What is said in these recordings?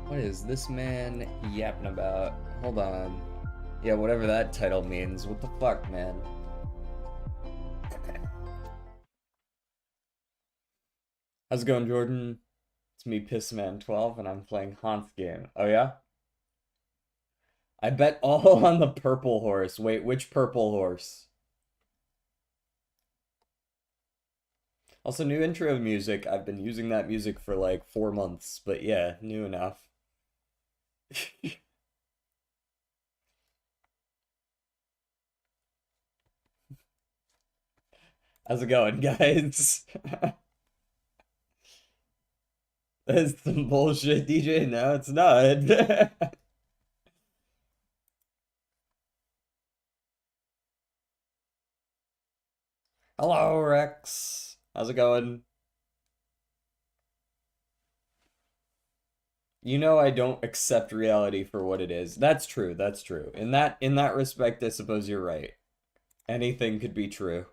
What is this man yapping about? Hold on. Yeah, whatever that title means. What the fuck, man? How's it going, Jordan? It's me, Pissman12, and I'm playing Hans game. Oh, yeah? I bet all on the purple horse. Wait, which purple horse? Also, new intro music. I've been using that music for like 4 months, but yeah, new enough. How's it going, guys? That's some bullshit, DJ. No, it's not. Hello, Rex. How's it going? You know I don't accept reality for what it is. That's true. That's true. In that respect, I suppose you're right. Anything could be true.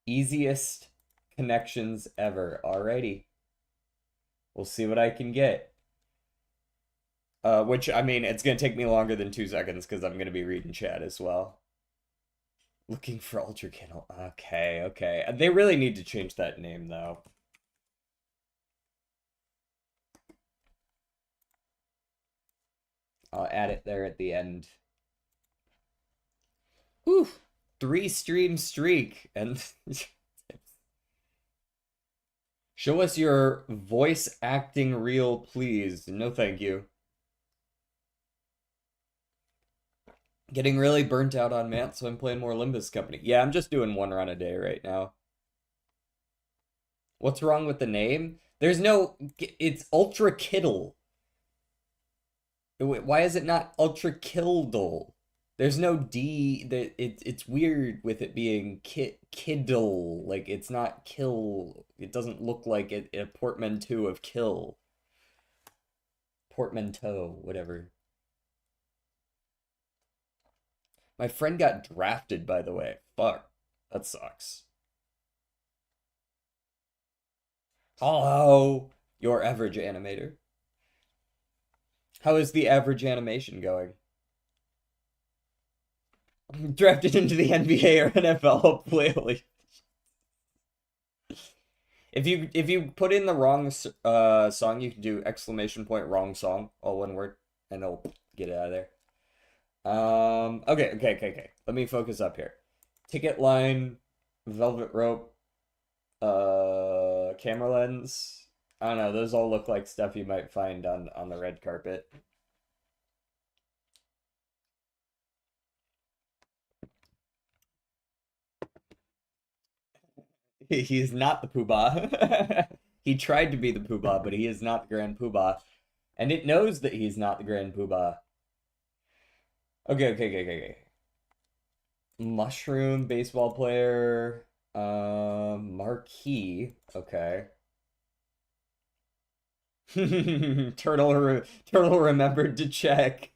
Easiest connections ever. Alrighty. We'll see what I can get. Which I mean, it's gonna take me longer than 2 seconds because I'm gonna be reading chat as well. Looking for Ultra Kennel. Okay, okay. They really need to change that name though. I'll add it there at the end. Whew. 3 stream streak and show us your voice acting reel, please. No, thank you. Getting really burnt out on math, so I'm playing more Limbus Company. Yeah, I'm just doing one run a day right now. What's wrong with the name? There's no. It's Ultra Kiddle. Why is it not Ultra Kildle? There's no D. That it's weird with it being Kiddle. Like it's not kill. It doesn't look like a portmanteau of kill. Portmanteau, whatever. My friend got drafted, by the way. Fuck. That sucks. Hello, your average animator. How is the average animation going? Drafted into the NBA or NFL, hopefully. If you put in the wrong song, you can do exclamation point wrong song, all one word, and it'll get it out of there. Okay. Let me focus up here. Ticket line, velvet rope, camera lens. I don't know, those all look like stuff you might find on the red carpet. He is not the Poobah. He tried to be the Poobah, but he is not the Grand Poobah. And it knows that he's not the Grand Poobah. Okay. Mushroom, baseball player, marquee. Okay. Turtle remembered to check.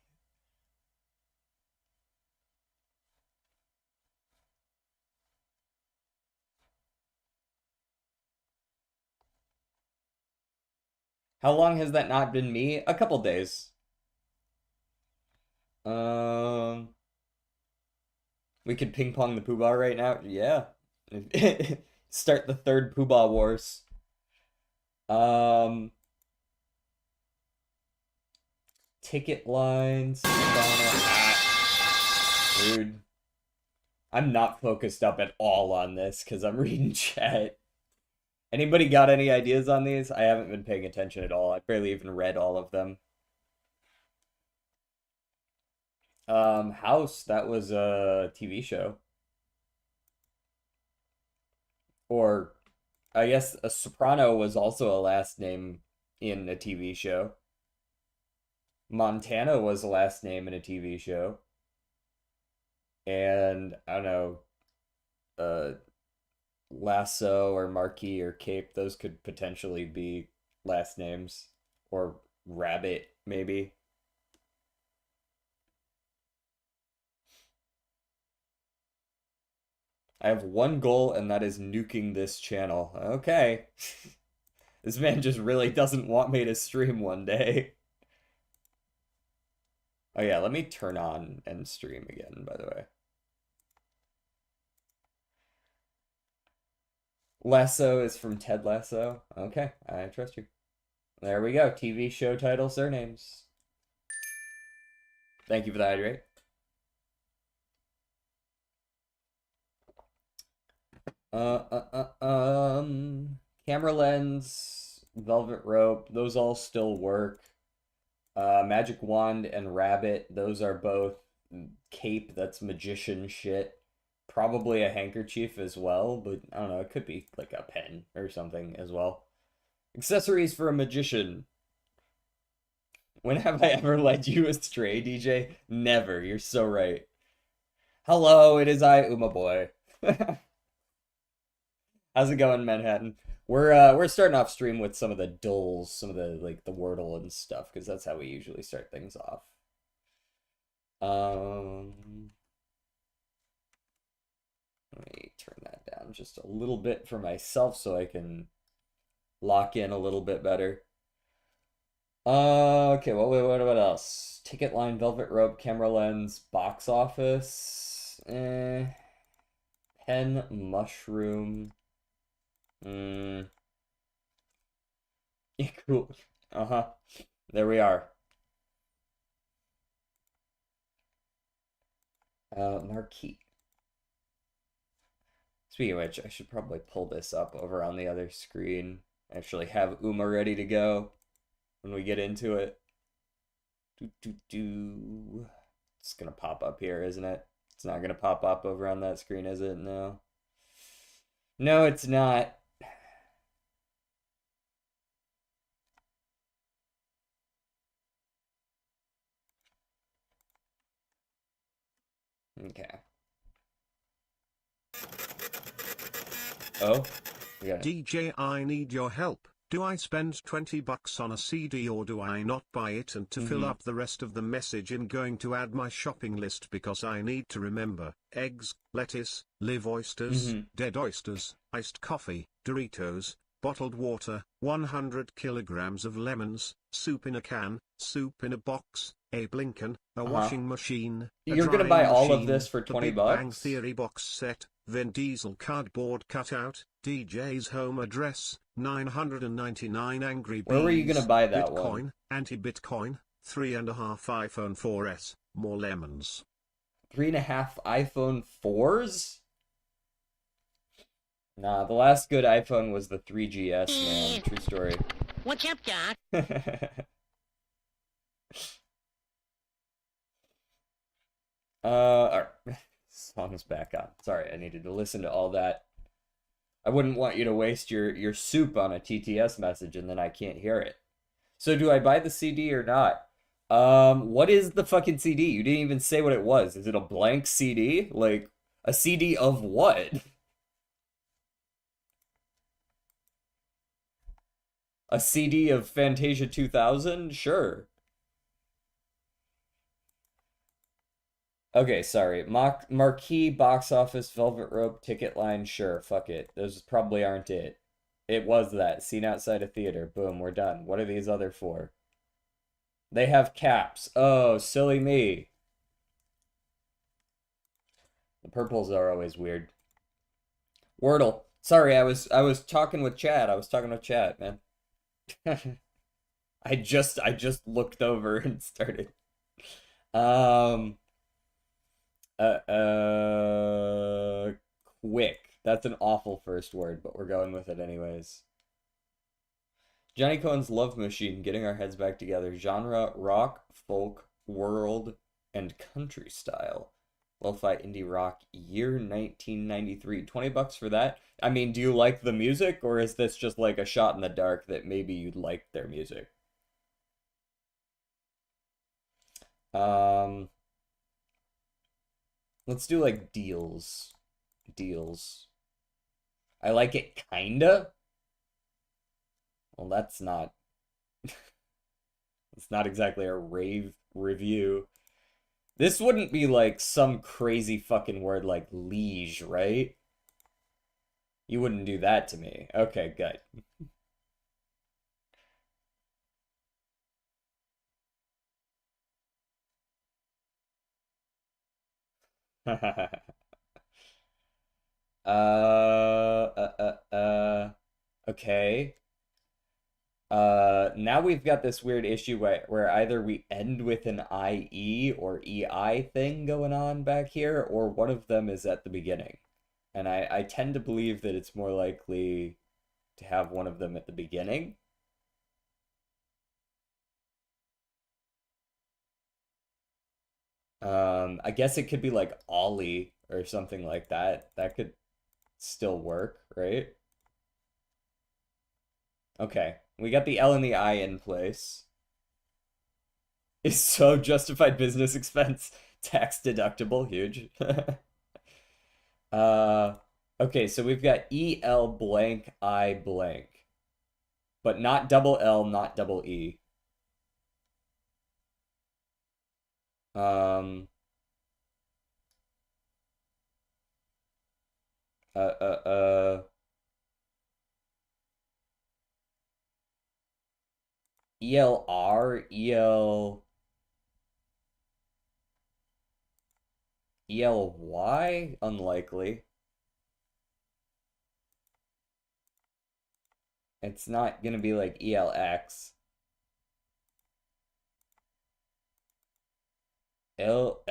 How long has that not been me? A couple days. Um, we could ping pong the Poobah right now. Yeah. Start the third Poobah wars. Um, ticket lines. Rude. I'm not focused up at all on this because I'm reading chat. Anybody got any ideas on these? I haven't been paying attention at all. I barely even read all of them. House, that was a TV show. Or I guess a soprano was also a last name in a TV show. Montana was a last name in a TV show. And I don't know, uh Lasso or Marquis or Cape, those could potentially be last names. Or Rabbit, maybe. I have one goal, and that is nuking this channel. Okay. This man just really doesn't want me to stream one day. Oh yeah, let me turn on and stream again, by the way. Lasso is from Ted Lasso. Okay, I trust you. There we go. TV show title, surnames. Thank you for the hydrate. Camera lens, velvet rope, those all still work. Magic wand and rabbit, those are both cape, that's magician shit. Probably a handkerchief as well, but I don't know, it could be like a pen or something as well. Accessories for a magician. When have I ever led you astray, DJ? Never. You're so right. Hello, it is I, Uma Boy. How's it going, Manhattan? We're starting off stream with some of the dulls, some of the like the Wordle and stuff, because that's how we usually start things off. Let me turn that down just a little bit for myself so I can lock in a little bit better. Okay, what else? Ticket line, velvet rope, camera lens, box office, pen, mushroom. Cool. Uh-huh. There we are. Marquee. Speaking of which, I should probably pull this up over on the other screen. Actually have Uma ready to go when we get into it. It's gonna pop up here, isn't it? It's not gonna pop up over on that screen, is it? No. No, it's not. Okay. Oh, we got it. DJ, I need your help. Do I spend 20 bucks on a CD or do I not buy it and to fill up the rest of the message I'm going to add my shopping list because I need to remember eggs, lettuce, live oysters, dead oysters, iced coffee, Doritos, bottled water, 100 kilograms of lemons, soup in a can, soup in a box, Abe Lincoln, a washing machine. You're gonna buy all of this for 20 bucks? Bang Theory box set, Vin Diesel cardboard cutout, DJ's home address, 999 Angry Bees. Where were you gonna buy that Bitcoin, one? Anti-Bitcoin, 3.5 iPhone 4S, more lemons. 3.5 iPhone 4s? Nah, the last good iPhone was the 3GS, man. True story. What's up, Doc? Alright. Song's back on. Sorry, I needed to listen to all that. I wouldn't want you to waste your soup on a TTS message and then I can't hear it. So do I buy the CD or not? What is the fucking CD? You didn't even say what it was. Is it a blank CD? Like, a CD of what? A CD of Fantasia 2000? Sure. Okay, sorry. Marquee, box office, velvet rope, ticket line, sure, fuck it. Those probably aren't it. It was that. Scene outside a theater. Boom, we're done. What are these other for? They have caps. Oh, silly me. The purples are always weird. Wordle. Sorry, I was talking with chat. I was talking with chat, man. I just looked over and started. Quick. That's an awful first word, but we're going with it anyways. Johnny Cohen's Love Machine, getting our heads back together. Genre, rock, folk, world, and country style. Lo-fi indie rock, year 1993. 20 bucks for that? I mean, do you like the music, or is this just like a shot in the dark that maybe you'd like their music? Let's do like deals. Deals. I like it kinda. Well, that's not it's not exactly a rave review. This wouldn't be like some crazy fucking word like liege, right? You wouldn't do that to me. Okay, good. Okay. Now we've got this weird issue where either we end with an IE or EI thing going on back here, or one of them is at the beginning. And I tend to believe that it's more likely to have one of them at the beginning. I guess it could be like Ollie or something like that. That could still work, right? Okay, we got the L and the I in place. Is so justified business expense tax deductible, huge. uh, okay, so we've got EL blank I blank, but not double L, not double E. Um, uh, uh, uh, ELR, ELY, unlikely. It's not gonna be like ELX. L,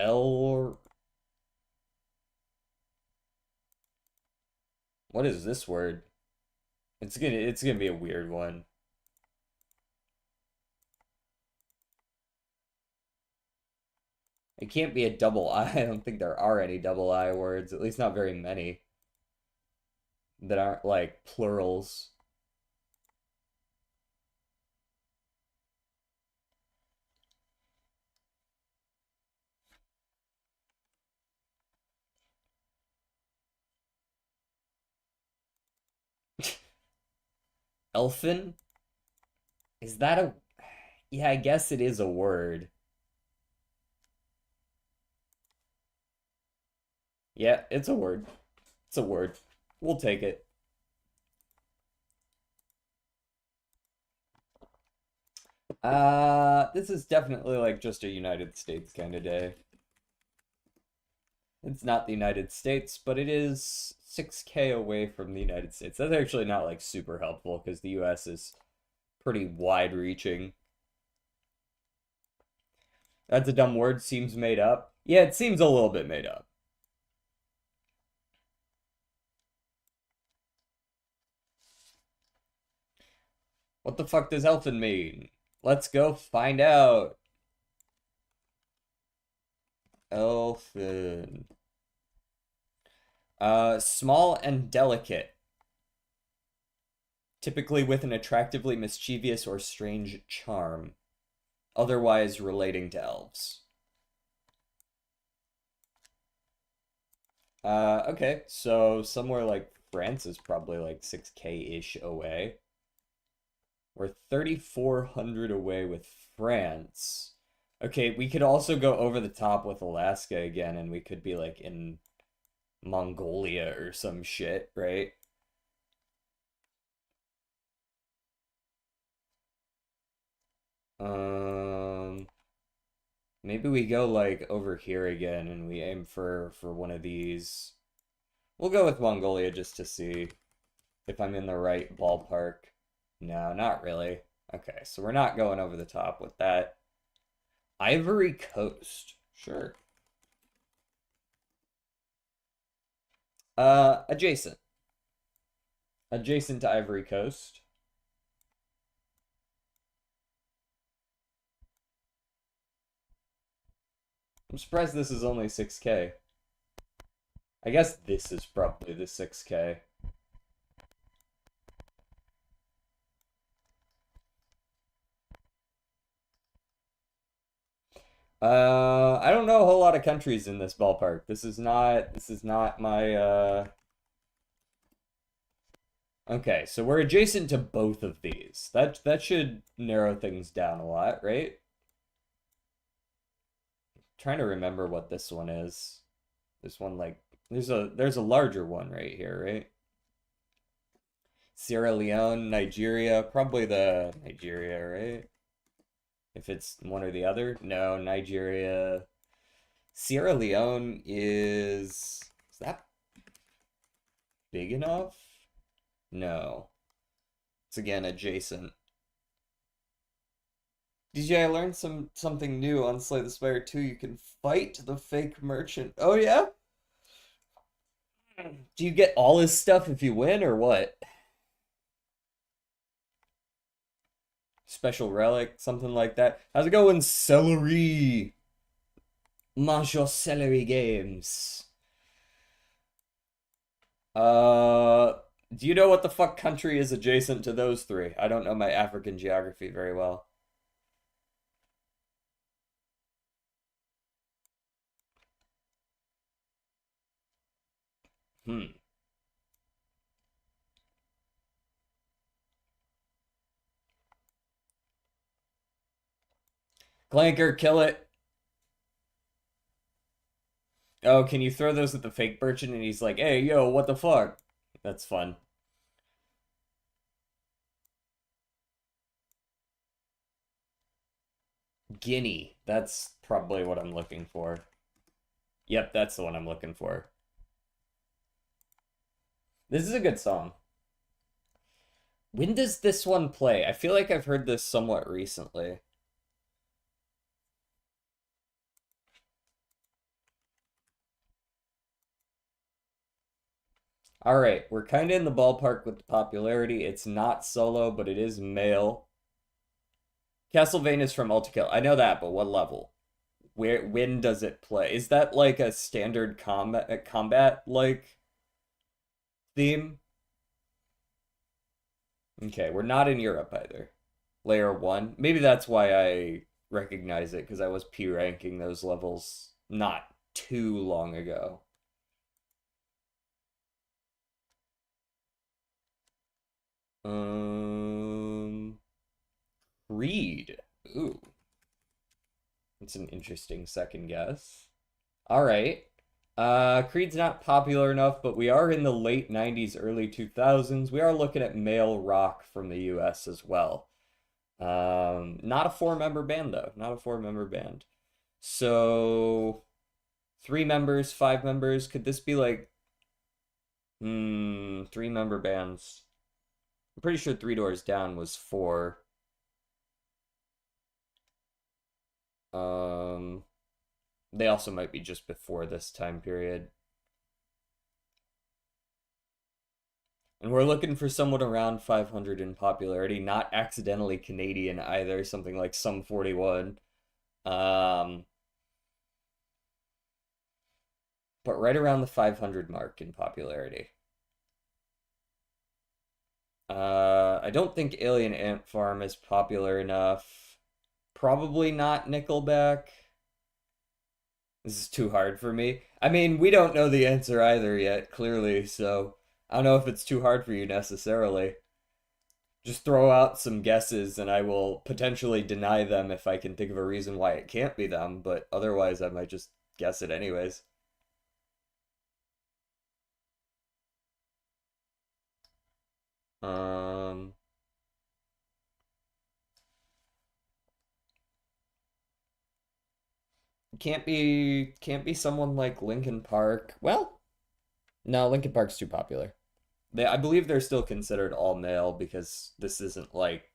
what is this word? It's gonna be a weird one. It can't be a double I. I don't think there are any double I words, at least not very many, that aren't like plurals. Elfin? Is that a. Yeah, I guess it is a word. Yeah, it's a word. It's a word. We'll take it. This is definitely like just a United States kind of day. It's not the United States, but it is 6K away from the United States. That's actually not like super helpful because the US is pretty wide reaching. That's a dumb word, seems made up. Yeah, it seems a little bit made up. What the fuck does elfin mean? Let's go find out. Elfin. Small and delicate, typically with an attractively mischievous or strange charm, otherwise relating to elves. Okay, so somewhere like France is probably like 6K-ish away. We're 3,400 away with France. Okay, we could also go over the top with Alaska again, and we could be like in Mongolia or some shit, right? Um, Maybe we go like over here again and we aim for one of these. We'll go with Mongolia just to see if I'm in the right ballpark. No, not really. Okay, so we're not going over the top with that. Ivory Coast. Sure. Adjacent. Adjacent to Ivory Coast. I'm surprised this is only 6K. I guess this is probably the 6K. I don't know a whole lot of countries in this ballpark. This is not my Okay, so we're adjacent to both of these. That should narrow things down a lot, right? Trying to remember what this one is. This one like there's a larger one right here, right? Sierra Leone, Nigeria, probably the Nigeria, right? If it's one or the other. No, Nigeria, Sierra Leone is that big enough? No. It's again adjacent. DJ, I learned something new on Slay the Spire 2. You can fight the fake merchant. Oh yeah? Do you get all his stuff if you win or what? Special relic, something like that. How's it going, Celery? Major Celery Games. Uh, do you know what the fuck country is adjacent to those three? I don't know my African geography very well. Hmm. Clanker, kill it. Oh, can you throw those at the fake merchant? And he's like, hey, yo, what the fuck? That's fun. Guinea. That's probably what I'm looking for. Yep, that's the one I'm looking for. This is a good song. When does this one play? I feel like I've heard this somewhat recently. All right, we're kind of in the ballpark with the popularity. It's not solo, but it is male. Castlevania is from Ultrakill. I know that, but what level? When does it play? Is that like a standard combat like theme? Okay, we're not in Europe either. Layer 1. Maybe that's why I recognize it because I was P ranking those levels not too long ago. Um Reed. Ooh, that's an interesting second guess. All right. Creed's not popular enough, but we are in the late 90s, early 2000s. We are looking at male rock from the US as well. Not a four-member band though. Not a four-member band. So, three members, five members. Could this be like, three-member bands? I'm pretty sure Three Doors Down was four. Um, they also might be just before this time period. And we're looking for someone around 500 in popularity, not accidentally Canadian either, something like Sum 41. Um, but right around the 500 mark in popularity. I don't think Alien Ant Farm is popular enough. Probably not Nickelback. This is too hard for me. I mean, we don't know the answer either yet, clearly, so I don't know if it's too hard for you necessarily. Just throw out some guesses and I will potentially deny them if I can think of a reason why it can't be them, but otherwise I might just guess it anyways. Um, can't be someone like Linkin Park. Well, no, Linkin Park's too popular. I believe they're still considered all male because this isn't like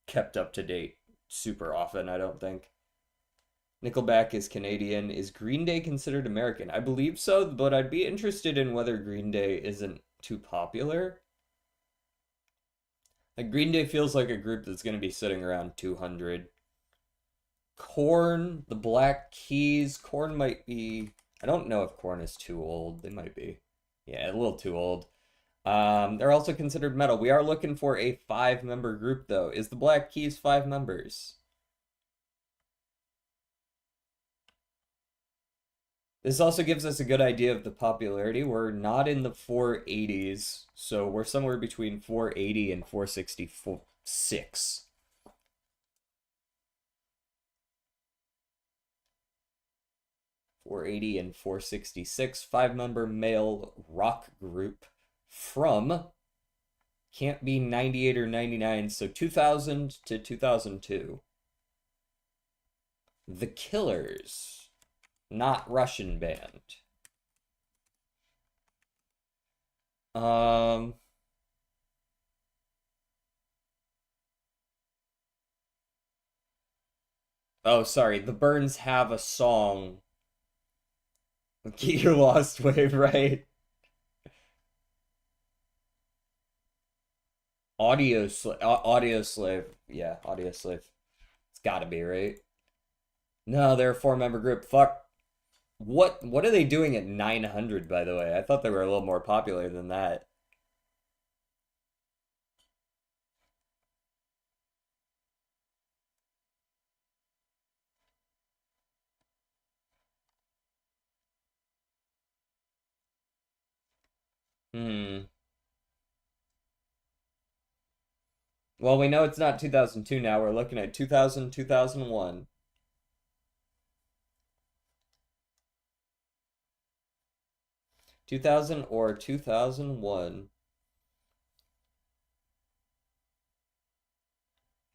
kept up to date super often, I don't think. Nickelback is Canadian. Is Green Day considered American? I believe so, but I'd be interested in whether Green Day isn't too popular. Like Green Day feels like a group that's going to be sitting around 200. Corn, the Black Keys. Corn might be. I don't know if Corn is too old. They might be. Yeah, a little too old. They're also considered metal. We are looking for a five-member group, though. Is the Black Keys five members? This also gives us a good idea of the popularity. We're not in the 480s, so we're somewhere between 480 and 466. 480 and 466, five-member male rock group from can't be 98 or 99, so 2000 to 2002. The Killers. Not Russian band. Um, oh, sorry. The Burns have a song. Get Your Lost Wave, right? Audio Slave. Yeah, Audio Slave. It's gotta be, right? No, they're a four-member group. Fuck. What are they doing at 900, by the way? I thought they were a little more popular than that. Hmm. Well, we know it's not 2002 now. We're looking at 2000, 2001. 2000 or 2001.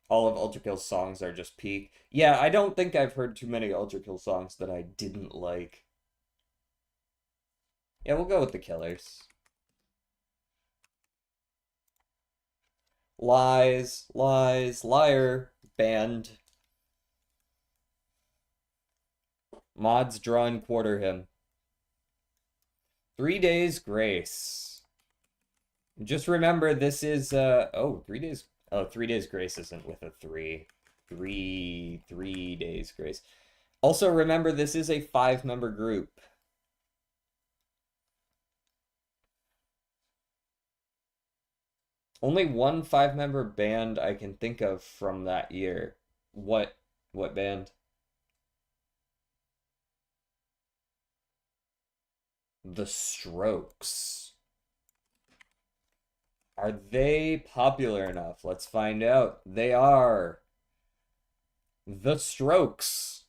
All of Ultra Kill's songs are just peak. Yeah, I don't think I've heard too many Ultra Kill songs that I didn't like. Yeah, we'll go with the Killers. Lies, lies, liar, band. Mods draw and quarter him. 3 days grace. Just remember this is oh 3 days. Oh, 3 days grace isn't with a three. 3 days grace. Also remember this is a five-member group. Only one five-member band I can think of from that year. What what band? The Strokes. Are they popular enough? Let's find out. They are. The Strokes.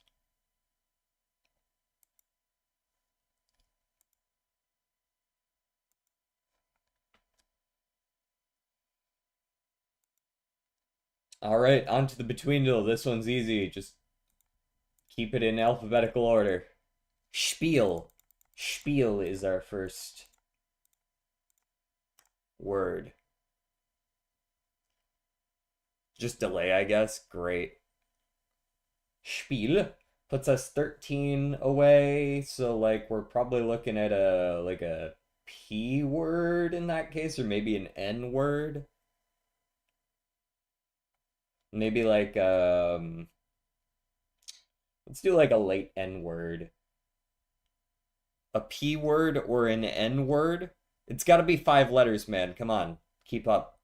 All right, on to the between This one's easy. Just keep it in alphabetical order. Spiel. Spiel is our first word. Just delay, I guess. Great. Spiel puts us 13 away, so like we're probably looking at a P word in that case, or maybe an N word. Maybe like let's do like a late N word. A P word or an N word? It's got to be five letters, man. Come on. Keep up.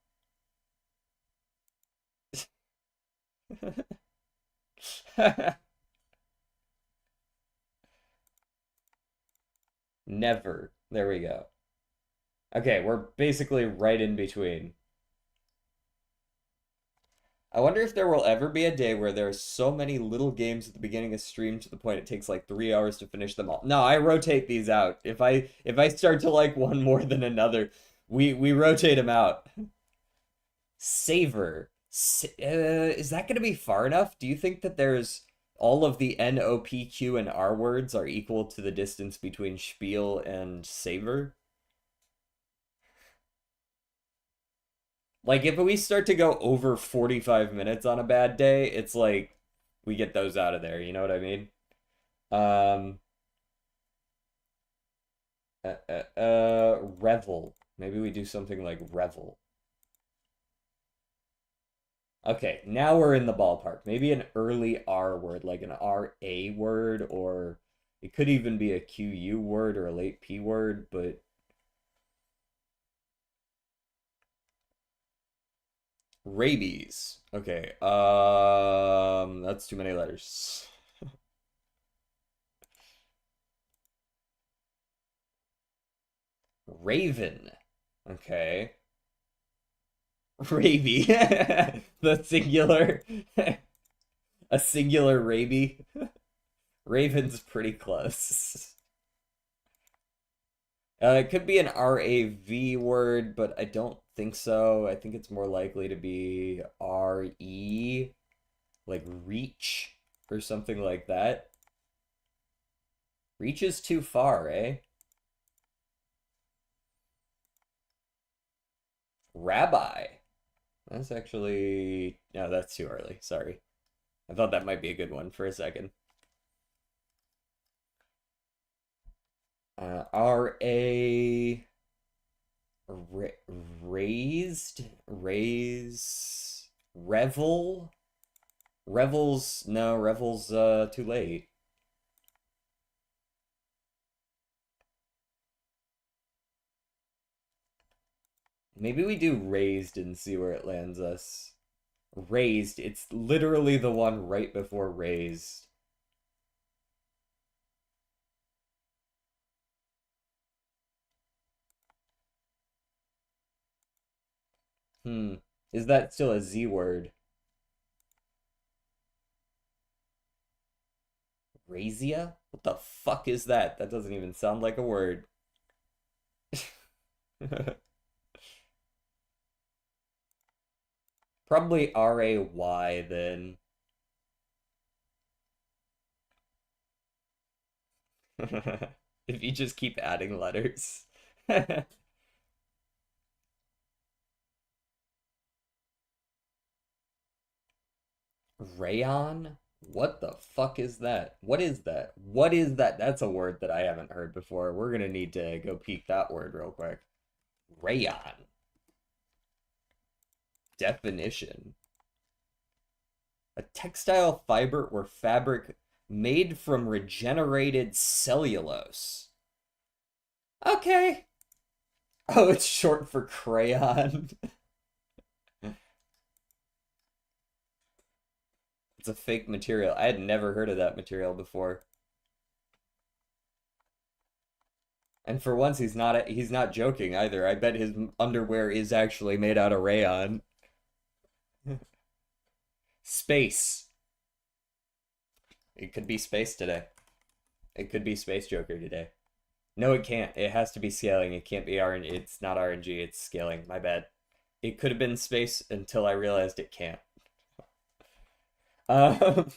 Never. There we go. Okay, we're basically right in between. I wonder if there will ever be a day where there are so many little games at the beginning of stream to the point it takes like 3 hours to finish them all. No, I rotate these out. If I start to like one more than another, we rotate them out. Savor. Is that going to be far enough? Do you think that there's all of the N, O, P, Q, and R words are equal to the distance between spiel and savor? Like if we start to go over 45 minutes on a bad day, it's like we get those out of there, you know what I mean? Um revel. Maybe we do something like revel. Okay, now we're in the ballpark. Maybe an early R word, like an RA word, or it could even be a QU word or a late P word, but rabies. Okay, that's too many letters. Raven. Okay. Raby. The singular. A singular Raby. Raven's pretty close. It could be an RAV word, but I don't think so. I think it's more likely to be RE, like reach or something like that. Reaches too far, eh? Rabbi. That's actually... No, that's too early. Sorry. I thought that might be a good one for a second. R-A... Ra raised? Raise... Revel? Revels... No, Revel's too late. Maybe we do raised and see where it lands us. Raised. It's literally the one right before raised. Hmm. Is that still a Z word? Razia? What the fuck is that? That doesn't even sound like a word. Probably R-A-Y then. If you just keep adding letters. Rayon? What the fuck is that? What is that? What is that? That's a word that I haven't heard before. We're gonna need to go peek that word real quick. Rayon. Definition. A textile fiber or fabric made from regenerated cellulose. Okay. Oh, it's short for crayon. It's a fake material. I had never heard of that material before. And for once, he's not joking either. I bet his underwear is actually made out of rayon. Space. It could be space today. It could be Space Joker today. No, it can't. It has to be scaling. It can't be RNG. It's not RNG. It's scaling. My bad. It could have been space until I realized it can't. Um,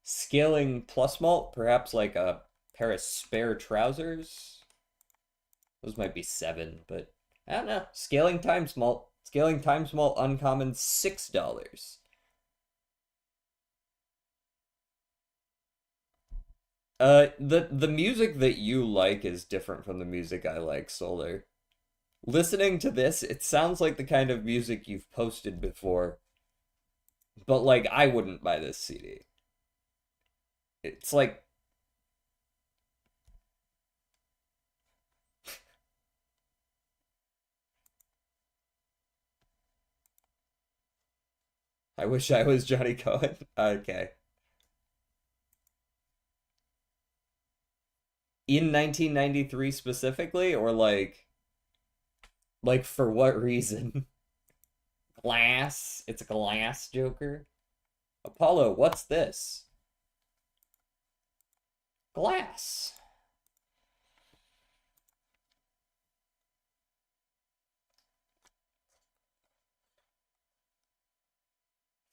Scaling plus malt, perhaps like a pair of spare trousers. Those might be 7, but I don't know. Scaling times malt. Scaling times malt uncommon $6. The music that you like is different from the music I like, Solar. Listening to this, it sounds like the kind of music you've posted before, but like I wouldn't buy this CD. It's like I wish I was Johnny Cohen. Okay. In 1993 specifically, or like for what reason? Glass? It's a glass Joker? Apollo, what's this? Glass.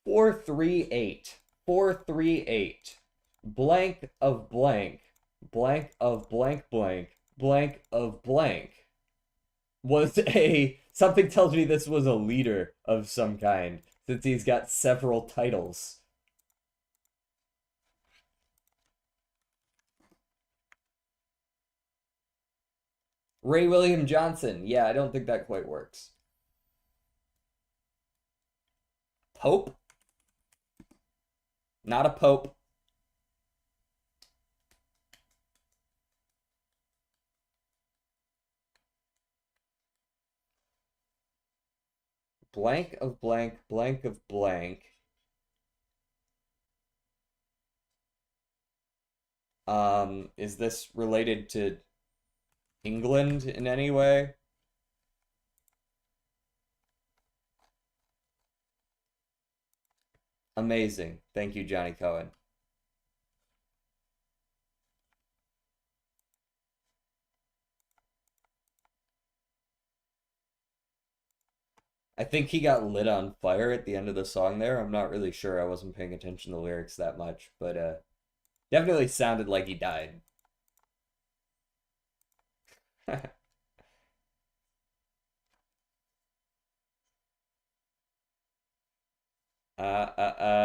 438. 438. Blank of blank. Blank of blank blank. Blank of blank. Was a something tells me this was a leader of some kind, since he's got several titles. Ray William Johnson. Yeah, I don't think that quite works. Pope? Not a pope. Blank of blank, blank of blank. Is this related to England in any way? Amazing. Thank you, Johnny Cohen. I think he got lit on fire at the end of the song there. I'm not really sure. I wasn't paying attention to the lyrics that much, but Definitely sounded like he died.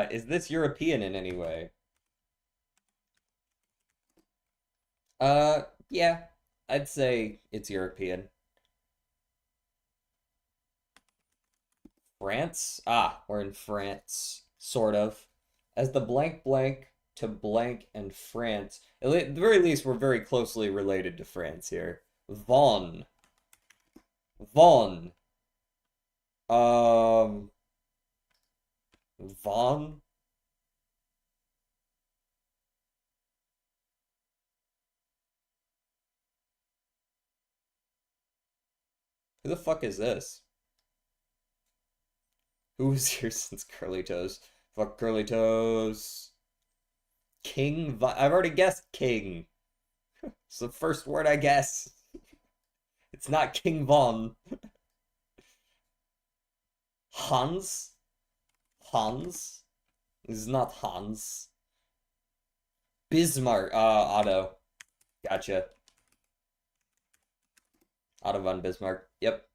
Is this European in any way? Yeah, I'd say it's European. France? Ah, we're in France, sort of. As the blank blank to blank and France. At the very least, we're very closely related to France here. Von. Von. Um, Von? Who the fuck is this? Who was here since Curly Toes? Fuck Curly Toes. King Von. I've already guessed King. It's the first word I guess. It's not King Von. Hans? Hans? This is not Hans. Bismarck. Otto. Gotcha. Otto von Bismarck. Yep.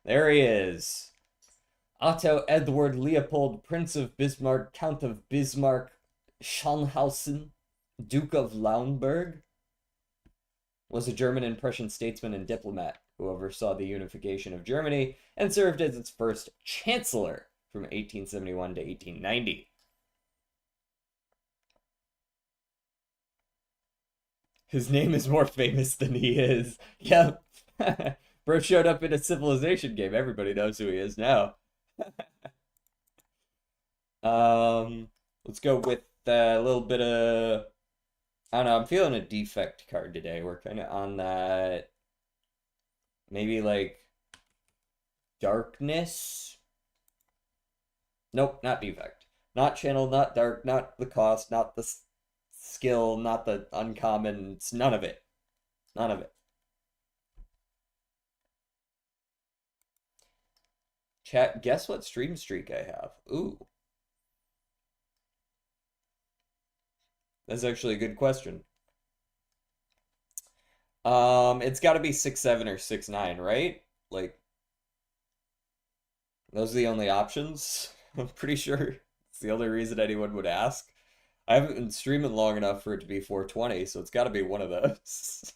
There he is. Otto Edward Leopold, Prince of Bismarck, Count of Bismarck, Schönhausen, Duke of Lauenburg, was a German and Prussian statesman and diplomat who oversaw the unification of Germany and served as its first chancellor from 1871 to 1890. His name is more famous than he is. Yep. Bro showed up in a Civilization game. Everybody knows who he is now. Let's go with a little bit of, I don't know, I'm feeling a defect card today. We're kind of on that, maybe like darkness. Nope, not defect. Not channel, not dark, not the cost, not the skill, not the uncommon. It's none of it. None of it. Chat, guess what stream streak I have? Ooh, that's actually a good question. It's got to be 6-7 or 6-9, right? Like, those are the only options. I'm pretty sure it's the only reason anyone would ask. I haven't been streaming long enough for it to be 420, so it's got to be one of those.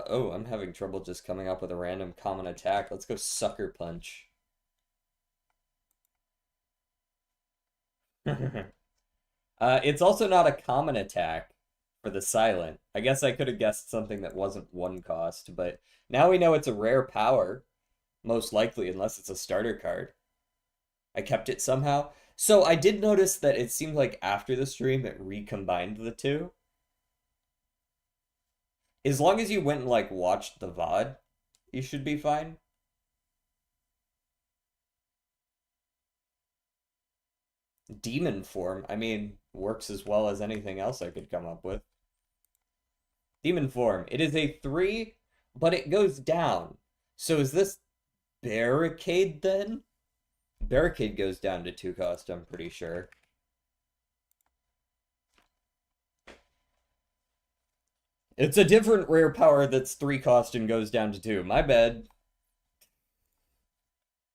Oh, I'm having trouble just coming up with a random common attack. Let's go Sucker Punch. It's also not a common attack for the silent. I guess I could have guessed something that wasn't one cost, but now we know it's a rare power, most likely, unless it's a starter card. I kept it somehow. So I did notice that it seemed like after the stream it recombined the two. As long as you went and like watched the VOD, you should be fine. Demon form, I mean, works as well as anything else I could come up with. Demon form. It is a 3, but it goes down. So is this Barricade then? Barricade goes down to 2 cost, I'm pretty sure. It's a different rare power that's 3 cost and goes down to 2. My bad.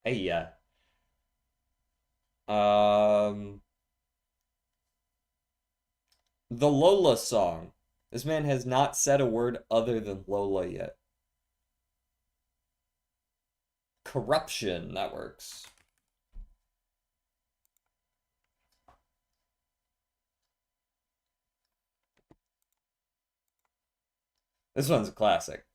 Hey, yeah. The Lola song. This man has not said a word other than Lola yet. Corruption. That works. This one's a classic.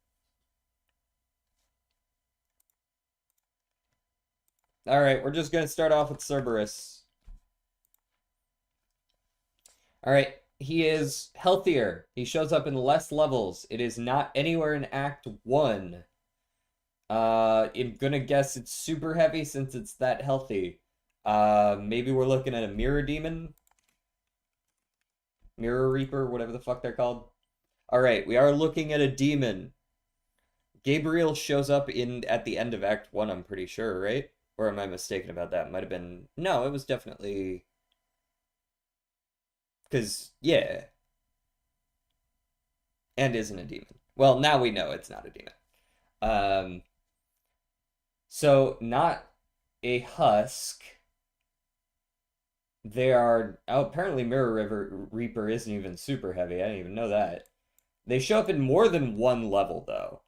All right, we're just gonna start off with Cerberus. All right, he is healthier. He shows up in less levels. It is not anywhere in Act 1. I'm gonna guess it's super heavy since it's that healthy. Maybe we're looking at a Mirror Demon? Mirror Reaper, whatever the fuck they're called. All right, we are looking at a demon. Gabriel shows up in at the end of Act 1, I'm pretty sure, right? Or am I mistaken about that? Might have been. No, it was definitely because yeah, and isn't a demon. Well, now we know it's not a demon. Um, so not a husk. They are oh, apparently Mirror River Reaper isn't even super heavy. I didn't even know that. They show up in more than one level though.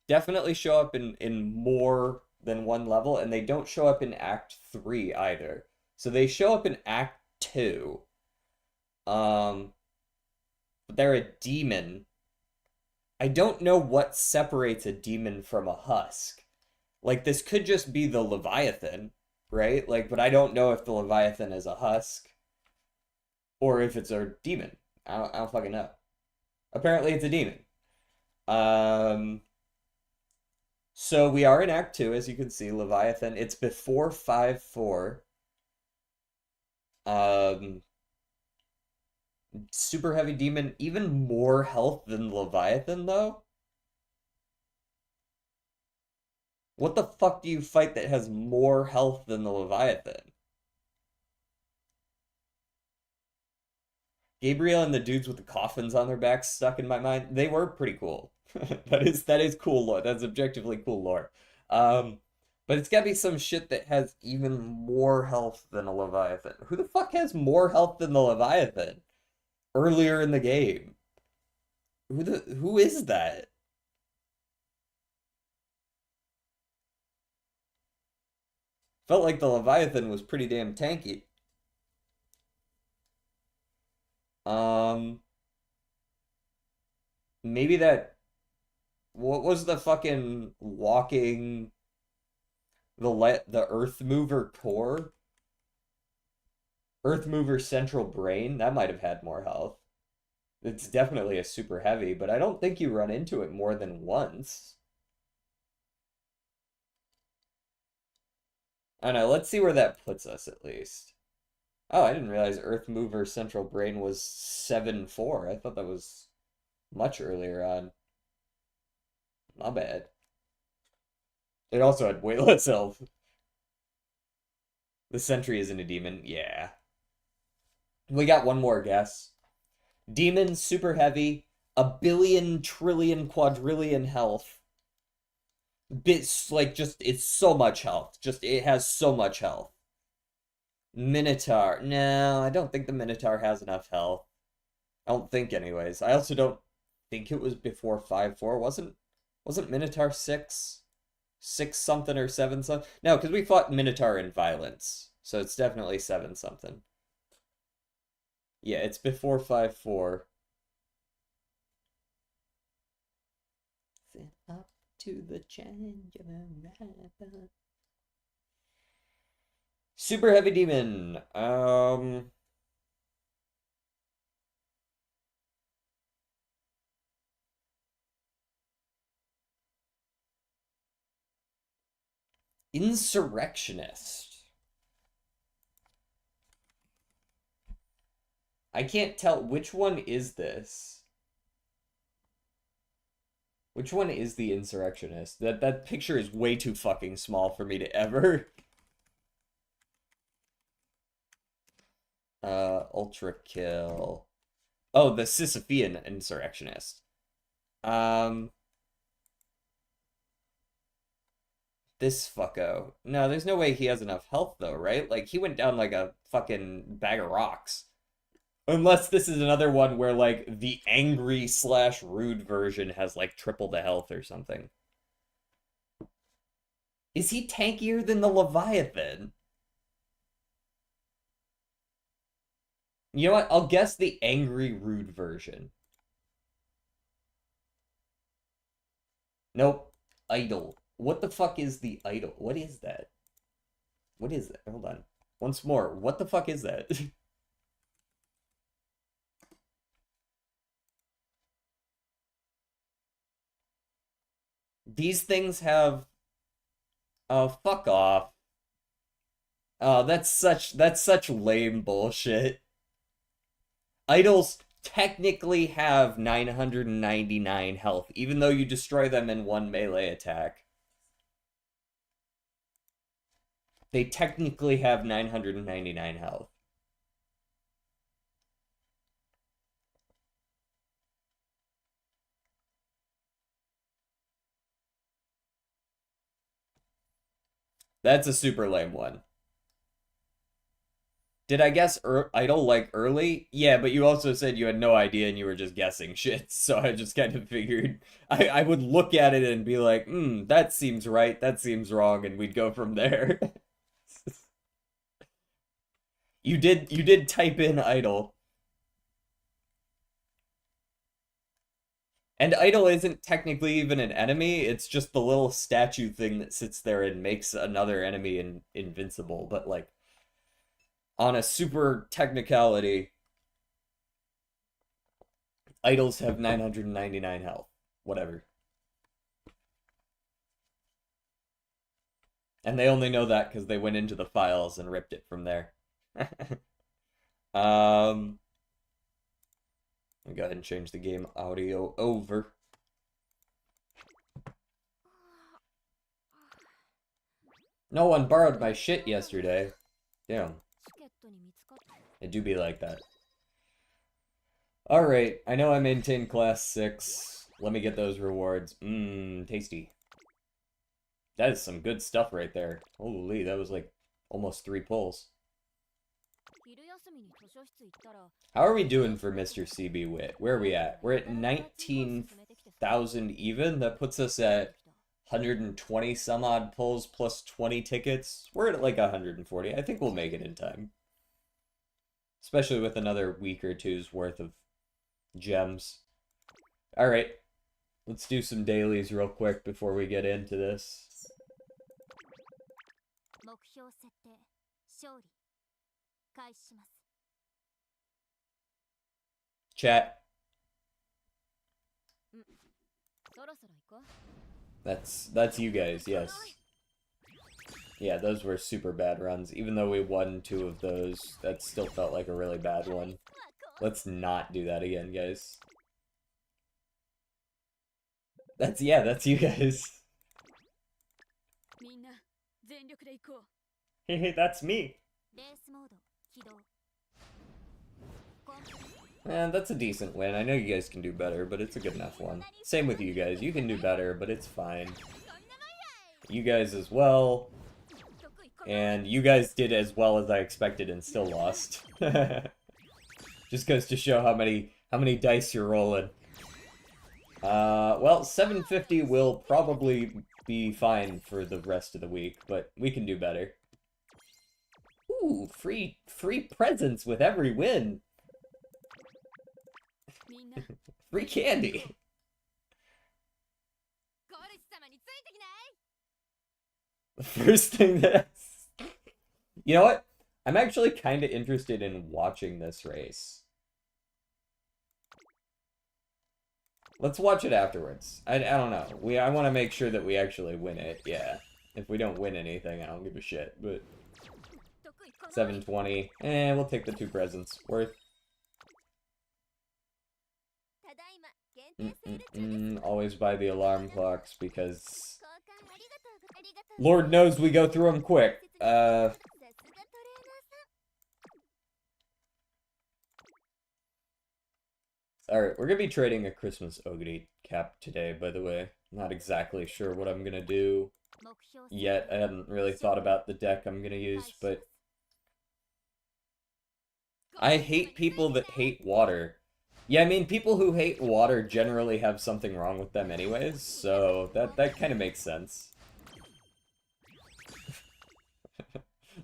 Definitely show up in more than one level, and they don't show up in Act 3 either. So they show up in Act 2. Um, but they're a demon. I don't know what separates a demon from a husk. Like this could just be the Leviathan, right? Like, but I don't know if the Leviathan is a husk or if it's a demon. I don't fucking know. Apparently, it's a demon. Um, so we are in Act 2, as you can see, Leviathan. It's before 5-4. Um, super heavy demon, even more health than Leviathan, though. What the fuck do you fight that has more health than the Leviathan? Gabriel and the dudes with the coffins on their backs stuck in my mind. They were pretty cool. That is cool lore. That's objectively cool lore. Um, but it's gotta be some shit that has even more health than a Leviathan. Who the fuck has more health than the Leviathan earlier in the game? Who is that? Felt like the Leviathan was pretty damn tanky. Um, maybe that. What was the fucking walking the Earth Mover core? Earth Mover Central Brain? That might have had more health. It's definitely a super heavy, but I don't think you run into it more than once. I don't know. Let's see where that puts us at least. Oh, I didn't realize Earth Mover Central Brain was 7-4. I thought that was much earlier on. My bad. It also had way less health. The Sentry isn't a demon. Yeah. We got one more guess. Demon, super heavy, a billion, trillion, quadrillion health. Bits like just it's so much health. Just it has so much health. Minotaur. No, I don't think the Minotaur has enough health. I don't think anyways. I also don't think it was before 5-4. Wasn't Minotaur 6? 6 something or 7 something? No, because we fought Minotaur in violence. So it's definitely 7 something. Yeah, it's before 5-4. Up to the change of a super heavy demon. Insurrectionist. I can't tell which one is this. Which one is the insurrectionist? That picture is way too fucking small for me to ever. Ultra kill. Oh, the Sisyphean insurrectionist. Um, this fucko. No, there's no way he has enough health though, right? Like he went down like a fucking bag of rocks. Unless this is another one where like the angry slash rude version has like triple the health or something. Is he tankier than the Leviathan? You know what? I'll guess the angry rude version. Nope. Idol. What the fuck is the idol? What is that? What is that? Hold on. Once more. What the fuck is that? These things have. Oh, fuck off. Oh, that's such lame bullshit. Idols technically have 999 health, even though you destroy them in one melee attack. They technically have 999 health. That's a super lame one. Did I guess idle like early? Yeah, but you also said you had no idea and you were just guessing shit. So I just kind of figured I would look at it and be like, that seems right, that seems wrong, and we'd go from there. You did type in idle. And idle isn't technically even an enemy, it's just the little statue thing that sits there and makes another enemy invincible. But like on a super technicality, idols have 999 health. Whatever. And they only know that because they went into the files and ripped it from there. um, Let me go ahead and change the game audio over. No one borrowed my shit yesterday. Damn. It do be like that. Alright, I know I maintained class 6. Let me get those rewards. Tasty. That is some good stuff right there. Holy, that was like almost 3 pulls. How are we doing for Mr. CB Wit? Where are we at? We're at 19,000 even. That puts us at 120 some odd pulls plus 20 tickets. We're at like 140. I think we'll make it in time. Especially with another week or two's worth of gems. Alright. Let's do some dailies real quick before we get into this. Chat. That's you guys, yes. Yeah, those were super bad runs. Even though we won 2 of those, that still felt like a really bad one. Let's not do that again, guys. That's you guys. Hey, that's me. Man, that's a decent win. I know you guys can do better, but it's a good enough one. Same with you guys. You can do better, but it's fine. You guys as well. And you guys did as well as I expected and still lost. Just goes to show how many dice you're rolling. Well, 750 will probably be fine for the rest of the week, but we can do better. Ooh, free presents with every win. Free candy. The first thing that's... You know what? I'm actually kind of interested in watching this race. Let's watch it afterwards. I don't know. I want to make sure that we actually win it. Yeah. If we don't win anything, I don't give a shit. But 720. We'll take the 2 presents. Worth. Always buy the alarm clocks because Lord knows we go through them quick. Alright, we're gonna be trading a Christmas Ogre cap today, by the way. Not exactly sure what I'm gonna do yet. I haven't really thought about the deck I'm gonna use, but I hate people that hate water. Yeah, I mean, people who hate water generally have something wrong with them anyways, so that kind of makes sense.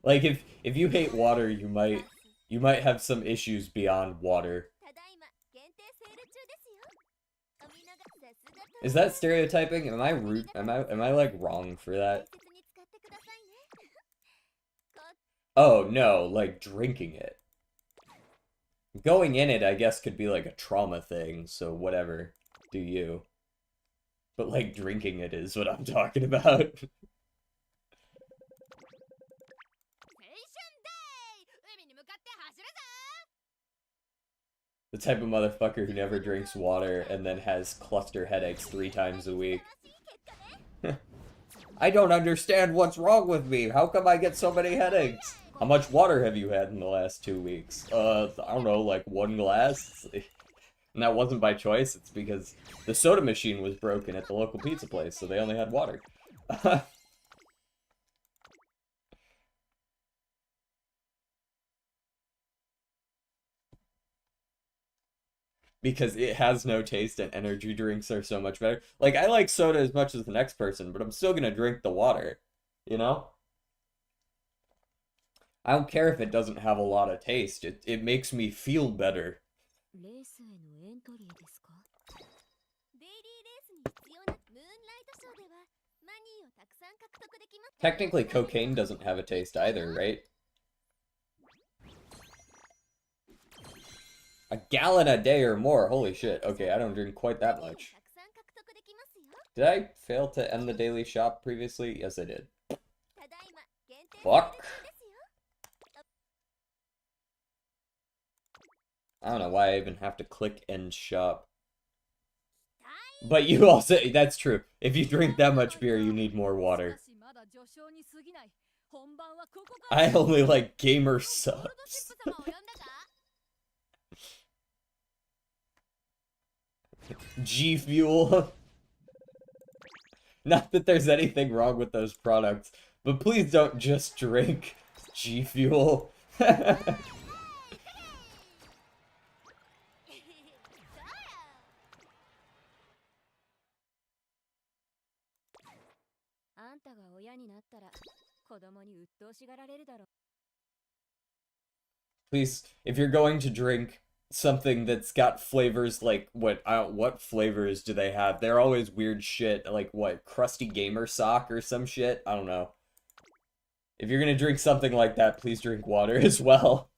Like, if you hate water, you might have some issues beyond water. Is that stereotyping? Am I like wrong for that? Oh, no, like drinking it. Going in it, I guess, could be like a trauma thing, so whatever. Do you. But like drinking it is what I'm talking about. The type of motherfucker who never drinks water and then has cluster headaches 3 times a week. I don't understand what's wrong with me. How come I get so many headaches? How much water have you had in the last 2 weeks? I don't know, like 1 glass? And that wasn't by choice, it's because the soda machine was broken at the local pizza place, so they only had water. Because it has no taste and energy drinks are so much better. Like, I like soda as much as the next person, but I'm still gonna drink the water, you know? I don't care if it doesn't have a lot of taste. It makes me feel better. Technically, cocaine doesn't have a taste either, right? A gallon a day or more. Holy shit. Okay, I don't drink quite that much. Did I fail to end the daily shop previously? Yes, I did. Fuck. I don't know why I even have to click end shop. But you also, that's true. If you drink that much beer, you need more water. I only like gamer subs. G Fuel. Not that there's anything wrong with those products, but please don't just drink G Fuel. Please, if you're going to drink something that's got flavors like what flavors do they have? They're always weird shit, like what, crusty gamer sock or some shit? I don't know. If you're gonna drink something like that, please drink water as well.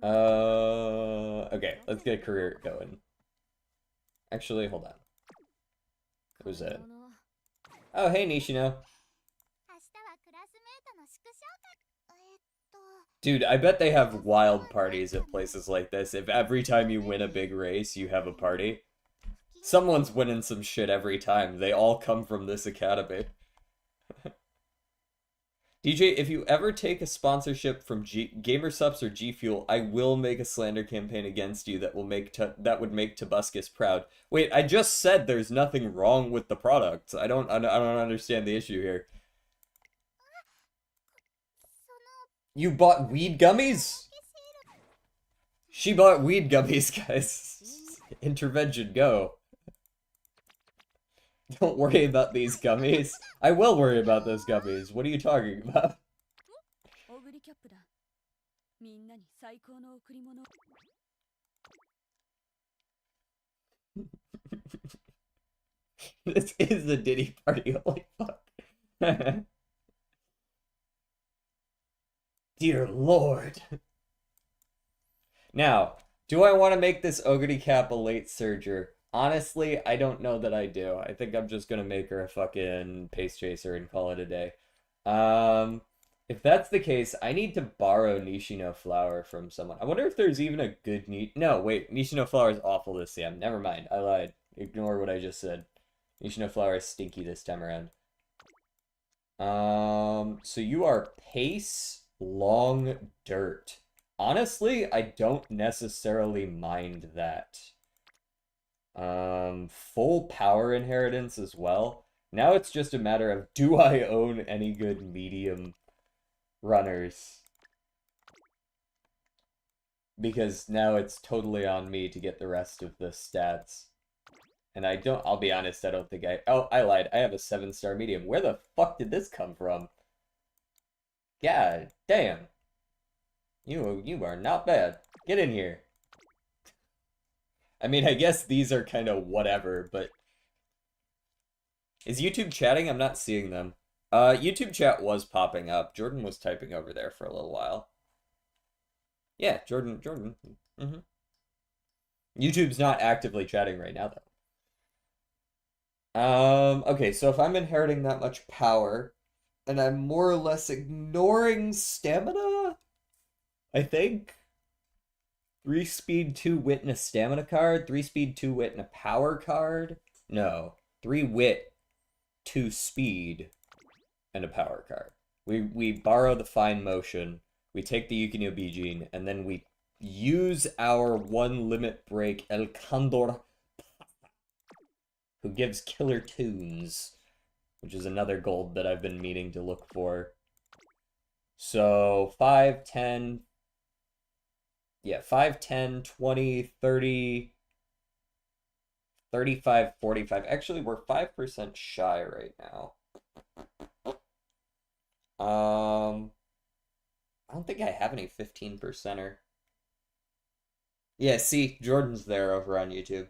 Okay, let's get a career going. Actually, hold on. Who's it? Oh, hey, Nishino. Dude, I bet they have wild parties at places like this. If every time you win a big race, you have a party. Someone's winning some shit every time. They all come from this academy. DJ, if you ever take a sponsorship from GamerSupps or G Fuel, I will make a slander campaign against you that will make that would make Tobuscus proud. Wait, I just said there's nothing wrong with the product. I don't understand the issue here. You bought weed gummies? She bought weed gummies, guys. Intervention, go. Don't worry about these gummies. I will worry about those gummies. What are you talking about? This is the Diddy party, holy fuck. Dear Lord. Now, do I want to make this Ogre Cap a late surger? Honestly, I don't know that I do. I think I'm just gonna make her a fucking pace chaser and call it a day. If that's the case, I need to borrow Nishino Flower from someone. I wonder if there's even a good No, wait, Nishino Flower is awful this Sam. Never mind, I lied. Ignore what I just said. Nishino Flower is stinky this time around. So you are pace, long, dirt. Honestly, I don't necessarily mind that. Full power inheritance as well. Now it's just a matter of, do I own any good medium runners? Because now it's totally on me to get the rest of the stats. And I'll be honest, I don't think oh, I lied. I have a 7-star medium. Where the fuck did this come from? God damn. You are not bad. Get in here. I mean, I guess these are kind of whatever, but... Is YouTube chatting? I'm not seeing them. YouTube chat was popping up. Jordan was typing over there for a little while. Yeah, Jordan. Mm-hmm. YouTube's not actively chatting right now, though. Okay, so if I'm inheriting that much power, And I'm more or less ignoring stamina, I think. 3 speed, 2 wit, and a stamina card. 3 speed, 2 wit, and a power card. No. 3 wit, 2 speed, and a power card. We borrow the fine motion, we take the Yukino Bijin, and then we use our 1 limit break El Condor, who gives killer tunes, which is another gold that I've been meaning to look for. So 5, 10, yeah, 5, 10, 20, 30, 35, 45. Actually, we're 5% shy right now. I don't think I have any 15%er. Yeah, see, Jordan's there over on YouTube.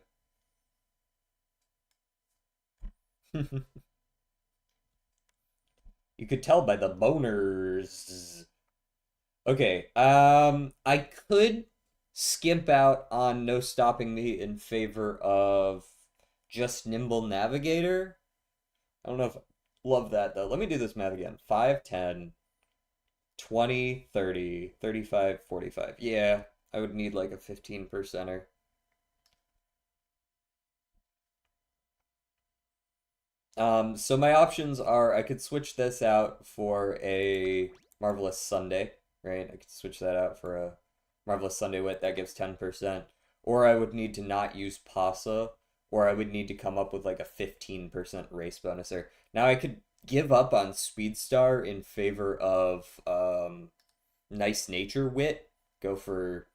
You could tell by the boners. Okay, I could skimp out on No Stopping Me in favor of just Nimble Navigator. I don't know if I love that though. Let me do this math again. 5, 10, 20, 30, 35, 45. Yeah, I would need like a 15%er. So my options are I could switch this out for a Marvelous Sunday, right? I could switch that out for a Marvelous Sunday Wit that gives 10%. Or I would need to not use Pasa, or I would need to come up with like a 15% race bonuser. Now I could give up on Speedstar in favor of Nice Nature Wit, go for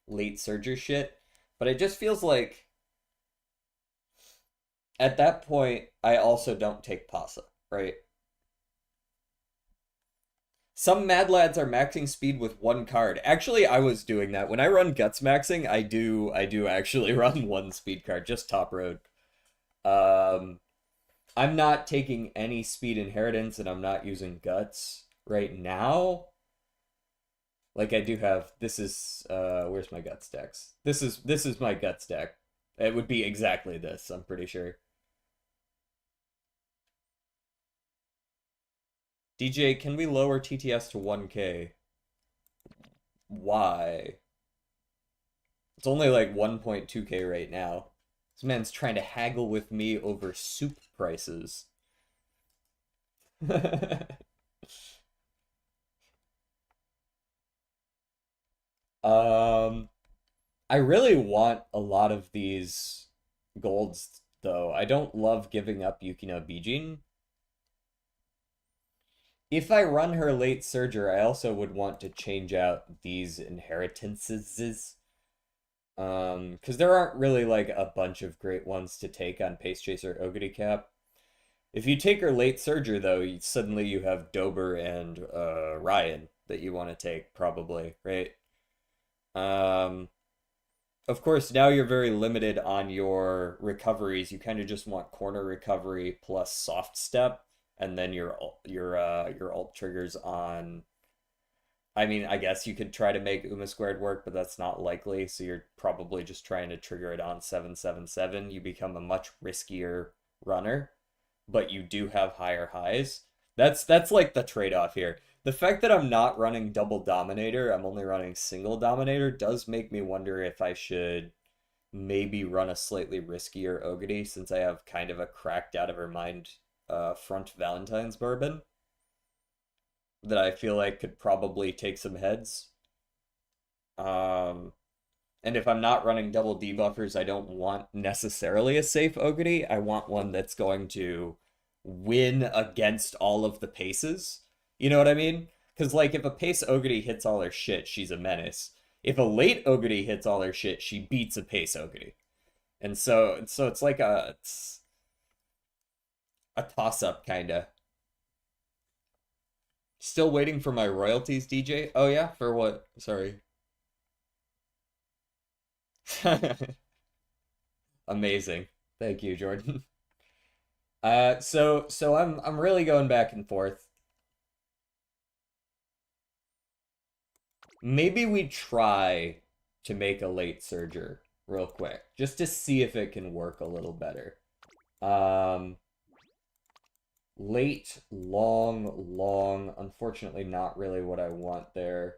late surger shit, but it just feels like at that point, I also don't take Pasa, right? Some Mad Lads are maxing speed with 1 card. Actually, I was doing that. When I run Guts maxing, I do actually run 1 speed card, just top road. Um I'm not taking any speed inheritance and I'm not using Guts right now. Like I do have this is where's my Guts decks? This is my Guts deck. It would be exactly this, I'm pretty sure. DJ, can we lower TTS to 1K? Why? It's only like 1.2K right now. This man's trying to haggle with me over soup prices. um, I really want a lot of these golds, though. I don't love giving up Yukino Bijin. If I run her late Surger, I also would want to change out these inheritances. Because there aren't really like a bunch of great ones to take on Pace Chaser Ogre Cap. If you take her late Surger, though, suddenly you have Dober and Ryan that you want to take, probably, right? Um, of course, now you're very limited on your recoveries. You kind of just want corner recovery plus soft step, and then your ult triggers on. I mean, I guess you could try to make Uma squared work, but that's not likely. So you're probably just trying to trigger it on 777. You become a much riskier runner, but you do have higher highs. That's like the trade-off here. The fact that I'm not running double dominator, I'm only running single dominator, does make me wonder if I should maybe run a slightly riskier Ogre since I have kind of a cracked out of her mind front Valentine's bourbon that I feel like could probably take some heads. Um, and if I'm not running double debuffers, I don't want necessarily a safe Ogre. I want one that's going to win against all of the paces. You know what I mean? Because, like, if a pace Ogre hits all her shit, she's a menace. If a late Ogre hits all her shit, she beats a pace Ogre. And so it's like it's a toss up, kind of. Still waiting for my royalties, DJ? Oh, yeah? For what? Sorry. Amazing. Thank you, Jordan. So I'm really going back and forth. Maybe we try to make a late surger real quick, just to see if it can work a little better. Um, Late, long, long. Unfortunately, not really what I want there.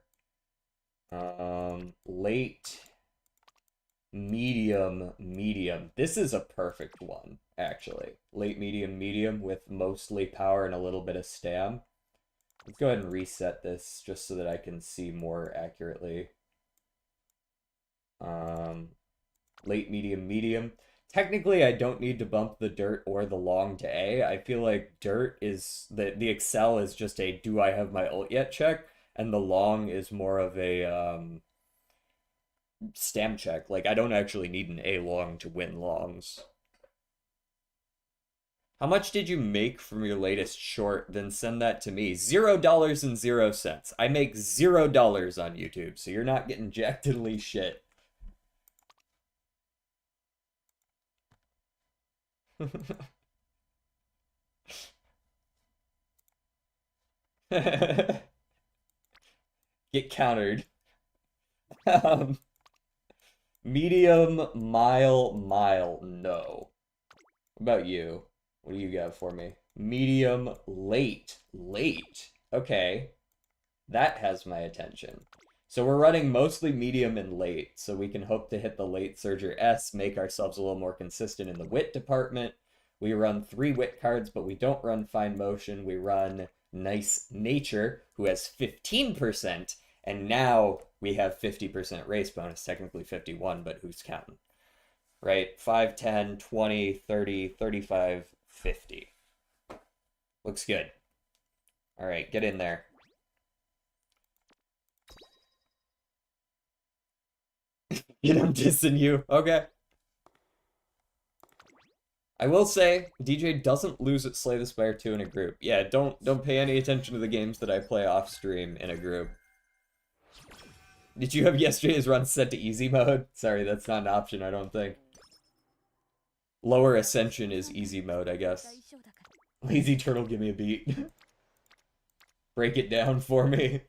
Late, medium, medium. This is a perfect one, actually. Late, medium, medium with mostly power and a little bit of stam. Let's go ahead and reset this just so that I can see more accurately. Um, Late, medium, medium. Technically, I don't need to bump the dirt or the long to A. I feel like dirt is the excel is just a do I have my ult yet check, and the long is more of a stam check. Like I don't actually need an A long to win longs. How much did you make from your latest short? Then send that to me. $0.00. I make $0 on YouTube, so you're not getting jack diddly shit. Get countered. Um, Medium, mile, no. What about you? What do you got for me? Medium, late. Okay, that has my attention. So we're running mostly medium and late, so we can hope to hit the late Surger S, make ourselves a little more consistent in the wit department. We run 3 wit cards, but we don't run fine motion. We run nice nature, who has 15%, and now we have 50% race bonus, technically 51, but who's counting? Right? 5, 10, 20, 30, 35, 50. Looks good. All right, get in there. You know, I'm dissing you. Okay. I will say, DJ doesn't lose at Slay the Spire 2 in a group. Yeah, don't pay any attention to the games that I play off stream in a group. Did you have yesterday's run set to easy mode? Sorry, that's not an option, I don't think. Lower Ascension is easy mode, I guess. Lazy Turtle, give me a beat. Break it down for me.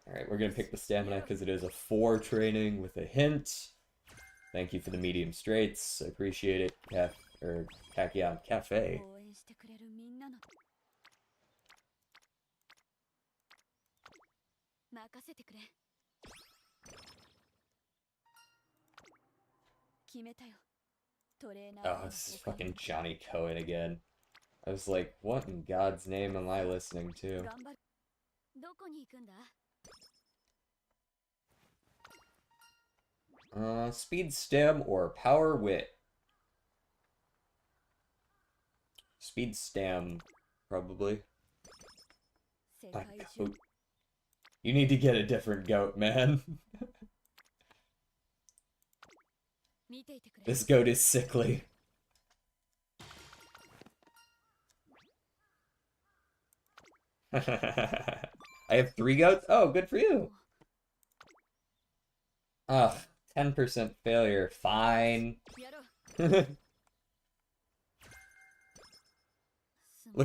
Alright, we're gonna pick the stamina because it is a 4 training with a hint. Thank you for the medium straights. I appreciate it. Kakion Cafe. Oh, this is fucking Johnny Cohen again. I was like, what in God's name am I listening to? Speed stem or power wit? Speed stem, probably. My goat. You need to get a different goat, man. This goat is sickly. I have 3 goats? Oh, good for you. Ugh, 10% failure. Fine. Look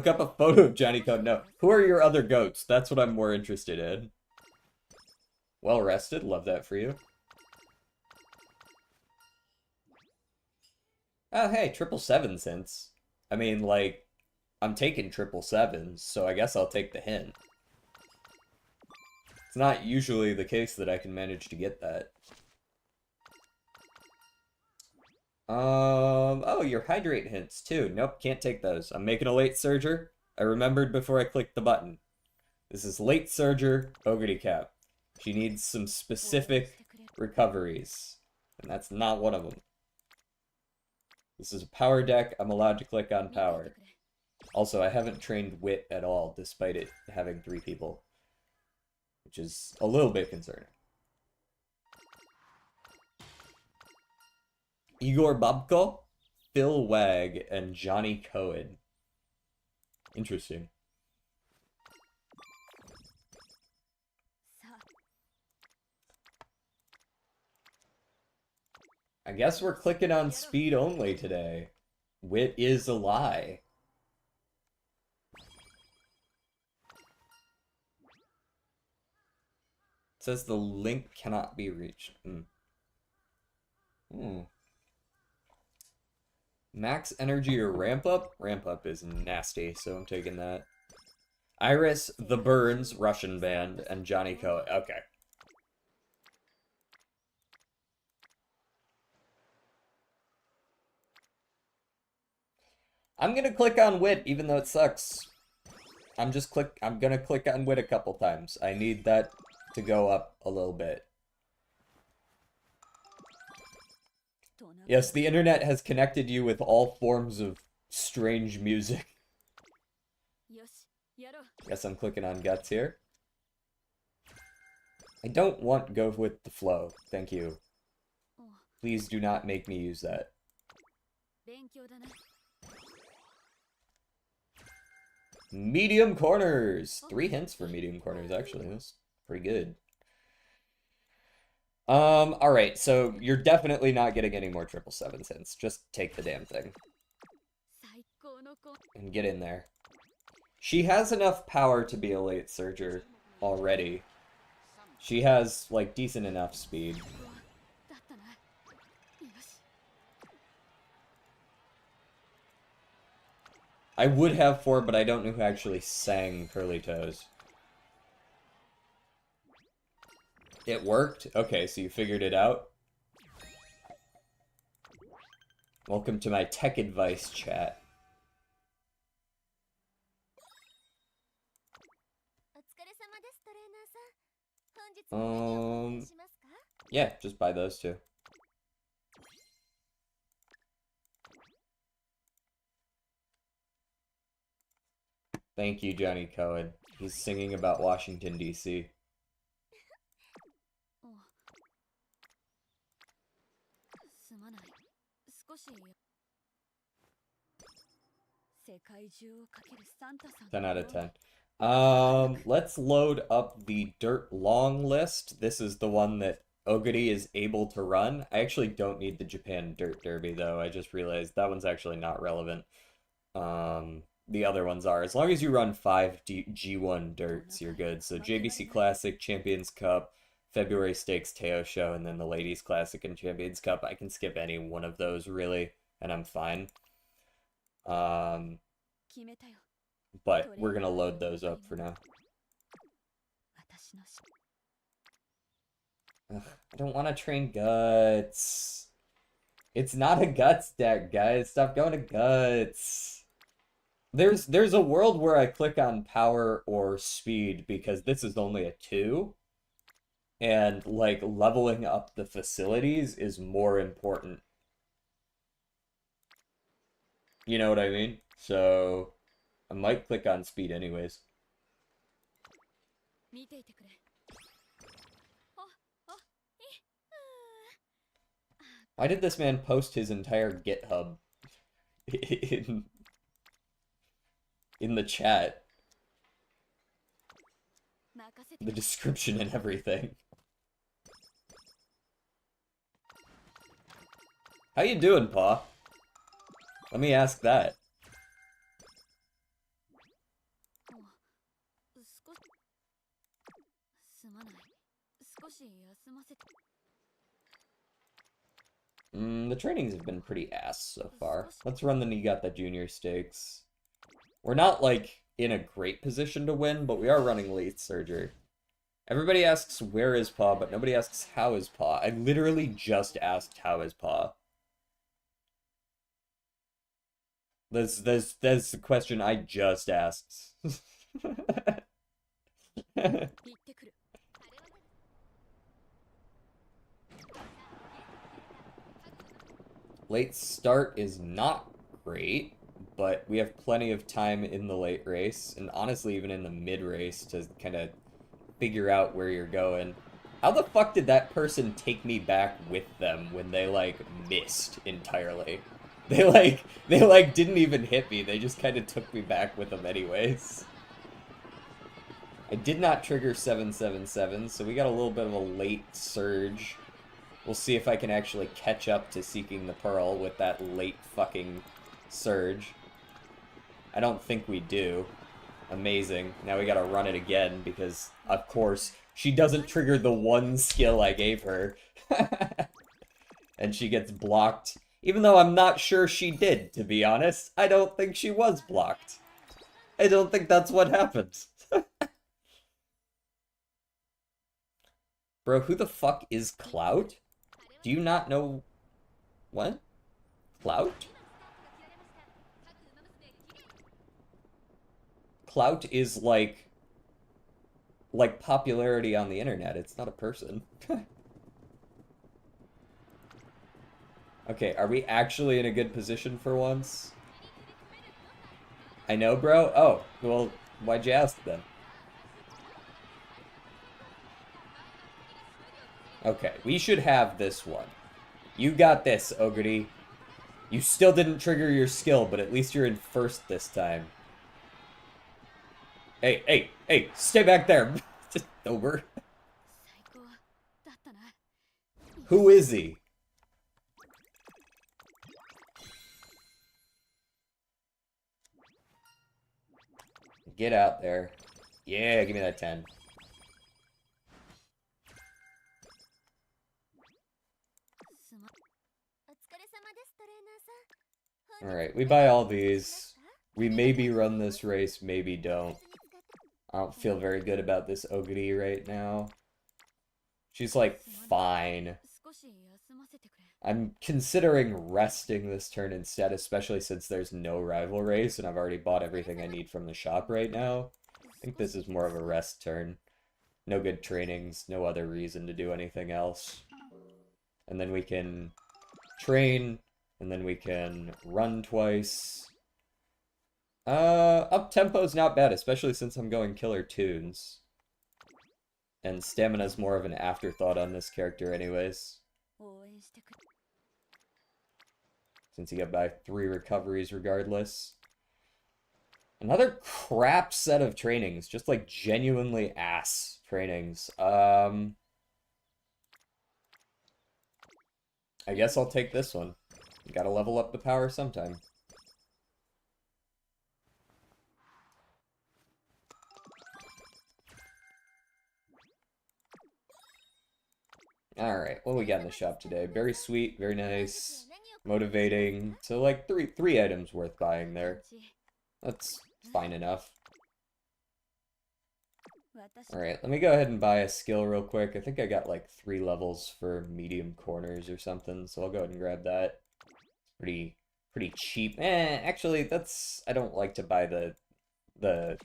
up a photo of Johnny Code. No. Who are your other goats? That's what I'm more interested in. Well rested. Love that for you. Oh, hey, 777 since. I mean, like, I'm taking 777s, so I guess I'll take the hint. It's not usually the case that I can manage to get that. Oh, your hydrate hints too. Nope, can't take those. I'm making a late surger. I remembered before I clicked the button. This is late surger, Ogre Cap. She needs some specific recoveries, and that's not one of them. This is a power deck. I'm allowed to click on power. Also, I haven't trained wit at all, despite it having 3 people, which is a little bit concerning. Igor Babko, Phil Wag, and Johnny Cohen. Interesting. I guess we're clicking on speed only today. Wit is a lie. It says the link cannot be reached. Max energy or ramp up? Ramp up is nasty, so I'm taking that. Iris, The Burns, Russian band, and Johnny Coe. Okay. I'm gonna click on Wit, even though it sucks. I'm gonna click on Wit a couple times. I need that to go up a little bit. Yes, the internet has connected you with all forms of strange music. Guess I'm clicking on Guts here. I don't want go with the flow. Thank you. Please do not make me use that. Medium corners! 3 hints for medium corners, actually. That's pretty good. Alright, so you're definitely not getting any more 777 hints. Just take the damn thing. And get in there. She has enough power to be a late surger already. She has, like, decent enough speed. I would have 4, but I don't know who actually sang Curly Toes. It worked? Okay, so you figured it out? Welcome to my tech advice chat. Yeah, just buy those two. Thank you, Johnny Cohen. He's singing about Washington, D.C. Ten out of 10. Let's load up the Dirt Long list. This is the one that Oguri is able to run. I actually don't need the Japan Dirt Derby, though. I just realized that one's actually not relevant. The other ones are. As long as you run 5 G1 Dirts, you're good. So JBC Classic, Champions Cup, February Stakes, Teo Show, and then the Ladies Classic and Champions Cup. I can skip any one of those, really, and I'm fine. But we're gonna load those up for now. Ugh, I don't want to train Guts. It's not a Guts deck, guys. Stop going to Guts. There's a world where I click on power or speed because this is only a 2. And, like, leveling up the facilities is more important. You know what I mean? So, I might click on speed anyways. Why did this man post his entire GitHub in the chat? The description and everything. How you doing, Pa? Let me ask that. The trainings have been pretty ass so far. Let's run the Niigata Junior Stakes. We're not, like, in a great position to win, but we are running late surger. Everybody asks where is Pa, but nobody asks how is Pa. I literally just asked how is Pa. That's the question I just asked. Late start is not great, but we have plenty of time in the late race, and honestly even in the mid race to kind of figure out where you're going. How the fuck did that person take me back with them when they, like, missed entirely? They didn't even hit me, they just kind of took me back with them anyways. I did not trigger 777, so we got a little bit of a late surge. We'll see if I can actually catch up to Seeking the Pearl with that late fucking surge. I don't think we do. Amazing. Now we gotta run it again because, of course, she doesn't trigger the one skill I gave her. And she gets blocked Even though I'm not sure she did, to be honest. I don't think she was blocked. I don't think that's what happened. Bro, who the fuck is Clout? Do you not know... What? Clout? Clout is like popularity on the internet. It's not a person. Okay, are we actually in a good position for once? I know, bro. Oh, well, why'd you ask then? Okay, we should have this one. You got this, Ogre. You still didn't trigger your skill, but at least you're in first this time. Hey, hey, hey, stay back there. Just over. Who is he? Get out there. Yeah, give me that 10. Alright, we buy all these. We maybe run this race, maybe don't. I don't feel very good about this Ogre right now. She's like, fine. I'm considering resting this turn instead, especially since there's no rival race and I've already bought everything I need from the shop right now. I think this is more of a rest turn. No good trainings, no other reason to do anything else. And then we can train, and then we can run twice. Up tempo's not bad, especially since I'm going killer tunes. And stamina's more of an afterthought on this character anyways. Since you get by 3 recoveries regardless. Another crap set of trainings, just like genuinely ass trainings. I guess I'll take this one. You gotta level up the power sometime. Alright, what do we got in the shop today? Very sweet, very nice, motivating. So like three items worth buying there. That's fine enough. Alright, let me go ahead and buy a skill real quick. I think I got like 3 levels for medium corners or something, so I'll go ahead and grab that. Pretty cheap. Actually, that's... I don't like to buy the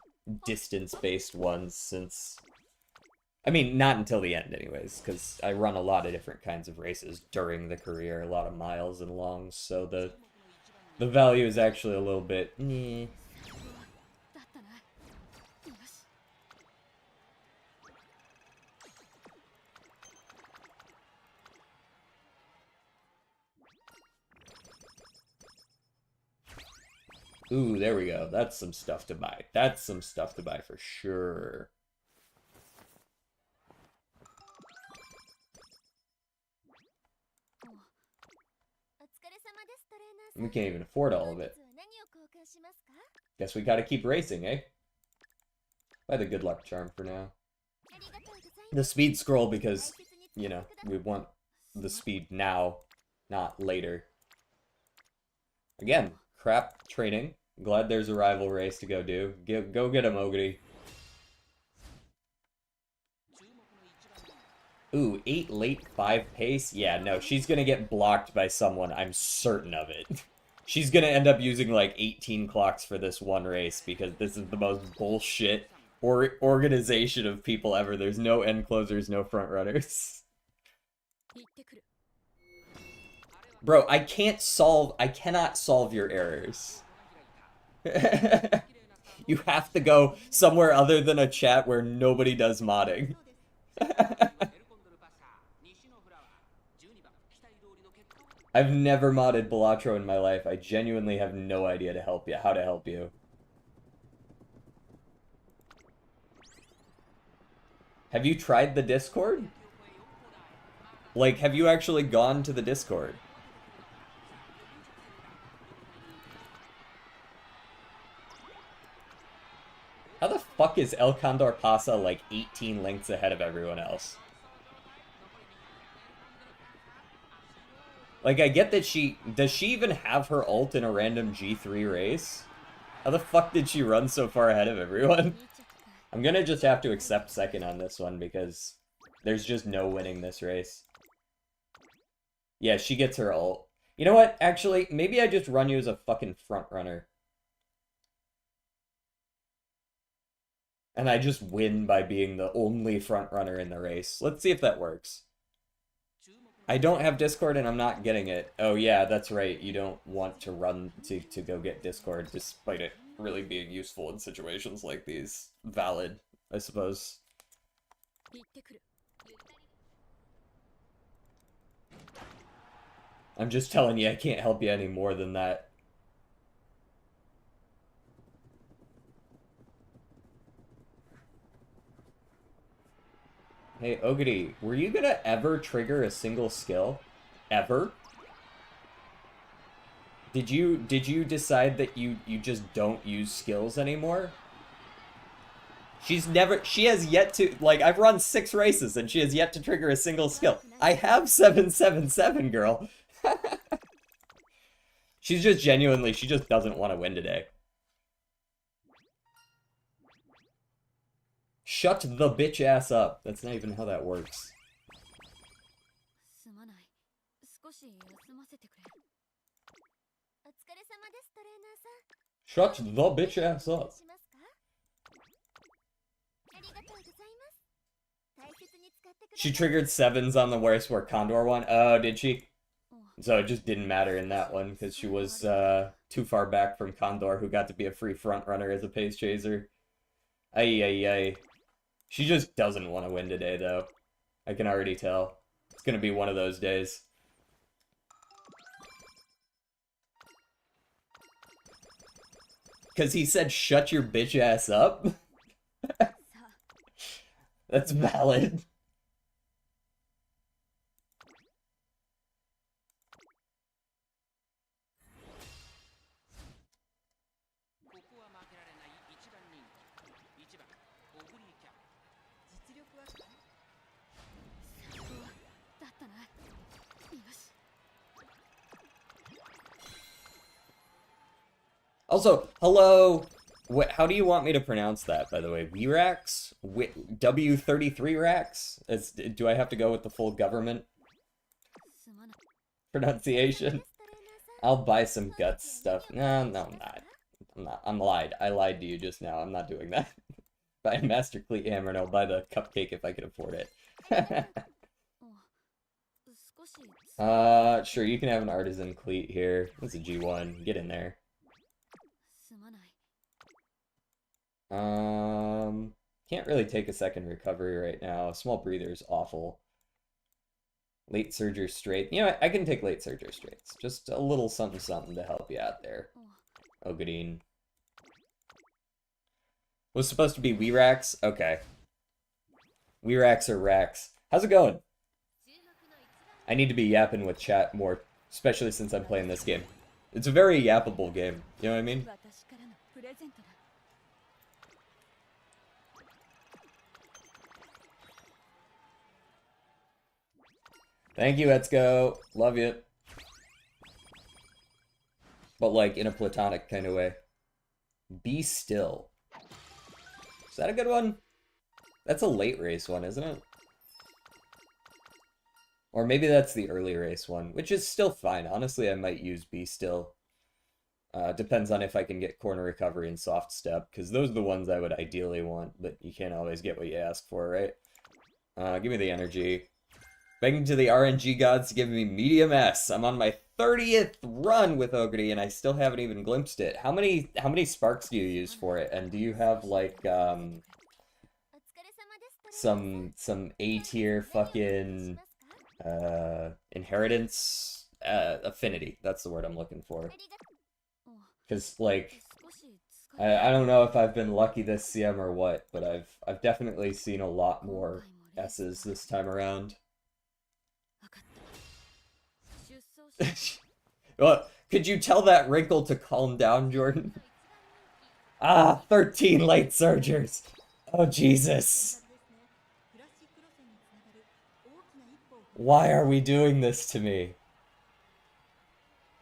distance-based ones since... I mean, not until the end anyways, because I run a lot of different kinds of races during the career, a lot of miles and longs, so the value is actually a little bit... Ooh, there we go. That's some stuff to buy. That's some stuff to buy for sure. We can't even afford all of it. Guess we gotta keep racing, eh? Buy the good luck charm for now. The speed scroll because, you know, we want the speed now, not later. Again, crap training. Glad there's a rival race to go do. Go get him, Ogre. Ooh, 8 late, 5 pace? Yeah, no, she's gonna get blocked by someone, I'm certain of it. She's gonna end up using like 18 clocks for this one race because this is the most bullshit organization of people ever. There's no end closers, no front runners. Bro, I cannot solve your errors. You have to go somewhere other than a chat where nobody does modding. I've never modded Balatro in my life. I genuinely have no idea how to help you. Have you tried the Discord? Like, have you actually gone to the Discord? How the fuck is El Condor Pasa like 18 links ahead of everyone else? Like, I get that does she even have her ult in a random G3 race? How the fuck did she run so far ahead of everyone? I'm gonna just have to accept second on this one because there's just no winning this race. Yeah, she gets her ult. You know what? Actually, maybe I just run you as a fucking front runner. And I just win by being the only front runner in the race. Let's see if that works. I don't have Discord and I'm not getting it. Oh yeah, that's right. You don't want to run to go get Discord despite it really being useful in situations like these. Valid, I suppose. I'm just telling you, I can't help you any more than that. Hey, Ogity, were you gonna ever trigger a single skill? Ever? Did you decide that you just don't use skills anymore? She has yet to, like, I've run 6 races and she has yet to trigger a single skill. I have 777, girl. She's just genuinely, she just doesn't want to win today. Shut the bitch ass up. That's not even how that works. Shut the bitch ass up. She triggered 7s on the worst where Condor won. Oh, did she? So it just didn't matter in that one because she was too far back from Condor, who got to be a free front runner as a pace chaser. Ay, ay, ay. She just doesn't want to win today, though. I can already tell. It's gonna be one of those days. Because he said, shut your bitch ass up? That's valid. Also, hello. How do you want me to pronounce that, by the way? Wirax? W33 Rax? Do I have to go with the full government pronunciation? I'll buy some guts stuff. No, I'm not. I'm lied. I lied to you just now. I'm not doing that. Buy a Master Cleat Hammer and I'll buy the cupcake if I can afford it. Sure, you can have an Artisan Cleat here. That's a G1. Get in there. Can't really take a second recovery right now. Small breather is awful. Late Surger straight. You know what? I can take late Surger straights. Just a little something something to help you out there. Ogadine. Was supposed to be Wirax? Okay. Wirax or Rax. How's it going? I need to be yapping with chat more, especially since I'm playing this game. It's a very yappable game. You know what I mean? Thank you, Etsuko. Love you. But like in a platonic kind of way. Be still. Is that a good one? That's a late race one, isn't it? Or maybe that's the early race one, which is still fine. Honestly, I might use Be Still. Depends on if I can get corner recovery and soft step, because those are the ones I would ideally want, but you can't always get what you ask for, right? Give me the energy. Begging to the RNG gods to give me medium S. I'm on my 30th run with Ogre, and I still haven't even glimpsed it. How many sparks do you use for it? And do you have like some A tier fucking inheritance affinity? That's the word I'm looking for. Because like I don't know if I've been lucky this CM or what, but I've definitely seen a lot more S's this time around. Well, could you tell that wrinkle to calm down, Jordan? Ah, 13 late surgers. Oh, Jesus. Why are we doing this to me?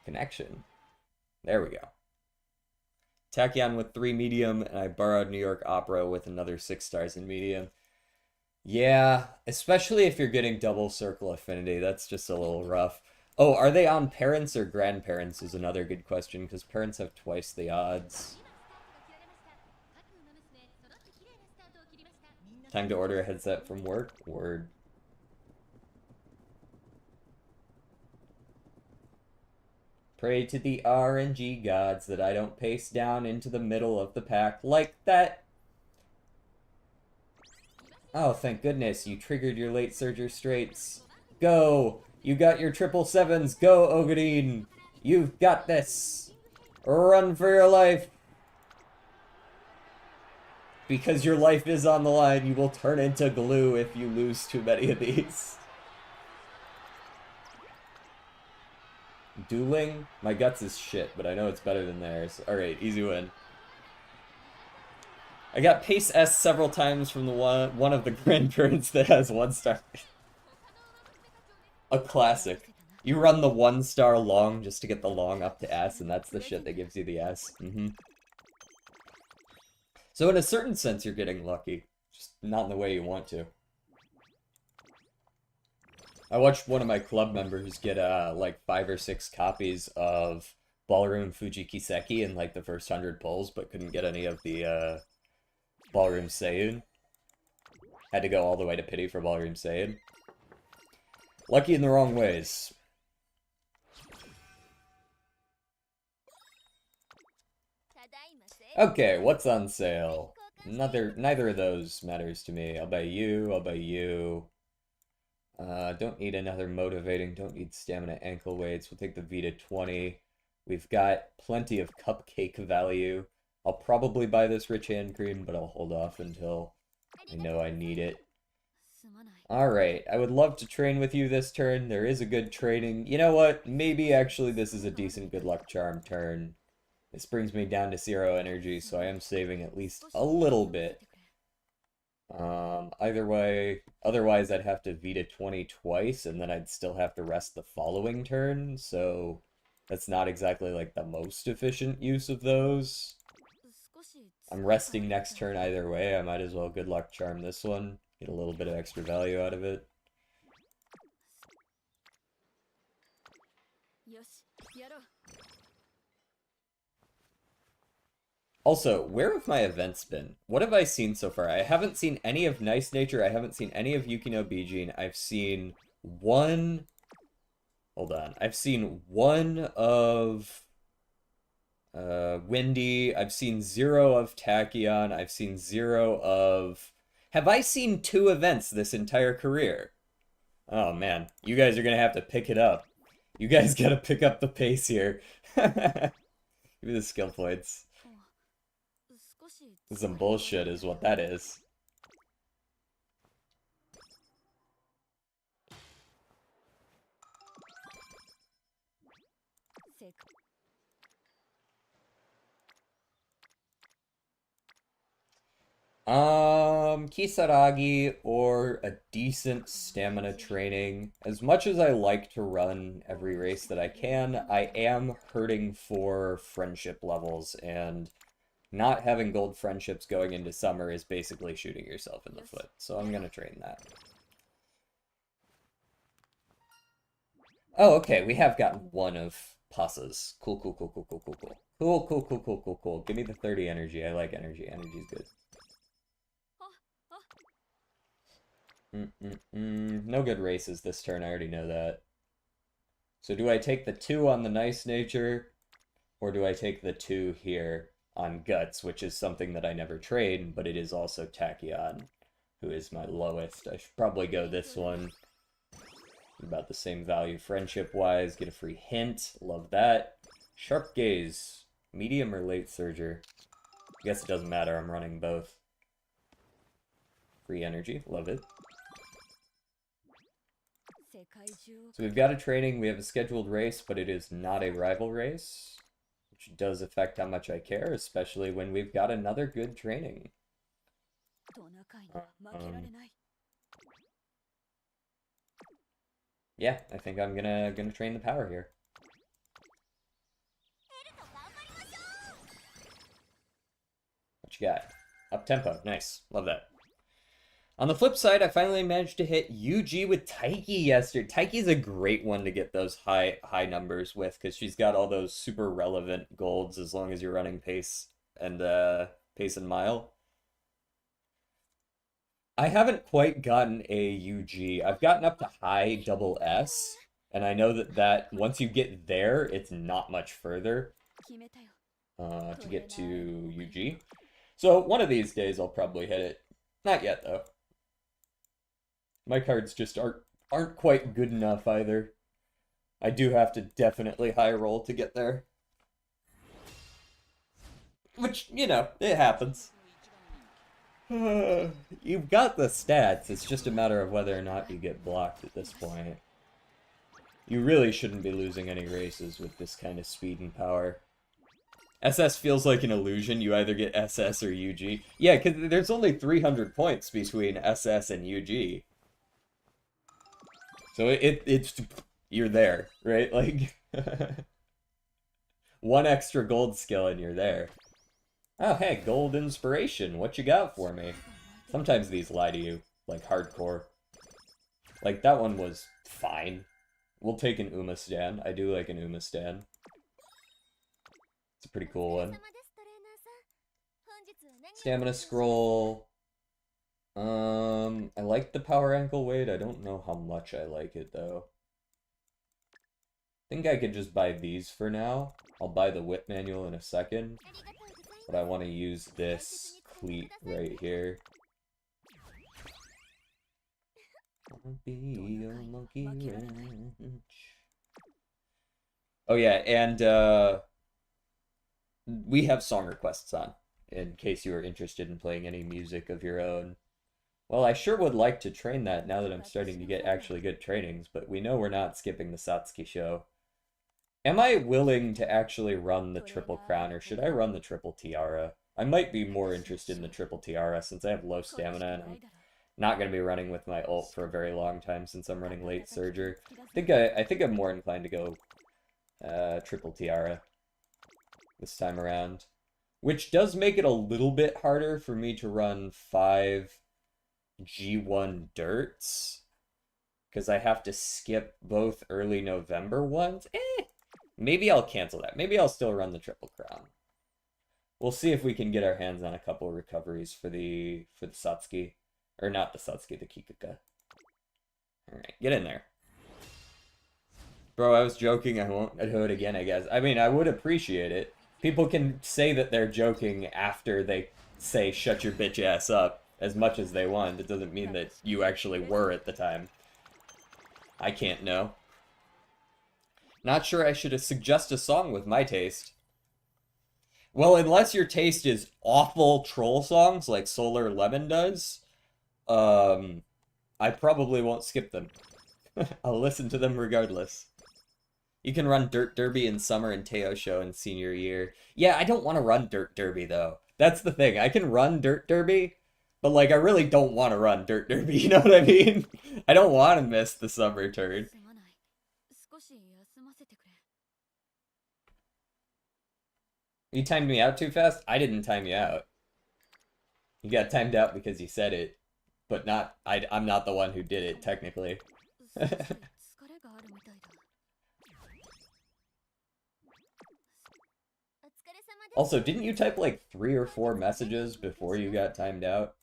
Connection. There we go. Tachyon with 3 medium, and I borrowed New York Opera with another 6 stars in medium. Yeah, especially if you're getting double circle affinity, that's just a little rough. Oh, are they on parents or grandparents is another good question, because parents have twice the odds. Time to order a headset from work? Word. Pray to the RNG gods that I don't pace down into the middle of the pack like that. Oh, thank goodness, you triggered your late surger straights. Go! You got your 777s. Go, Ogadine! You've got this! Run for your life! Because your life is on the line, you will turn into glue if you lose too many of these. Dueling? My guts is shit, but I know it's better than theirs. Alright, easy win. I got Pace S several times from the one of the grandparents that has 1 star. A classic. You run the 1 star long just to get the long up to S, and that's the shit that gives you the S. So in a certain sense, you're getting lucky. Just not in the way you want to. I watched one of my club members get like 5 or 6 copies of Ballroom Fujikiseki in like the first 100 pulls, but couldn't get any of the Ballroom Seiyun. Had to go all the way to pity for Ballroom Seiyun. Lucky in the wrong ways. Okay, what's on sale? Neither of those matters to me. I'll buy you, I'll buy you. Don't need another motivating, don't need stamina ankle weights. We'll take the Vita 20. We've got plenty of cupcake value. I'll probably buy this rich hand cream, but I'll hold off until I know I need it. Alright, I would love to train with you this turn. There is a good training. You know what? Maybe actually this is a decent good luck charm turn. This brings me down to 0 energy, so I am saving at least a little bit. Either way, otherwise I'd have to Vita 20 twice, and then I'd still have to rest the following turn, so that's not exactly like the most efficient use of those. I'm resting next turn either way. I might as well good luck charm this one, get a little bit of extra value out of it. Also, where have my events been? What have I seen so far? I haven't seen any of Nice Nature. I haven't seen any of Yukino Bijin. I've seen one... Hold on. I've seen one of Windy. I've seen 0 of Tachyon. I've seen 0 of... Have I seen 2 events this entire career? Oh, man. You guys are going to have to pick it up. You guys got to pick up the pace here. Give me the skill points. Some bullshit is what that is. Kisaragi or a decent stamina training. As much as I like to run every race that I can, I am hurting for friendship levels, and not having gold friendships going into summer is basically shooting yourself in the foot. So I'm gonna train that. Oh, okay, we have gotten one of Passa's. Cool, cool, cool, cool, cool, cool, cool. Cool, cool, cool, cool, cool, cool. Give me the 30 energy. I like energy. Energy's good. No good races this turn, I already know that. So do I take the 2 on the Nice Nature, or do I take the 2 here on Guts, which is something that I never trade, but it is also Tachyon, who is my lowest. I should probably go this one. About the same value friendship-wise. Get a free hint. Love that. Sharp Gaze. Medium or late Surger? I guess it doesn't matter. I'm running both. Free energy. Love it. So we've got a training. We have a scheduled race, but it is not a rival race, which does affect how much I care, especially when we've got another good training. Yeah, I think I'm gonna train the power here. you got? Up tempo. Nice. Love that. On the flip side, I finally managed to hit UG with Taiki yesterday. Taiki's a great one to get those high numbers with because she's got all those super relevant golds as long as you're running pace and mile. I haven't quite gotten a UG. I've gotten up to high double S, and I know that once you get there, it's not much further to get to UG. So one of these days I'll probably hit it. Not yet though. My cards just aren't quite good enough either. I do have to definitely high roll to get there. Which, you know, it happens. You've got the stats, it's just a matter of whether or not you get blocked at this point. You really shouldn't be losing any races with this kind of speed and power. SS feels like an illusion, you either get SS or UG. Yeah, because there's only 300 points between SS and UG. So it's you're there, right? Like, one extra gold skill and you're there. Oh, hey, gold inspiration. What you got for me? Sometimes these lie to you, like hardcore. Like, that one was fine. We'll take an Uma stand. I do like an Uma stand. It's a pretty cool one. Stamina scroll. I like the power ankle weight. I don't know how much I like it, though. I think I could just buy these for now. I'll buy the whip manual in a second. But I want to use this cleat right here. I'll be your monkey wrench. Oh yeah, and we have song requests on, in case you are interested in playing any music of your own. Well, I sure would like to train that now that I'm starting to get actually good trainings, but we know we're not skipping the Satsuki show. Am I willing to actually run the Triple Crown, or should I run the Triple Tiara? I might be more interested in the Triple Tiara since I have low stamina and I'm not going to be running with my ult for a very long time since I'm running late Surger. I think I'm more inclined to go Triple Tiara this time around. Which does make it a little bit harder for me to run 5 G1 Dirts. Because I have to skip both early November ones. Maybe I'll cancel that. Maybe I'll still run the Triple Crown. We'll see if we can get our hands on a couple recoveries for the Satsuki. Or not the Satsuki, the Kikuka. Alright, get in there. Bro, I was joking. I won't do it again, I guess. I mean, I would appreciate it. People can say that they're joking after they say shut your bitch ass up as much as they want. It doesn't mean that you actually were at the time. I can't know. Not sure I should suggest a song with my taste. Well, unless your taste is awful troll songs like Solar Lemon does, I probably won't skip them. I'll listen to them regardless. You can run Dirt Derby in summer and Teo Show in senior year. Yeah, I don't want to run Dirt Derby, though. That's the thing. I can run Dirt Derby, but, like, I really don't want to run Dirt Derby, you know what I mean? I don't want to miss the summer turn. You timed me out too fast? I didn't time you out. You got timed out because you said it, but not. I'm not the one who did it, technically. Also, didn't you type like 3 or 4 messages before you got timed out?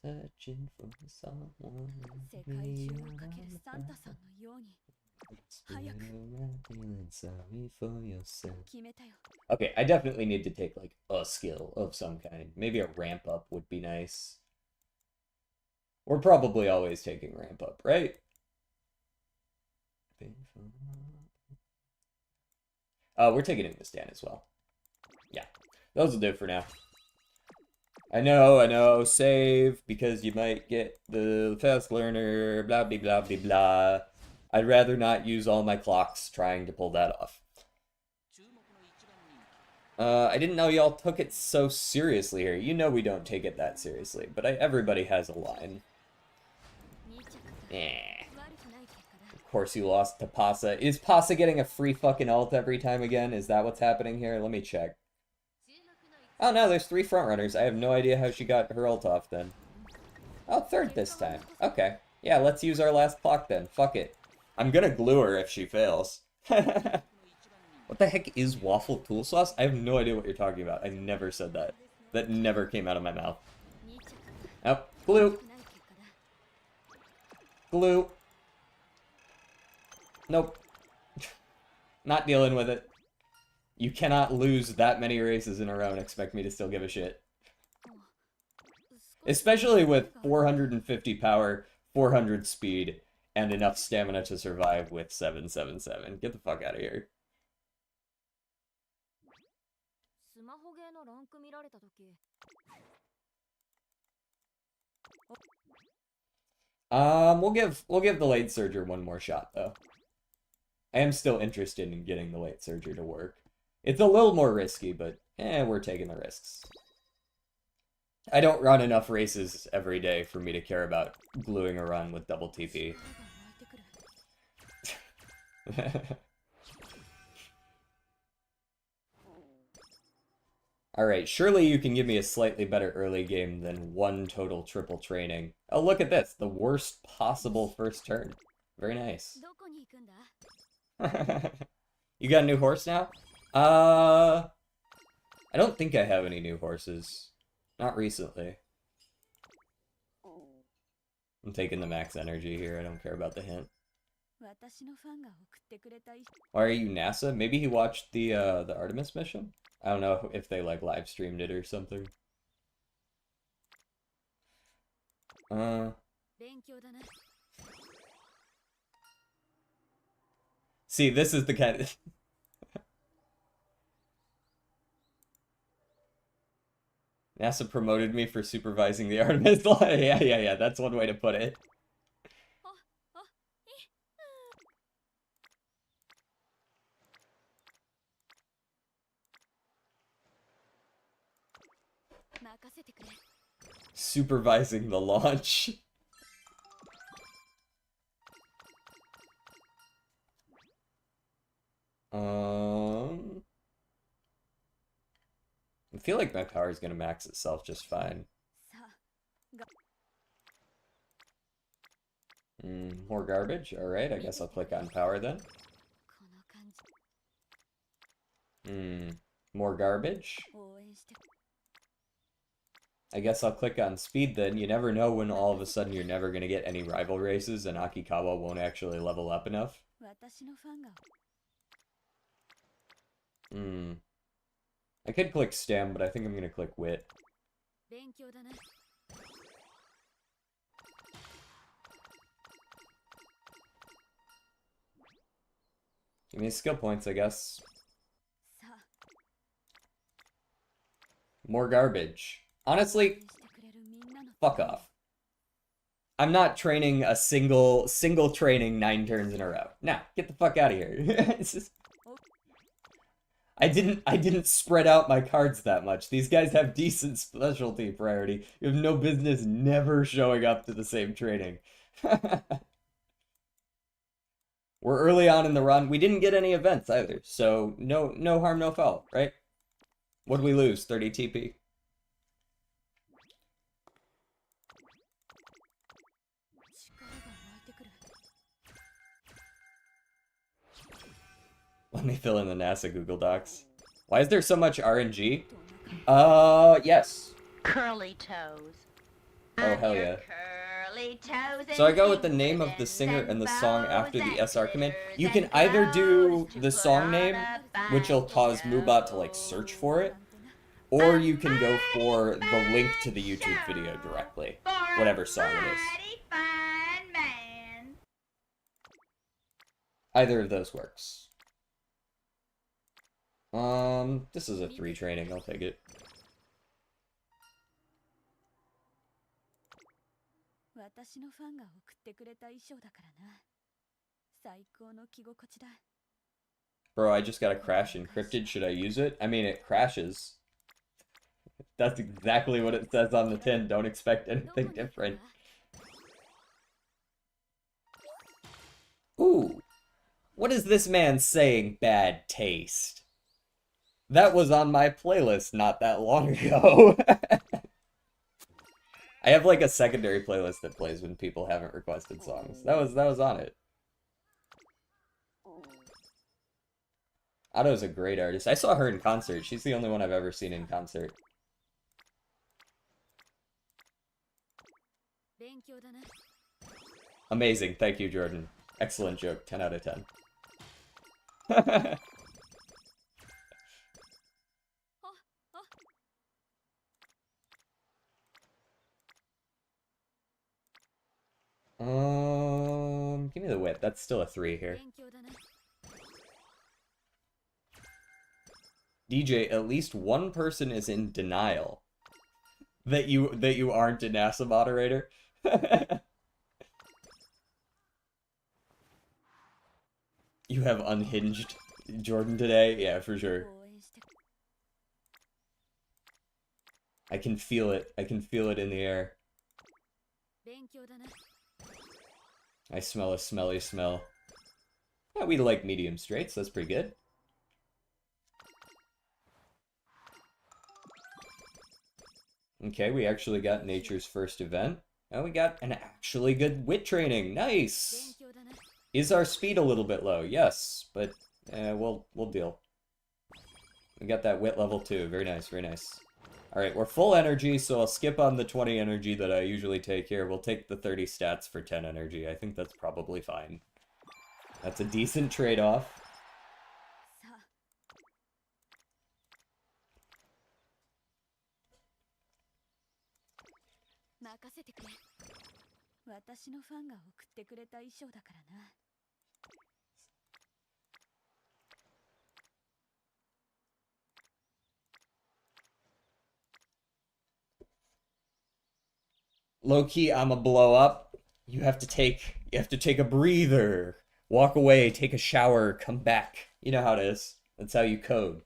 Searching for someone. Sorry for yourself. Okay, I definitely need to take like a skill of some kind. Maybe a ramp up would be nice. We're probably always taking ramp up, right? We're taking in the stand as well. Yeah, those will do for now. I know, save, because you might get the fast learner, blah, blah, blah, blah, blah. I'd rather not use all my clocks trying to pull that off. I didn't know y'all took it so seriously here. You know we don't take it that seriously, but everybody has a line. Eh. Of course you lost to Pasa. Is Pasa getting a free fucking ult every time again? Is that what's happening here? Let me check. Oh no, there's 3 frontrunners. I have no idea how she got her ult off then. Oh, third this time. Okay. Yeah, let's use our last clock then. Fuck it. I'm gonna glue her if she fails. What the heck is waffle tool sauce? I have no idea what you're talking about. I never said that. That never came out of my mouth. Oh, glue. Glue. Nope. Not dealing with it. You cannot lose that many races in a row and expect me to still give a shit. Especially with 450 power, 400 speed, and enough stamina to survive with 777. Get the fuck out of here. We'll give the late surger one more shot though. I am still interested in getting the late surger to work. It's a little more risky, but we're taking the risks. I don't run enough races every day for me to care about gluing a run with double TP. Alright, surely you can give me a slightly better early game than 1 total triple training. Oh, look at this. The worst possible first turn. Very nice. You got a new horse now? I don't think I have any new horses. Not recently. I'm taking the max energy here. I don't care about the hint. Why are you NASA? Maybe he watched the Artemis mission? I don't know if they like live streamed it or something. See, this is the kind of... NASA promoted me for supervising the Artemis line. Yeah, that's one way to put it. Supervising the launch. I feel like my power is gonna max itself just fine. More garbage? Alright, I guess I'll click on power then. More garbage? I guess I'll click on speed then. You never know when all of a sudden you're never gonna get any rival races and Akikawa won't actually level up enough. I could click stem, but I think I'm gonna click wit. Give me skill points, I guess. More garbage. Honestly, fuck off. I'm not training a single training 9 turns in a row. Nah, get the fuck out of here. I didn't spread out my cards that much. These guys have decent specialty priority. You have no business never showing up to the same training. We're early on in the run. We didn't get any events either, so no harm, no foul, right? What'd we lose? 30 TP. Let me fill in the NASA Google Docs. Why is there so much RNG? Yes. Curly toes. Oh, hell yeah. So I go with the name of the singer and the song after the SR command. You can either do the song name, which will cause Moobot to like search for it, or you can go for the link to the YouTube video directly, whatever song it is. Either of those works. This is a 3 training, I'll take it. Bro, I just got a crash encrypted. Should I use it? I mean, it crashes. That's exactly what it says on the tin. Don't expect anything different. Ooh, what is this man saying? Bad taste. That was on my playlist not that long ago. I have like a secondary playlist that plays when people haven't requested songs. That was on it. Otto's a great artist. I saw her in concert. She's the only one I've ever seen in concert. Amazing. Thank you, Jordan. Excellent joke. 10 out of 10. Give me the whip. That's still a 3 here. DJ, at least one person is in denial that you aren't a NASA moderator. You have unhinged Jordan today? Yeah, for sure. I can feel it. I can feel it in the air. I smell a smelly smell. Yeah, we like medium straights. That's pretty good. Okay, we actually got nature's first event. And we got an actually good wit training. Nice! Is our speed a little bit low? Yes, but we'll deal. We got that wit level 2. Very nice, very nice. Alright, we're full energy, so I'll skip on the 20 energy that I usually take here. We'll take the 30 stats for 10 energy. I think that's probably fine. That's a decent trade-off. Low-key, I'ma blow up. You have to take a breather. Walk away, take a shower, come back. You know how it is. That's how you code.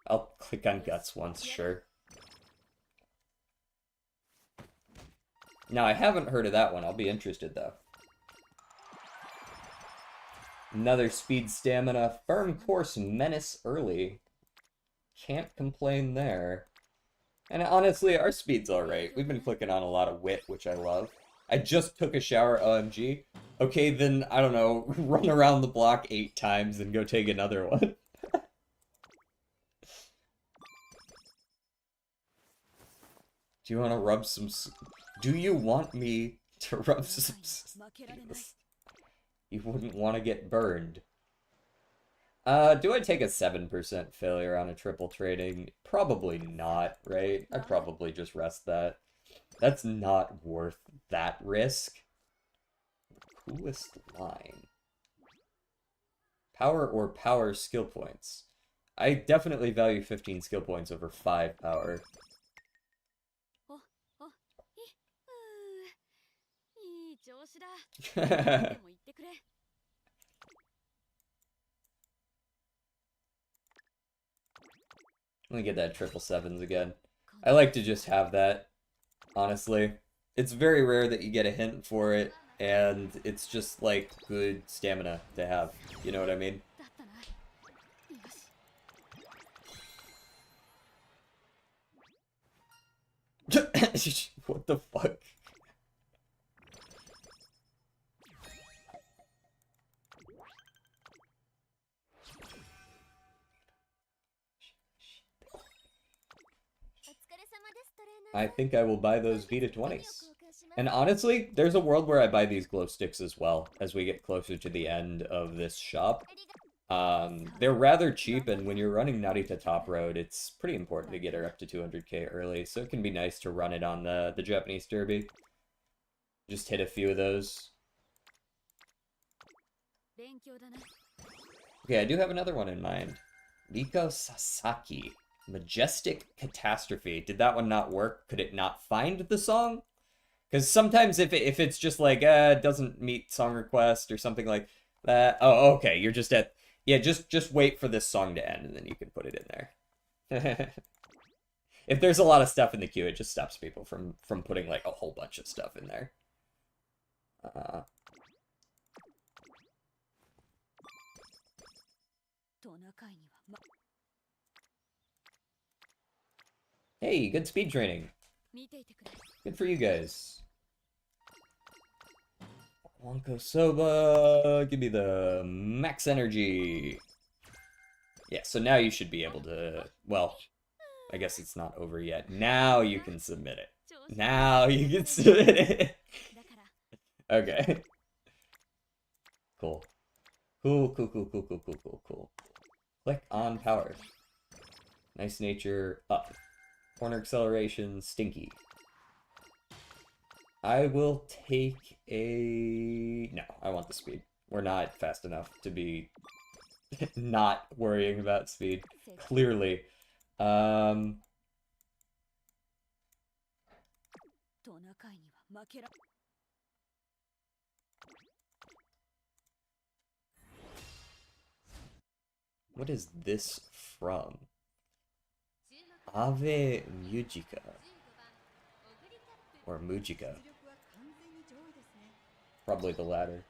I'll click on guts once, sure. Now, I haven't heard of that one. I'll be interested, though. Another speed stamina. Firm course menace early. Can't complain there. And honestly, our speed's alright. We've been clicking on a lot of wit, which I love. I just took a shower, OMG. Okay, then, I don't know, run around the block 8 times and go take another one. Do you want to rub some... Do you want me to rub some... You wouldn't want to get burned. Do I take a 7% failure on a triple trading? Probably not, right? I'd probably just rest that. That's not worth that risk. Coolest line. Power or power skill points? I definitely value 15 skill points over 5 power. Let me get that 777s again. I like to just have that, honestly. It's very rare that you get a hint for it, and it's just, like, good stamina to have. You know what I mean? What the fuck? I think I will buy those Vita 20s. And honestly, there's a world where I buy these glow sticks as well, as we get closer to the end of this shop. They're rather cheap, and when you're running Narita Top Road, it's pretty important to get her up to 200k early, so it can be nice to run it on the Japanese Derby. Just hit a few of those. Okay, I do have another one in mind. Riko Sasaki. Majestic Catastrophe. Did that one not work? Could it not find the song? Because sometimes if it's just like, it doesn't meet song request or something like that. Oh, okay, you're just at Yeah, just wait for this song to end and then you can put it in there. If there's a lot of stuff in the queue, it just stops people from putting like a whole bunch of stuff in there. Uh, hey, good speed training. Good for you guys. Wonko Soba, give me the max energy. Yeah, so now you should be able to, well, I guess it's not over yet. Now you can submit it. Now you can submit it. Okay. Cool. Cool. Click on power. Nice nature, up. Corner acceleration, stinky. I will take a... No, I want the speed. We're not fast enough to be not worrying about speed. Clearly. What is this from? Ave Mujica. Or Mujica. Probably the latter.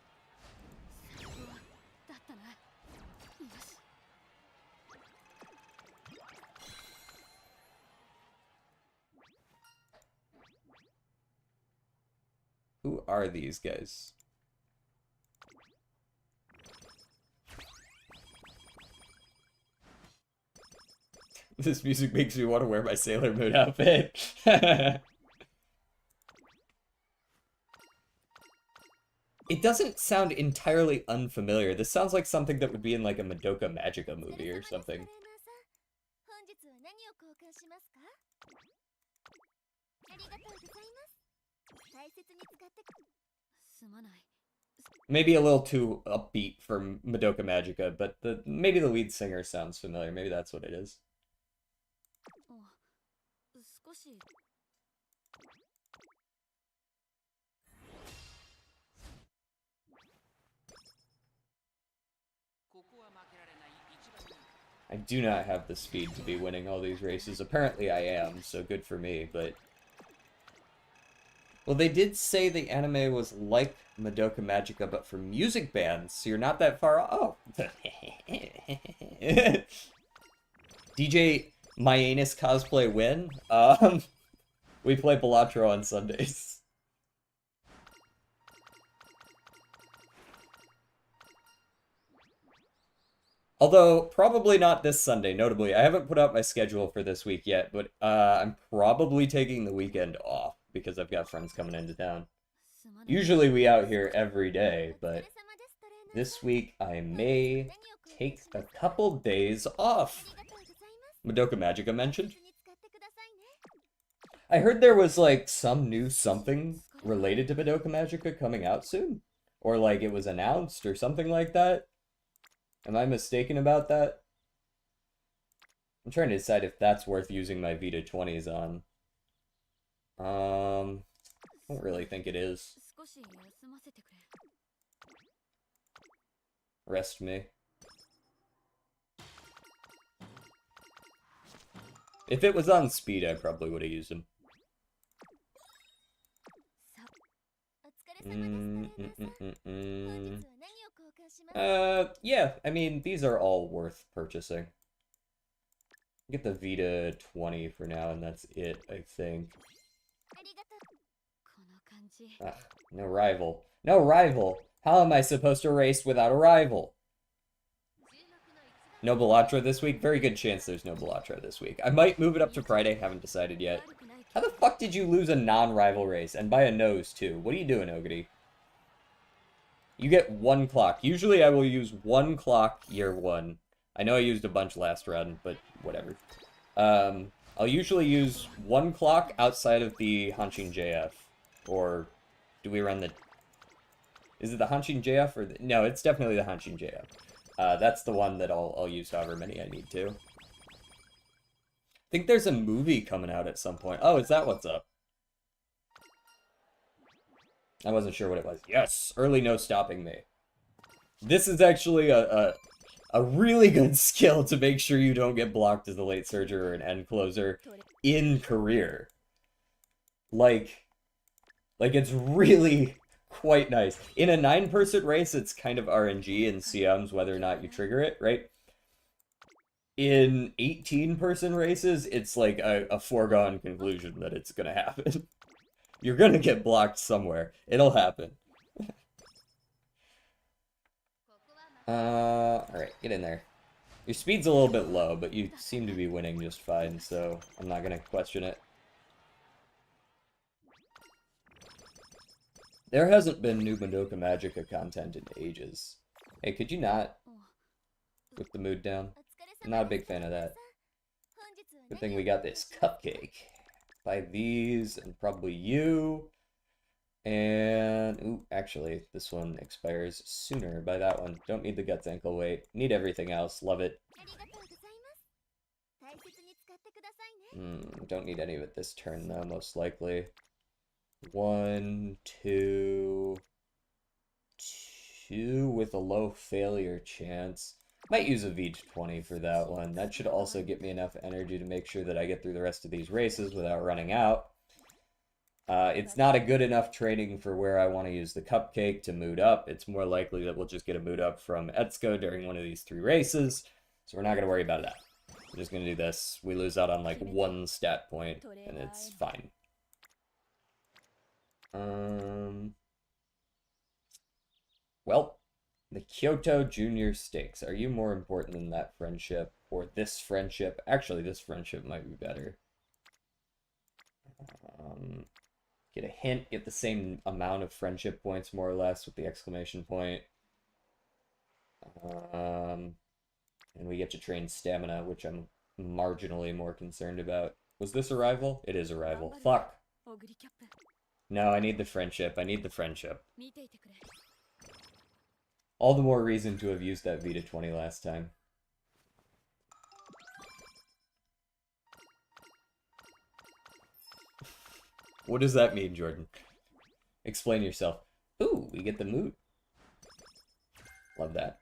Who are these guys? This music makes me want to wear my Sailor Moon outfit. It doesn't sound entirely unfamiliar. This sounds like something that would be in like a Madoka Magica movie or something. Maybe a little too upbeat for Madoka Magica, but maybe the lead singer sounds familiar. Maybe that's what it is. I do not have the speed to be winning all these races. Apparently I am, so good for me, but... Well, they did say the anime was like Madoka Magica, but for music bands, so you're not that far off. Oh. DJ Myanus cosplay win? We play Balatro on Sundays. Although, probably not this Sunday, notably. I haven't put out my schedule for this week yet, but I'm probably taking the weekend off because I've got friends coming into town. Usually we out here every day, but this week I may take a couple days off. Madoka Magica mentioned. I heard there was like some new something related to Madoka Magica coming out soon. Or like it was announced or something like that. Am I mistaken about that? I'm trying to decide if that's worth using my Vita 20s on. I don't really think it is. Rest me. If it was on speed, I probably would have used him. Yeah, I mean, these are all worth purchasing. Get the Vita 20 for now, and that's it, I think. Ugh, no rival. No rival! How am I supposed to race without a rival? No Balatro this week? Very good chance there's no Balatro this week. I might move it up to Friday, haven't decided yet. How the fuck did you lose a non-rival race? And by a nose, too. What are you doing, Ogity? You get 1 clock. Usually I will use 1 clock year 1. I know I used a bunch last run, but whatever. I'll usually use 1 clock outside of the Hanshin JF. Or do we run the... Is it the Hanshin JF or the... No, it's definitely the Hanshin JF. That's the one that I'll use however many I need to. I think there's a movie coming out at some point. Oh, is that what's up? I wasn't sure what it was. Yes! Early no stopping me. This is actually a A really good skill to make sure you don't get blocked as a late surger or an end closer in career. Like, it's really quite nice. In a 9-person race, it's kind of RNG and CMs whether or not you trigger it, right? In 18-person races, it's like a foregone conclusion that it's gonna happen. You're gonna get blocked somewhere. It'll happen. Alright, get in there. Your speed's a little bit low, but you seem to be winning just fine, so I'm not gonna question it. There hasn't been new Madoka Magica content in ages. Hey, could you not put the mood down? I'm not a big fan of that. Good thing we got this cupcake. Buy these, and probably you. And, ooh, actually, this one expires sooner. Buy that one. Don't need the guts ankle weight. Need everything else. Love it. Don't need any of it this turn, though, most likely. 1, 2... 2 with a low failure chance. Might use a V20 for that one. That should also get me enough energy to make sure that I get through the rest of these races without running out. It's not a good enough training for where I want to use the cupcake to mood up. It's more likely that we'll just get a mood up from Etsuko during one of these 3 races. So we're not going to worry about that. We're just going to do this. We lose out on like 1 stat point, and it's fine. Well, the Kyoto Junior Stakes. Are you more important than that friendship? Or this friendship? Actually, this friendship might be better. Get a hint, get the same amount of friendship points, more or less, with the exclamation point. And we get to train stamina, which I'm marginally more concerned about. Was this a rival? It is a rival. Fuck. No, I need the friendship. I need the friendship. All the more reason to have used that V20 last time. What does that mean, Jordan? Explain yourself. Ooh, we get the mood. Love that.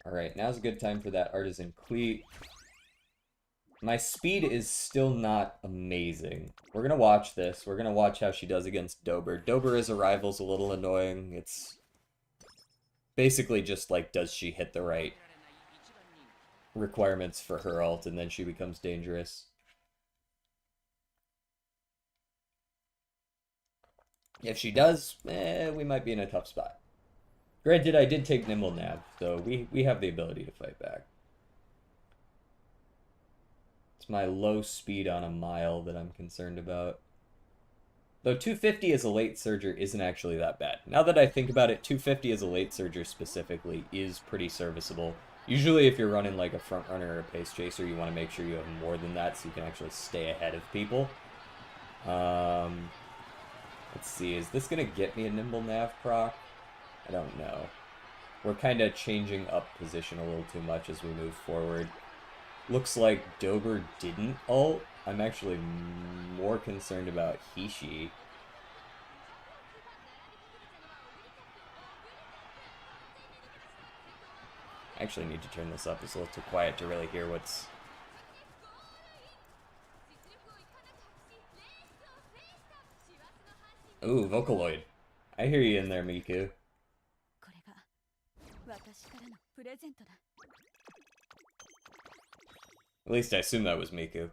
Alright, now's a good time for that artisan cleat. My speed is still not amazing. We're gonna watch this. We're gonna watch how she does against Dober. Dober as a rival's a little annoying. It's basically just like, does she hit the right requirements for her ult, and then she becomes dangerous. If she does, we might be in a tough spot. Granted, I did take Nimble Nav, so we have the ability to fight back. It's my low speed on a mile that I'm concerned about. Though 250 as a late surger isn't actually that bad. Now that I think about it, 250 as a late surger specifically is pretty serviceable. Usually if you're running like a front runner or a pace chaser, you want to make sure you have more than that so you can actually stay ahead of people. Let's see, is this going to get me a Nimble Nav proc? I don't know. We're kind of changing up position a little too much as we move forward. Looks like Dober didn't ult. I'm actually more concerned about Hishi. I actually need to turn this up. It's a little too quiet to really hear what's... Ooh, Vocaloid. I hear you in there, Miku. At least I assume that was Miku.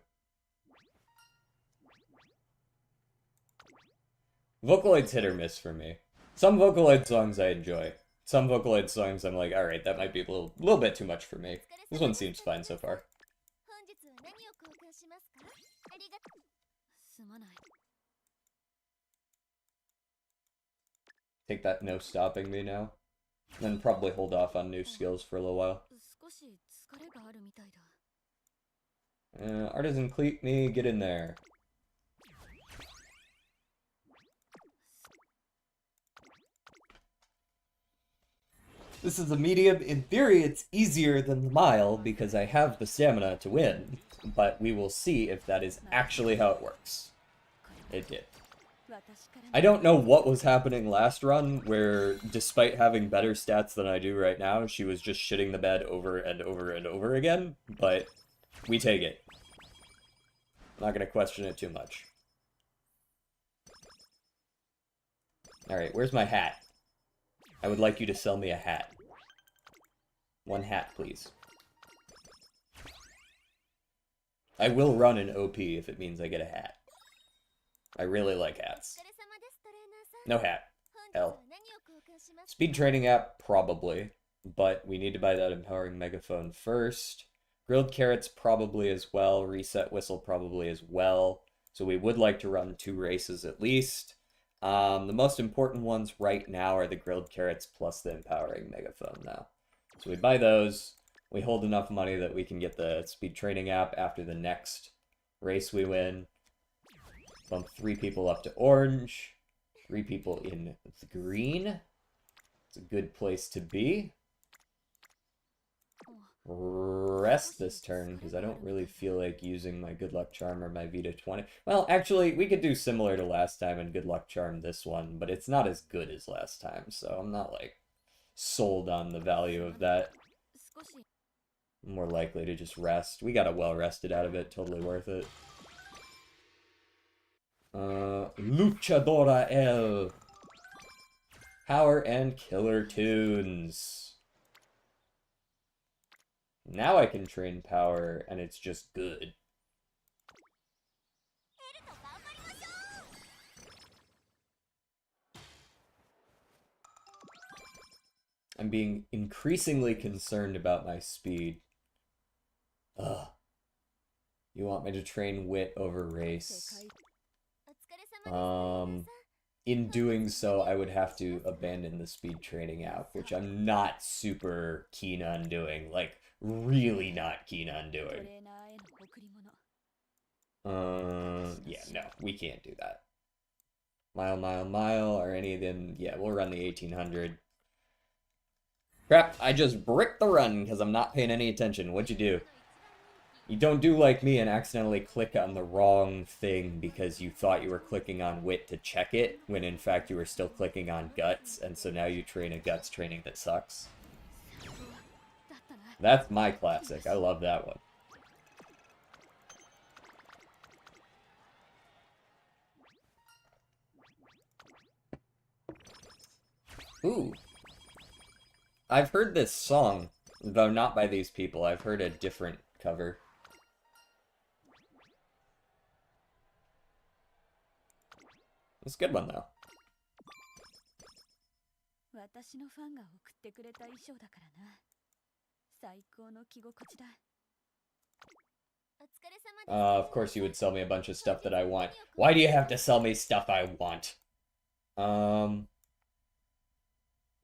Vocaloid's hit or miss for me. Some Vocaloid songs I enjoy. Some Vocaloid songs I'm like, alright, that might be a little bit too much for me. This one seems fine so far. Take that no stopping me now. Then probably hold off on new skills for a little while. Artisan cleat me, get in there. This is a medium. In theory, it's easier than the mile because I have the stamina to win. But we will see if that is actually how it works. It did. I don't know what was happening last run, where despite having better stats than I do right now, she was just shitting the bed over and over and over again, but we take it. I'm not gonna question it too much. Alright, where's my hat? I would like you to sell me a hat. One hat, please. I will run an OP if it means I get a hat. I really like hats. No hat. Hell. Speed training app, probably. But we need to buy that empowering megaphone first. Grilled carrots, probably as well. Reset whistle, probably as well. So we would like to run 2 races at least. The most important ones right now are the grilled carrots plus the empowering megaphone now. So we buy those. We hold enough money that we can get the speed training app after the next race we win. Bump 3 people up to orange. 3 people in the green. It's a good place to be. Rest this turn, because I don't really feel like using my Good Luck Charm or my Vita 20. Well, actually, we could do similar to last time and Good Luck Charm this one, but it's not as good as last time, so I'm not, like, sold on the value of that. I'm more likely to just rest. We got a well-rested out of it, totally worth it. Luchadora L. Power and Killer Tunes. Now I can train power, and it's just good. I'm being increasingly concerned about my speed. Ugh. You want me to train wit over race? In doing so, I would have to abandon the speed training app, which I'm not super keen on doing. Like, really not keen on doing. Yeah, no, we can't do that. Mile, or any of them. Yeah, we'll run the 1800. Crap, I just bricked the run because I'm not paying any attention. What'd you do? You don't do like me and accidentally click on the wrong thing because you thought you were clicking on wit to check it, when in fact you were still clicking on guts, and so now you train a guts training that sucks. That's my classic. I love that one. Ooh. I've heard this song, though not by these people. I've heard a different cover. It's a good one, though. Of course you would sell me a bunch of stuff that I want. Why do you have to sell me stuff I want?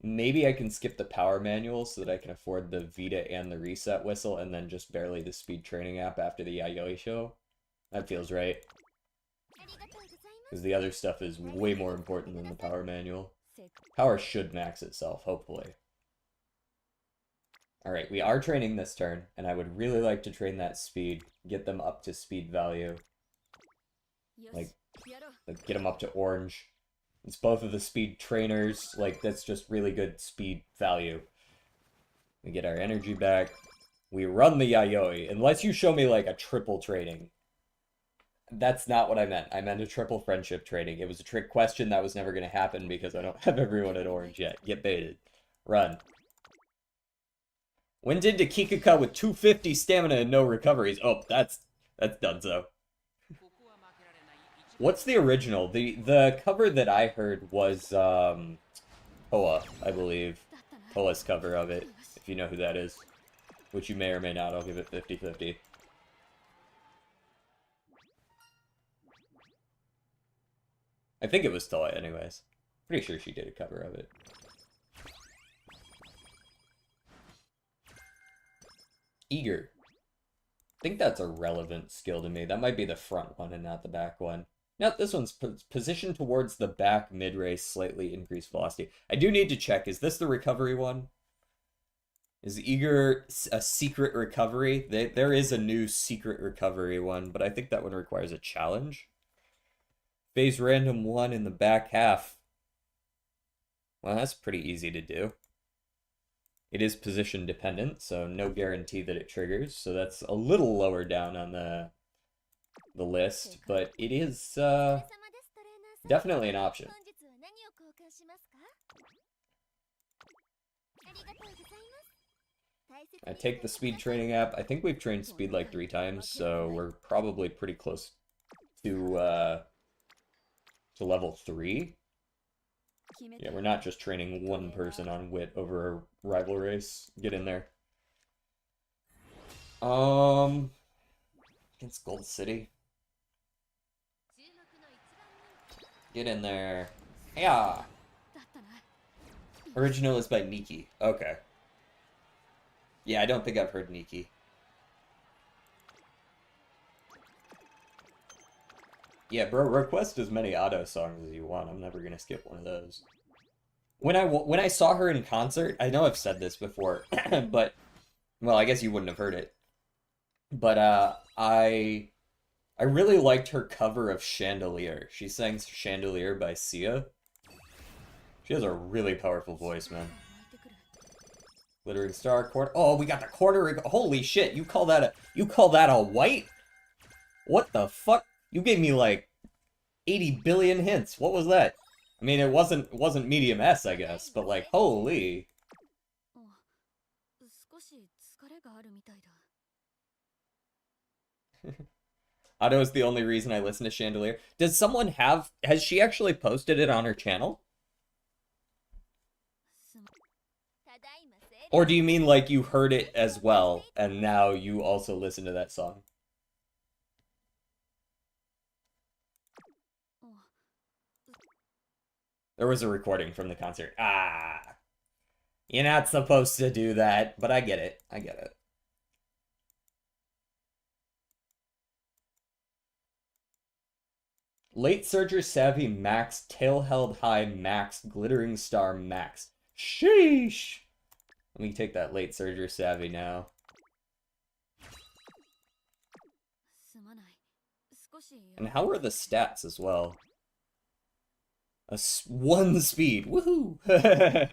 Maybe I can skip the power manual so that I can afford the Vita and the reset whistle, and then just barely the speed training app after the Yayoi show. That feels right. Because the other stuff is way more important than the power manual. Power should max itself, hopefully. Alright, we are training this turn, and I would really like to train that speed. Get them up to speed value. Like get them up to orange. It's both of the speed trainers. Like, that's just really good speed value. We get our energy back. We run the Yayoi. Unless you show me, like, a triple training. That's not what I meant. I meant a triple friendship training. It was a trick question that was never going to happen because I don't have everyone at orange yet. Get baited. Run. Went into Kikaka with 250 stamina and no recoveries. Oh, that's donezo. What's the original? The cover that I heard was Toa, I believe. Toa's cover of it, if you know who that is. Which you may or may not. I'll give it 50-50. I think it was Toa anyways. Pretty sure she did a cover of it. Eager. I think that's a relevant skill to me. That might be the front one and not the back one. Nope, this one's positioned towards the back mid-race, slightly increased velocity. I do need to check, is this the recovery one? Is Eager a secret recovery? There is a new secret recovery one, but I think that one requires a challenge. Phase random 1 in the back half. Well, that's pretty easy to do. It is position dependent, so no guarantee that it triggers. So that's a little lower down on the list, but it is definitely an option. I take the speed training app. I think we've trained speed like 3 times, so we're probably pretty close to level 3. Yeah, we're not just training one person on wit over a rival race. Get in there. Against Gold City. Get in there. Yeah. Original is by Nikki. Okay. Yeah, I don't think I've heard Nikki. Yeah, bro, request as many Otto songs as you want. I'm never gonna skip one of those. When I saw her in concert, I know I've said this before, but well, I guess you wouldn't have heard it. But I really liked her cover of Chandelier. She sang Chandelier by Sia. She has a really powerful voice, man. Glittering Star quarter. Oh, we got the quarter. Holy shit! You call that a white? What the fuck? You gave me like 80 billion hints. What was that? I mean, it wasn't medium S, I guess, but like, holy. Otto is the only reason I listen to Chandelier. Has she actually posted it on her channel? Or do you mean like you heard it as well, and now you also listen to that song? There was a recording from the concert. Ah. You're not supposed to do that, but I get it. I get it. Late Surger Savvy Max, Tail Held High Max, Glittering Star Max. Sheesh! Let me take that Late Surger Savvy now. And how are the stats as well? One speed. Woohoo!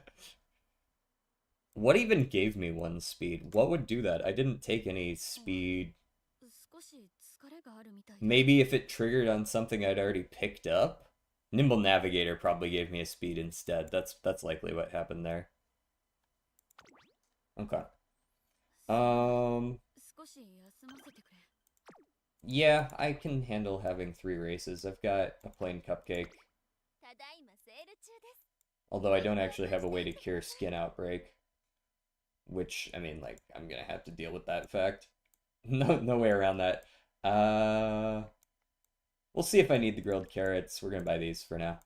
What even gave me 1 speed? What would do that? I didn't take any speed. Maybe if it triggered on something I'd already picked up? Nimble Navigator probably gave me a speed instead. That's likely what happened there. Okay. Yeah, I can handle having 3 races. I've got a plain cupcake. Although I don't actually have a way to cure skin outbreak. Which, I mean, like, I'm gonna have to deal with that fact. No way around that. We'll see if I need the grilled carrots. We're gonna buy these for now.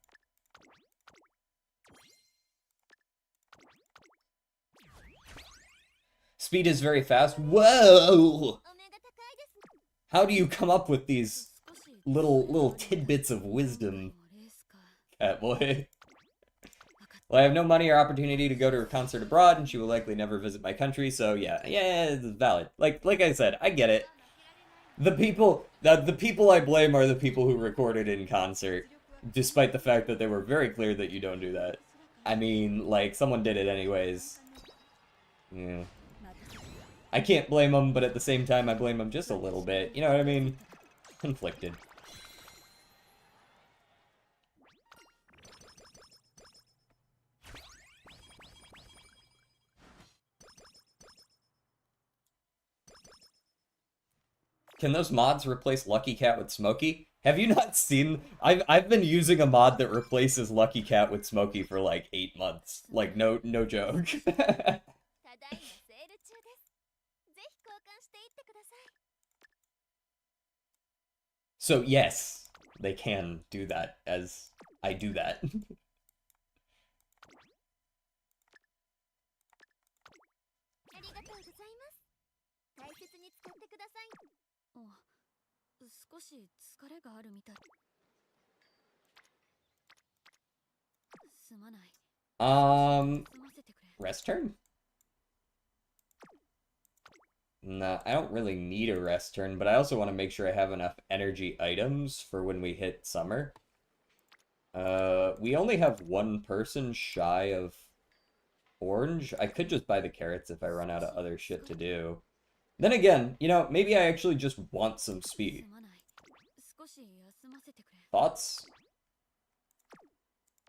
Speed is very fast. Whoa! How do you come up with these little tidbits of wisdom, Catboy? Well, I have no money or opportunity to go to a concert abroad, and she will likely never visit my country, so yeah, it's valid. Like I said, I get it. The people I blame are the people who recorded in concert, despite the fact that they were very clear that you don't do that. I mean, like, someone did it anyways. Yeah. I can't blame them, but at the same time, I blame them just a little bit. You know what I mean? Conflicted. Can those mods replace Lucky Cat with Smokey? Have you not seen? I've been using a mod that replaces Lucky Cat with Smokey for like 8 months. Like no joke. So yes, they can do that as I do that. Rest turn? Nah, I don't really need a rest turn, but I also want to make sure I have enough energy items for when we hit summer. We only have one person shy of orange. I could just buy the carrots if I run out of other shit to do. Then again, you know, maybe I actually just want some speed. Thoughts?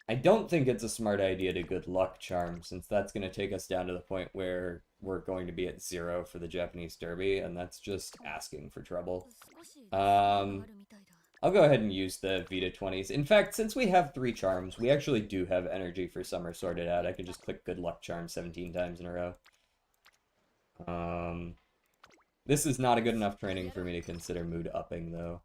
I don't think it's a smart idea to good luck charm, since that's going to take us down to the point where we're going to be at 0 for the Japanese Derby, and that's just asking for trouble. I'll go ahead and use the Vita 20s. In fact, since we have 3 charms, we actually do have energy for summer sorted out. I can just click good luck charm 17 times in a row. This is not a good enough training for me to consider mood upping, though.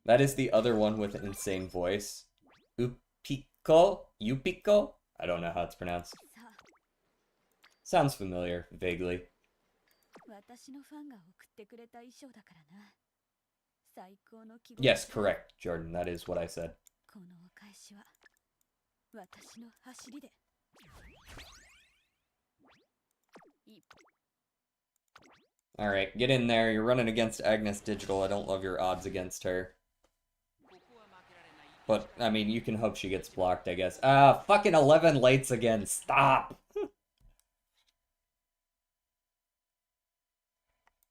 That is the other one with an insane voice. Upiko? Yupiko? I don't know how it's pronounced. Sounds familiar, vaguely. Yes, correct, Jordan. That is what I said. Alright, get in there. You're running against Agnes Digital. I don't love your odds against her. But, I mean, you can hope she gets blocked, I guess. Ah, fucking 11 lights again. Stop!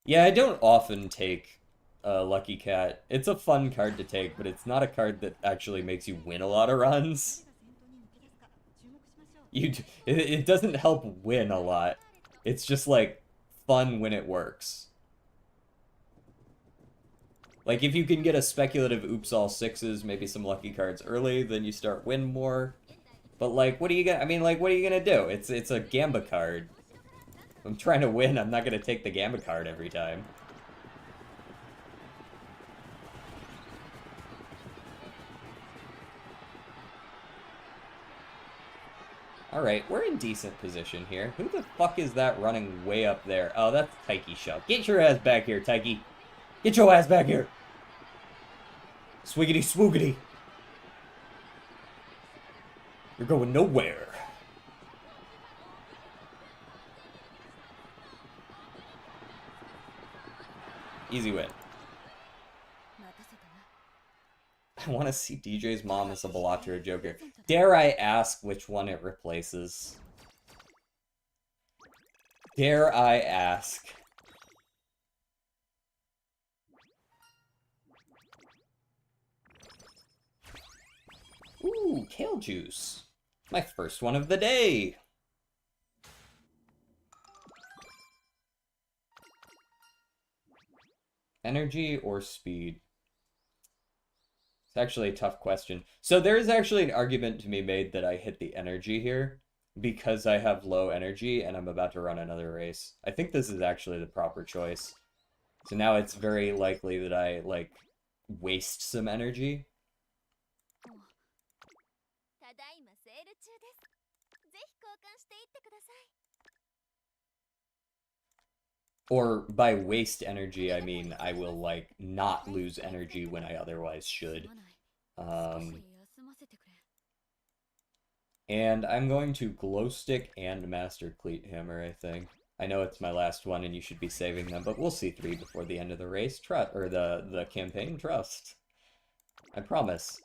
Yeah, I don't often take Lucky Cat. It's a fun card to take, but it's not a card that actually makes you win a lot of runs. It doesn't help win a lot. It's just, like, fun when it works. Like, if you can get a speculative oops all 6s, maybe some lucky cards early, then you start win more. But, like, what are you gonna... I mean, like, what are you gonna do? It's a Gamba card. If I'm trying to win, I'm not gonna take the Gamba card every time. Alright, we're in decent position here. Who the fuck is that running way up there? Oh, that's Taiki Shell. Get your ass back here, Taiki. Get your ass back here. Swiggity swoogity. You're going nowhere. Easy win. I want to see DJ's mom as a Balatro Joker. Dare I ask which one it replaces? Dare I ask? Ooh, kale juice. My first one of the day. Energy or speed? It's actually a tough question. So there is actually an argument to be made that I hit the energy here because I have low energy and I'm about to run another race. I think this is actually the proper choice. So now it's very likely that I, like, waste some energy. Or by waste energy, I mean I will, like, not lose energy when I otherwise should. And I'm going to Glow Stick and Master Cleat Hammer, I think. I know it's my last one and you should be saving them, but we'll see 3 before the end of the race. Or the campaign. Trust. I promise.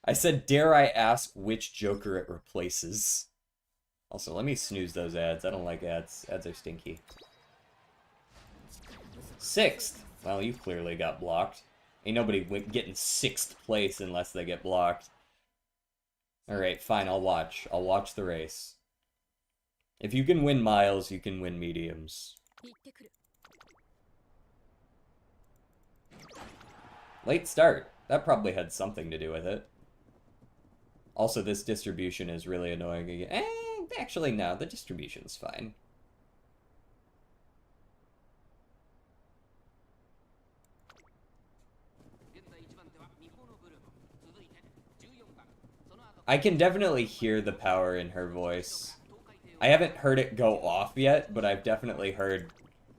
I said, dare I ask which Joker it replaces? Also, let me snooze those ads. I don't like ads. Ads are stinky. 6th. Well, you clearly got blocked. Ain't nobody getting 6th place unless they get blocked. Alright, fine, I'll watch. I'll watch the race. If you can win miles, you can win mediums. Late start. That probably had something to do with it. Also, this distribution is really annoying again. Actually, no, the distribution's fine. I can definitely hear the power in her voice. I haven't heard it go off yet, but I've definitely heard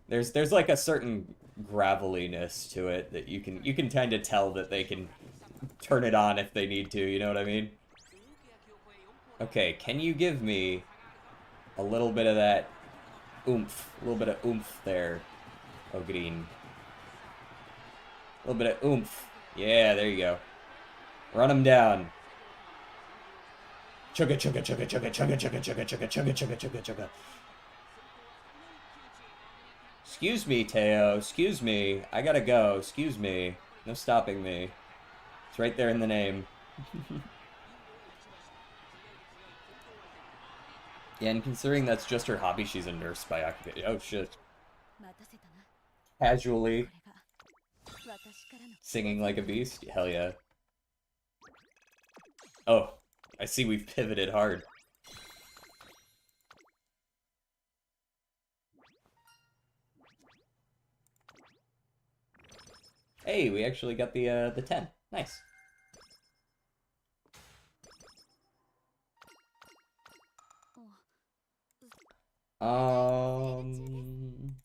there's like a certain graveliness to it that you can kind of tell that they can turn it on if they need to, you know what I mean? Okay, can you give me a little bit of that oomph, a little bit of oomph there? Oh, green. A little bit of oomph. Yeah, there you go. Run him down. Chugga chugga chugga chugga chugga chugga chugga chugga chugga chugga chugga chugga. Excuse me, Teo. Excuse me. I gotta go. Excuse me. No stopping me. It's right there in the name. Yeah, and considering that's just her hobby, she's a nurse by occupation. Oh shit. Casually singing like a beast? Hell yeah. Oh, I see we've pivoted hard. Hey, we actually got the 10. Nice.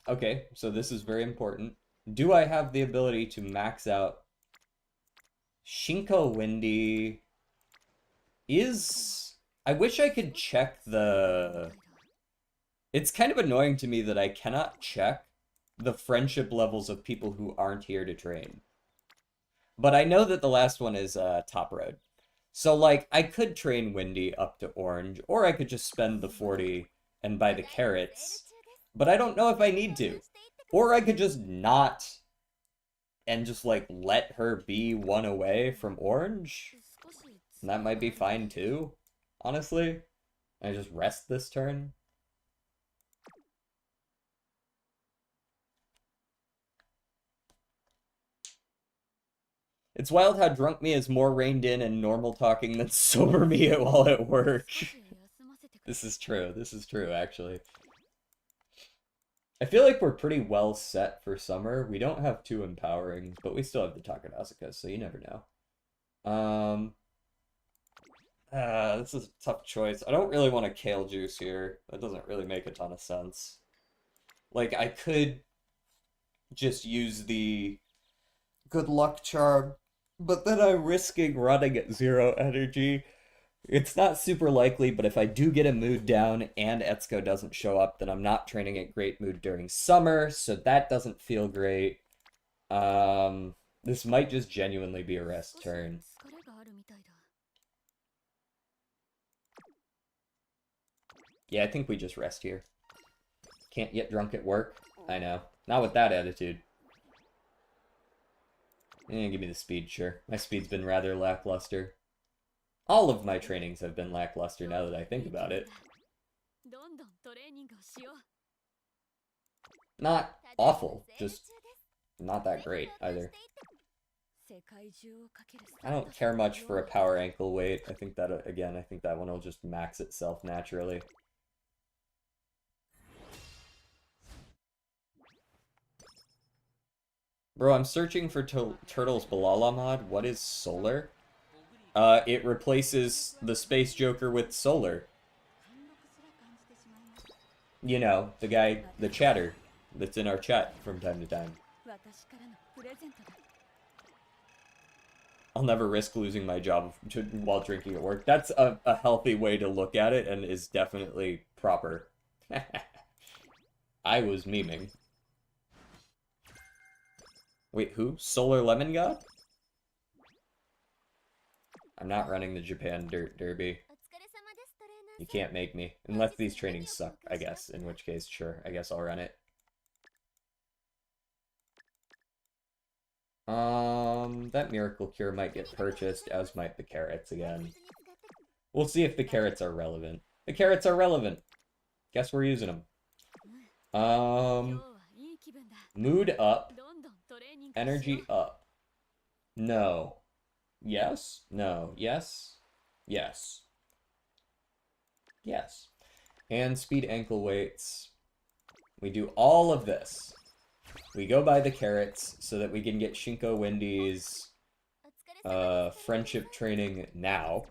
Okay, so this is very important. Do I have the ability to max out Shinko Windy is... I wish I could check the... It's kind of annoying to me that I cannot check the friendship levels of people who aren't here to train. But I know that the last one is top road. So, like, I could train Windy up to orange, or I could just spend the 40 and buy the carrots. But I don't know if I need to. Or I could just not and just, like, let her be one away from orange. And that might be fine, too, honestly. I just rest this turn. It's wild how drunk me is more reined in and normal talking than sober me while at work. This is true. This is true, actually. I feel like we're pretty well set for summer. We don't have two empowering, but we still have the Takanazuka, so you never know. This is a tough choice. I don't really want to Kale Juice here. That doesn't really make a ton of sense. Like, I could just use the good luck charm, but then I'm risking running at 0 energy. It's not super likely, but if I do get a mood down and Etsuko doesn't show up, then I'm not training at great mood during summer, so that doesn't feel great. This might just genuinely be a rest turn. Yeah, I think we just rest here. Can't get drunk at work? I know. Not with that attitude. Give me the speed, sure. My speed's been rather lackluster. All of my trainings have been lackluster now that I think about it. Not awful, just not that great either. I don't care much for a power ankle weight. I think that, again, I think that one will just max itself naturally. Bro, I'm searching for Turtles Balala mod. What is Solar? It replaces the Space Joker with Solar. You know, the guy, the chatter that's in our chat from time to time. I'll never risk losing my job while drinking at work. That's a healthy way to look at it and is definitely proper. I was memeing. Wait, who? Solar Lemon God? I'm not running the Japan Dirt Derby. You can't make me. Unless these trainings suck, I guess. In which case, sure, I guess I'll run it. That Miracle Cure might get purchased, as might the carrots again. We'll see if the carrots are relevant. The carrots are relevant. Guess we're using them. Mood up. Energy up. No. Yes? No. Yes? Yes. Yes. Hand speed ankle weights. We do all of this. We go buy the carrots so that we can get Shinko Wendy's friendship training now.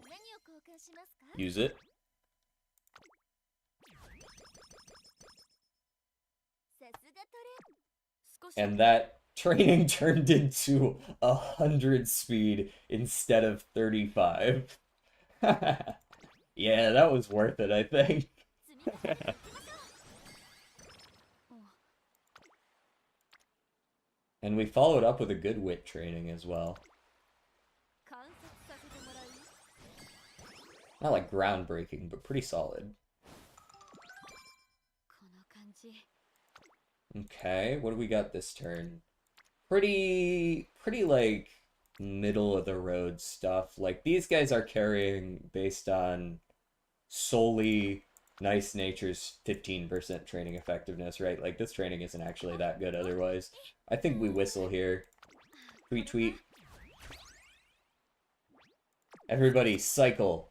Use it. And that training turned into 100 speed instead of 35. Yeah, that was worth it, I think. And we followed up with a good wit training as well. Not like groundbreaking, but pretty solid. Okay, what do we got this turn? Pretty like middle of the road stuff. Like these guys are carrying based on solely Nice Nature's 15% training effectiveness, right? Like this training isn't actually that good otherwise. I think we whistle here. Tweet tweet. Everybody cycle.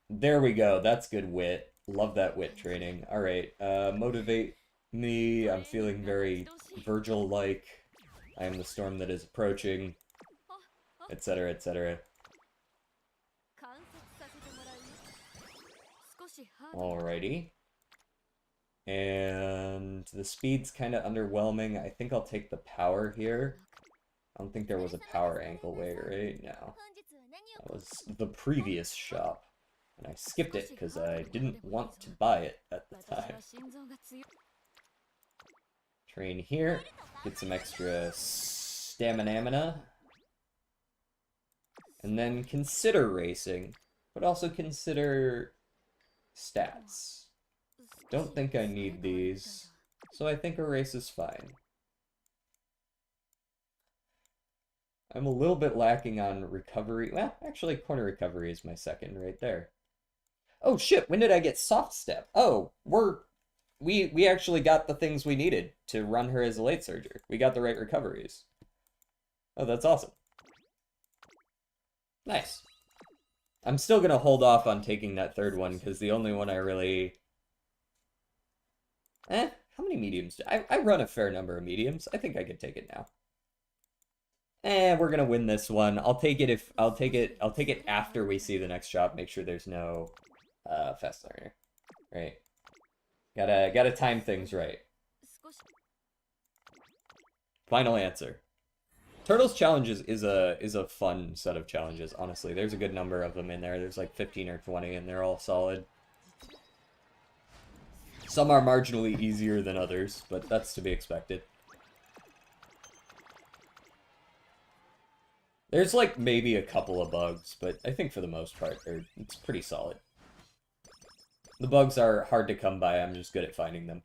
There we go. That's good wit. Love that wit training. All right. Motivate me. I'm feeling very Virgil-like. I am the storm that is approaching, etc., etc. Alrighty. And the speed's kind of underwhelming. I think I'll take the power here. I don't think there was a power ankle way, right? No. That was the previous shop. And I skipped it because I didn't want to buy it at the time. Train here. Get some extra stamina. And then consider racing. But also consider stats. Don't think I need these. So I think a race is fine. I'm a little bit lacking on recovery. Well, actually, corner recovery is my second right there. Oh shit, when did I get soft step? Oh, we actually got the things we needed to run her as a late surger. We got the right recoveries. Oh, that's awesome. Nice. I'm still gonna hold off on taking that third one, because the only one I really... how many mediums do I run a fair number of mediums. I think I could take it now. We're gonna win this one. I'll take it after we see the next shop. Make sure there's no fast learner. Right. Gotta time things right. Final answer. Turtles challenges is a fun set of challenges, honestly. There's a good number of them in there. There's like 15 or 20 and they're all solid. Some are marginally easier than others, but that's to be expected. There's like maybe a couple of bugs, but I think for the most part it's pretty solid. The bugs are hard to come by, I'm just good at finding them.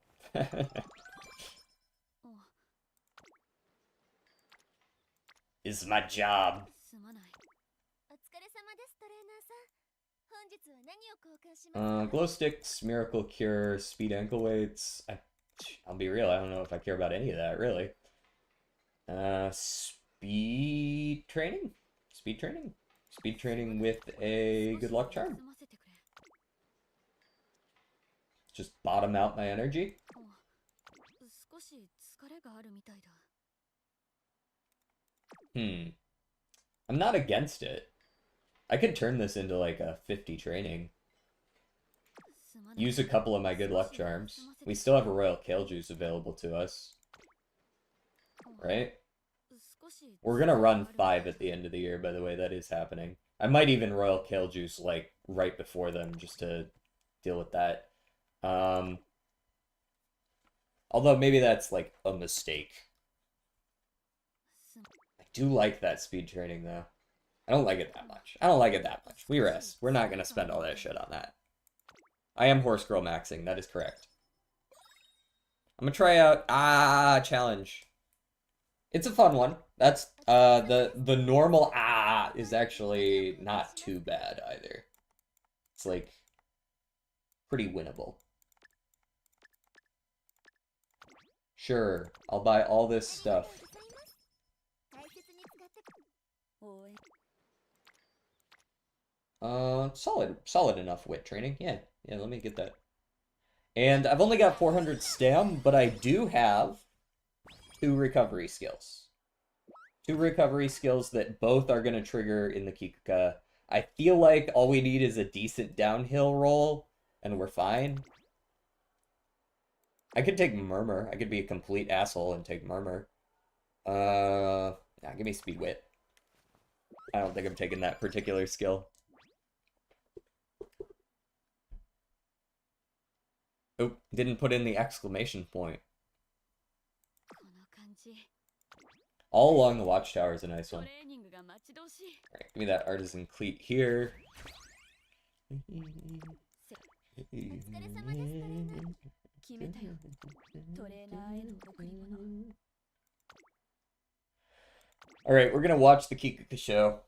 Is my job. Glow sticks, miracle cure, speed ankle weights. I'll be real, I don't know if I care about any of that, really. Speed training? Speed training? Speed training with a good luck charm. Just bottom out my energy. I'm not against it. I could turn this into like a 50 training. Use a couple of my good luck charms. We still have a Royal Kale Juice available to us. Right? We're gonna run 5 at the end of the year, by the way. That is happening. I might even Royal Kale Juice like right before them just to deal with that. Although maybe that's like a mistake. I do like that speed training though. I don't like it that much. I don't like it that much. We rest. We're not gonna spend all that shit on that. I am horse girl maxing. That is correct. I'm gonna try out challenge. It's a fun one. That's the normal is actually not too bad either. It's like pretty winnable. Sure, I'll buy all this stuff. Solid enough wit training. Yeah, let me get that. And I've only got 400 stam, but I do have 2 recovery skills. 2 recovery skills that both are going to trigger in the Kikuka. I feel like all we need is a decent downhill roll, and we're fine. I could take Murmur. I could be a complete asshole and take Murmur. Nah, give me Speed Wit. I don't think I'm taking that particular skill. Oh, didn't put in the exclamation point. All along the watchtower is a nice one. Alright, give me that artisan cleat here. Alright, we're gonna watch the Kikuka show.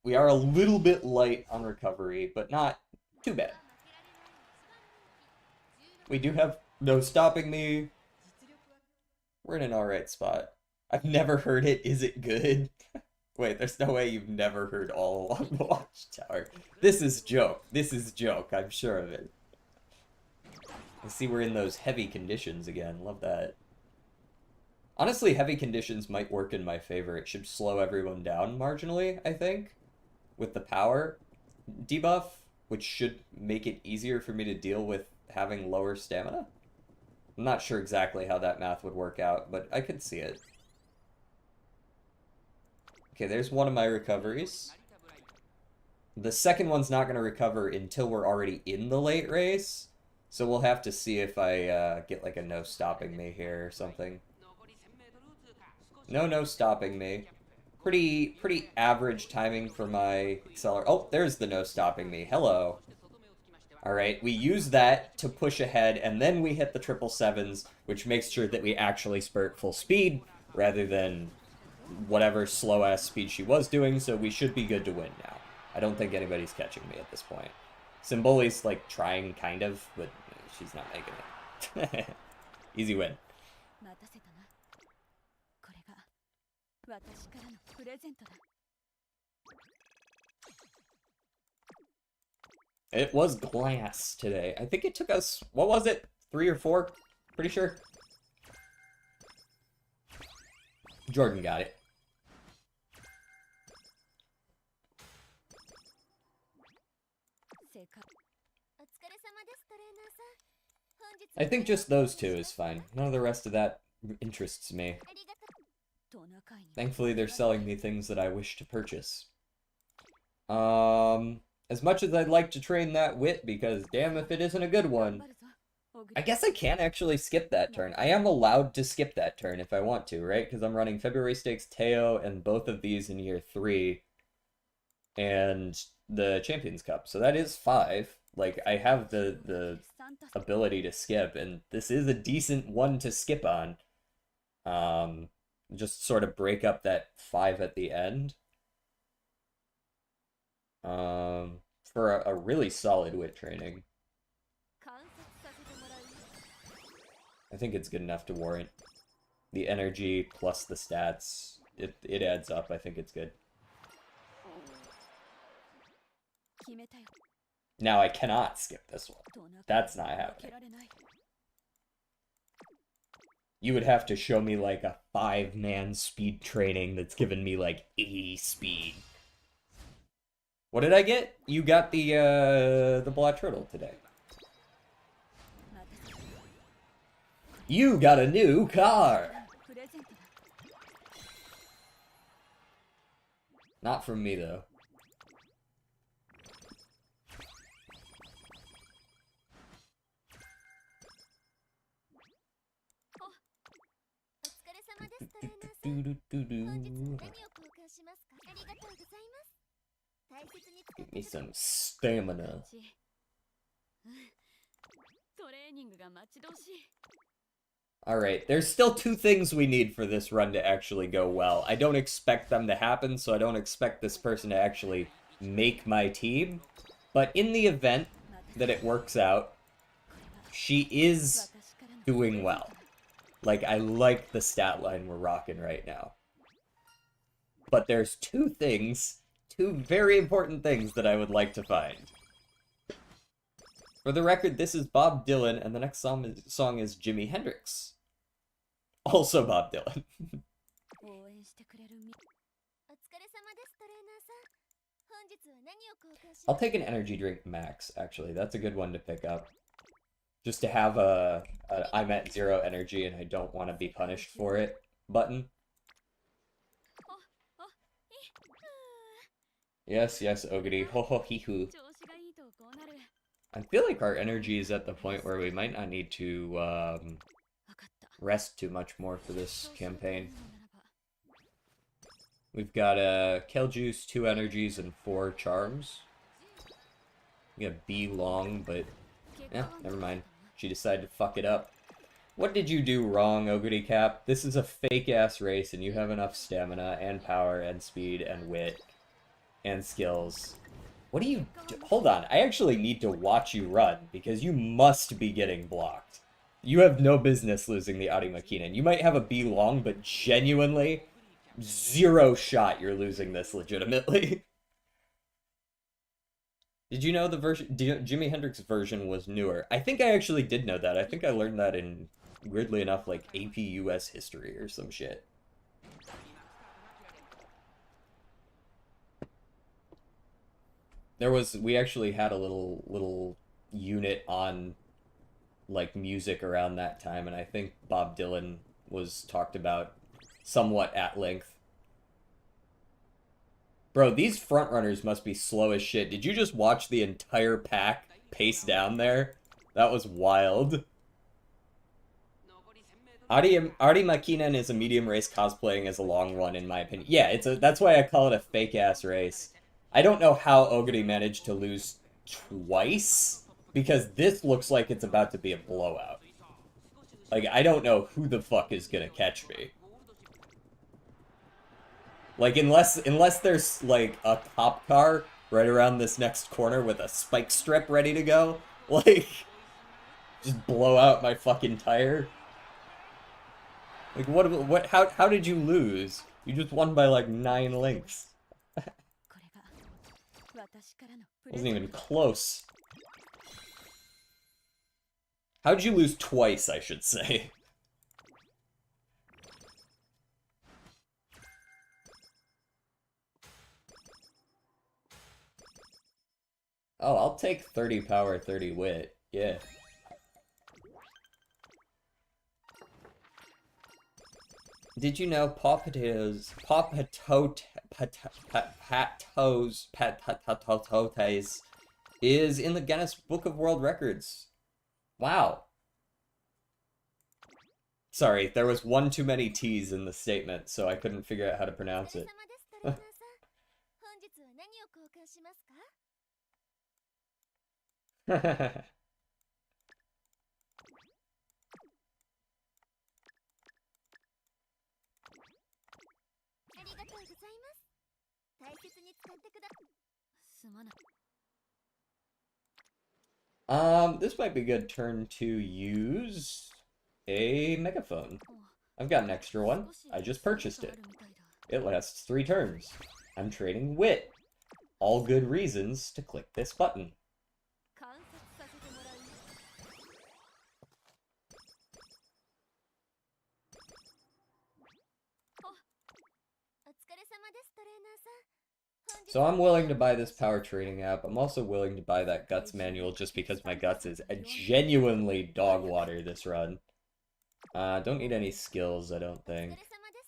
We are a little bit light on recovery, but not too bad. We do have no stopping me. We're in an alright spot. I've never heard it. Is it good? Wait, there's no way you've never heard All Along the Watchtower. This is joke. This is joke. I'm sure of it. I see we're in those heavy conditions again. Love that. Honestly, heavy conditions might work in my favor. It should slow everyone down marginally, I think, with the power debuff, which should make it easier for me to deal with having lower stamina. I'm not sure exactly how that math would work out, but I could see it. Okay, there's one of my recoveries. The second one's not going to recover until we're already in the late race, so we'll have to see if I get like a no stopping me here or something. No stopping me. Pretty average timing for my accelerator. Oh, there's the no stopping me. Hello. Alright, we use that to push ahead, and then we hit the 777s, which makes sure that we actually spurt full speed, rather than whatever slow-ass speed she was doing, so we should be good to win now. I don't think anybody's catching me at this point. Symboli's, like, trying, kind of, but she's not making it. Easy win. It was glass today. I think it took us, what was it? 3 or 4? Pretty sure. Jordan got it. I think just those two is fine. None of the rest of that interests me. Thankfully, they're selling me things that I wish to purchase. As much as I'd like to train that wit, because damn if it isn't a good one. I guess I can actually skip that turn. I am allowed to skip that turn if I want to, right? Because I'm running February Stakes, Teo, and both of these in year 3. And the Champions Cup. So that is 5. Like, I have the ability to skip, and this is a decent one to skip on. Just sort of break up that 5 at the end. For a really solid wit training. I think it's good enough to warrant the energy plus the stats. It adds up. I think it's good. Now I cannot skip this one. That's not happening. You would have to show me like a 5-man speed training that's given me like 80 speed. What did I get? You got the black turtle today. You got a new car! Not from me, though. Give me some stamina. Alright, there's still 2 things we need for this run to actually go well. I don't expect them to happen, so I don't expect this person to actually make my team. But in the event that it works out, she is doing well. Like, I like the stat line we're rocking right now. But there's 2 things, 2 very important things that I would like to find. For the record, this is Bob Dylan, and the next song is Jimi Hendrix. Also Bob Dylan. I'll take an energy drink max, actually. That's a good one to pick up. Just to have a I'm at 0 energy and I don't want to be punished for it button. Yes, Ogiri. Ho ho hee hoo. I feel like our energy is at the point where we might not need to rest too much more for this campaign. We've got Kale Juice, 2 energies, and 4 charms. We got B long, but never mind. She decided to fuck it up. What did you do wrong, Ogre Cap? This is a fake-ass race, and you have enough stamina, and power, and speed, and wit, and skills. What do you do? Hold on, I actually need to watch you run, because you must be getting blocked. You have no business losing the Arimakinen. You might have a B long, but genuinely, 0 shot you're losing this legitimately. Did you know the version, Jimi Hendrix version was newer? I think I actually did know that. I think I learned that in, weirdly enough, like AP US history or some shit. We actually had a little unit on like music around that time, and I think Bob Dylan was talked about somewhat at length. Bro, these frontrunners must be slow as shit. Did you just watch the entire pack pace down there? That was wild. Artie Makinen is a medium race cosplaying as a long one, in my opinion. Yeah, that's why I call it a fake-ass race. I don't know how Ogre managed to lose twice, because this looks like it's about to be a blowout. Like, I don't know who the fuck is gonna catch me. Like, unless there's, like, a cop car right around this next corner with a spike strip ready to go, like, just blow out my fucking tire. Like, how did you lose? You just won by, like, 9 links. Wasn't even close. How'd you lose twice, I should say? Oh, I'll take 30 power, 30 wit. Yeah. Did you know Paw Potatoes is in the Guinness Book of World Records? Wow. Sorry, there was one too many T's in the statement, so I couldn't figure out how to pronounce it. This might be a good turn to use a megaphone. I've got an extra one. I just purchased it. It lasts 3 turns. I'm trading wit. All good reasons to click this button. So I'm willing to buy this power trading app. I'm also willing to buy that guts manual just because my guts is a genuinely dog water this run. Don't need any skills, I don't think.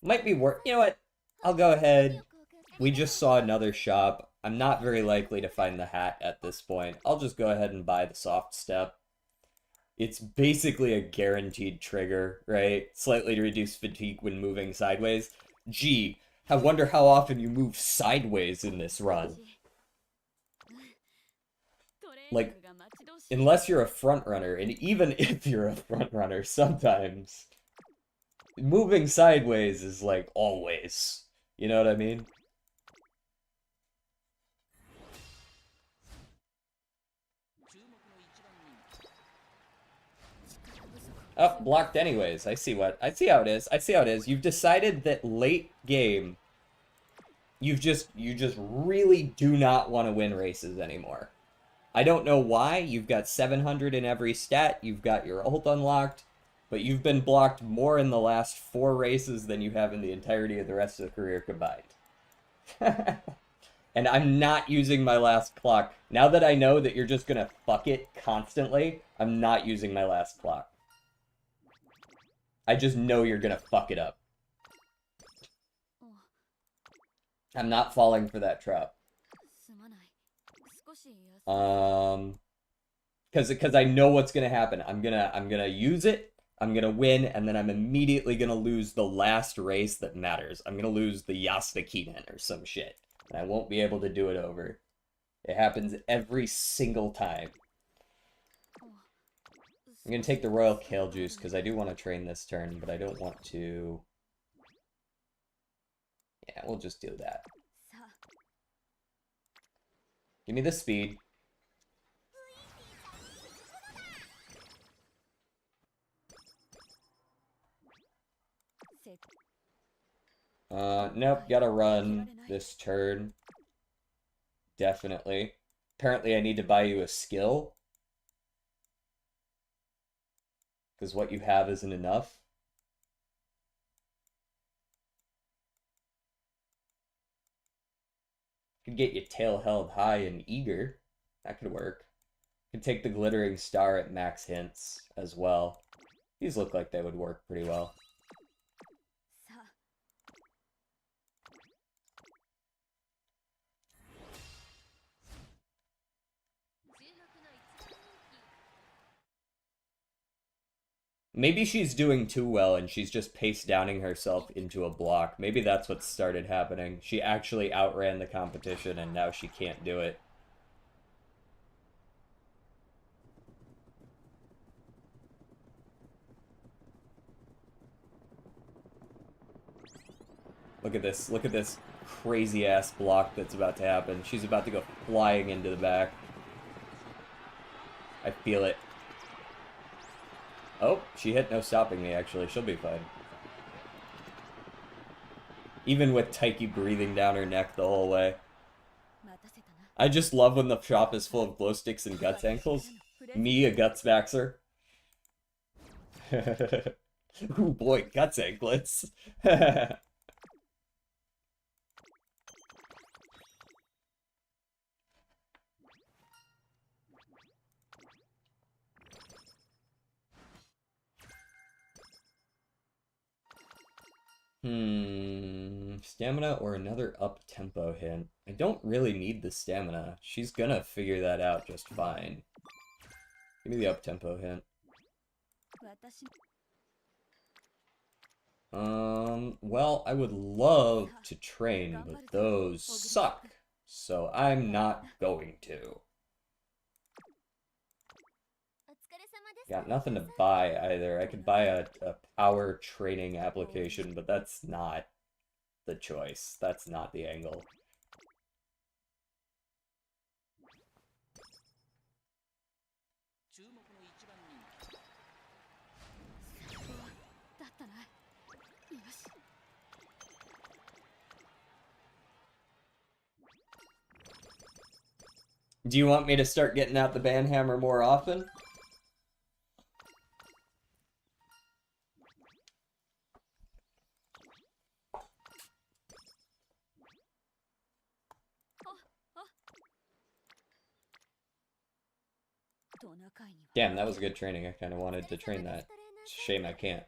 Might be worth... You know what? I'll go ahead. We just saw another shop. I'm not very likely to find the hat at this point. I'll just go ahead and buy the soft step. It's basically a guaranteed trigger, right? Slightly reduce fatigue when moving sideways. Gee, I wonder how often you move sideways in this run. Like, unless you're a front runner, and even if you're a front runner, sometimes moving sideways is like always. You know what I mean? Oh, blocked anyways. I see how it is. I see how it is. You've decided that late game, you just really do not want to win races anymore. I don't know why. You've got 700 in every stat. You've got your ult unlocked, but you've been blocked more in the last 4 races than you have in the entirety of the rest of the career combined. And I'm not using my last clock. Now that I know that you're just gonna fuck it constantly, I'm not using my last clock. I just know you're gonna fuck it up. I'm not falling for that trap. Because I know what's gonna happen. I'm gonna use it. I'm gonna win, and then I'm immediately gonna lose the last race that matters. I'm gonna lose the Yastakinen or some shit. And I won't be able to do it over. It happens every single time. I'm gonna take the Royal Kale Juice because I do want to train this turn, but I don't want to... Yeah, we'll just do that. Give me the speed. Nope, gotta run this turn. Definitely. Apparently I need to buy you a skill. Because what you have isn't enough. Could get you tail held high and eager. That could work. Could take the glittering star at max hints as well. These look like they would work pretty well. Maybe she's doing too well and she's just pace downing herself into a block. Maybe that's what started happening. She actually outran the competition and now she can't do it. Look at this crazy ass block that's about to happen. She's about to go flying into the back. I feel it. Oh, she hit no stopping me actually. She'll be fine. Even with Taiki breathing down her neck the whole way. I just love when the shop is full of glow sticks and guts ankles. Me, a guts maxer. Ooh boy, guts anklets. Stamina or another up-tempo hint. I don't really need the stamina. She's gonna figure that out just fine. Give me the up-tempo hint. Well, I would love to train, but those suck. So I'm not going to. Got nothing to buy either. I could buy a power training application, but that's not the choice. That's not the angle. Do you want me to start getting out the banhammer more often? Damn, that was good training. I kind of wanted to train that. It's a shame I can't.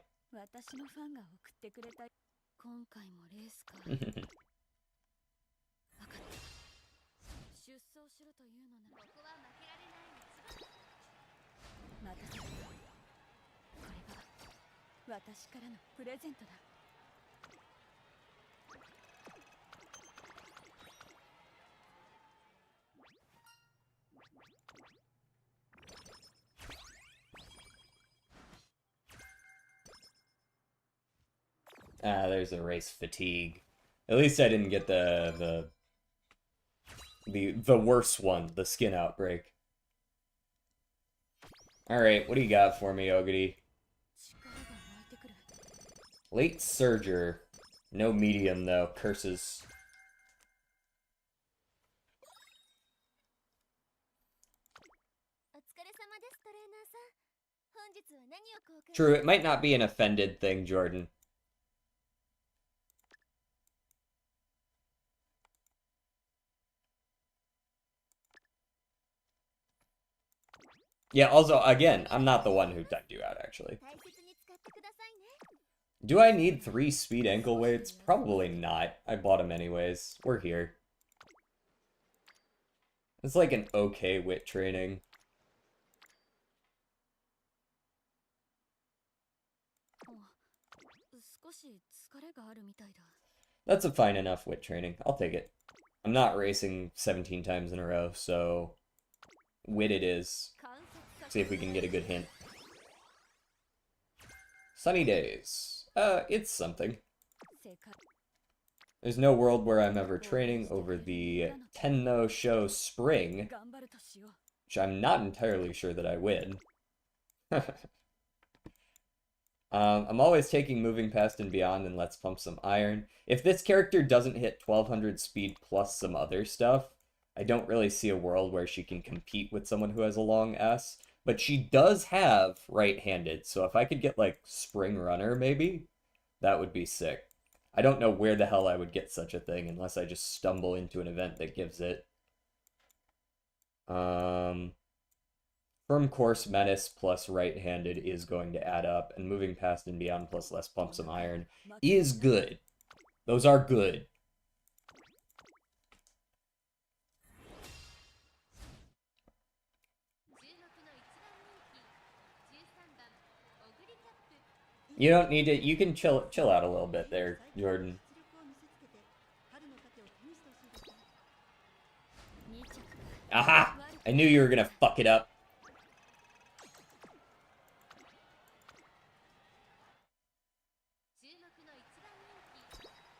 Ah, there's a race fatigue. At least I didn't get the worse one, the skin outbreak. Alright, what do you got for me, Ogity? Late Surger. No medium, though. Curses. True, it might not be an offended thing, Jordan. Yeah, also, again, I'm not the one who timed you out, actually. Do I need 3 speed ankle weights? Probably not. I bought them anyways. We're here. It's like an okay wit training. That's a fine enough wit training. I'll take it. I'm not racing 17 times in a row, so wit it is. See if we can get a good hint. Sunny days. It's something. There's no world where I'm ever training over the Tenno Show Spring, which I'm not entirely sure that I win. I'm always taking Moving Past and Beyond and Let's Pump Some Iron. If this character doesn't hit 1200 speed plus some other stuff, I don't really see a world where she can compete with someone who has a long S. But she does have right-handed, so if I could get, like, Spring Runner, maybe, that would be sick. I don't know where the hell I would get such a thing unless I just stumble into an event that gives it. Firm Course Menace plus right-handed is going to add up, and Moving Past and Beyond plus Less Pump Some Iron is good. Those are good. You don't need to, you can chill out a little bit there, Jordan. Aha! I knew you were gonna fuck it up.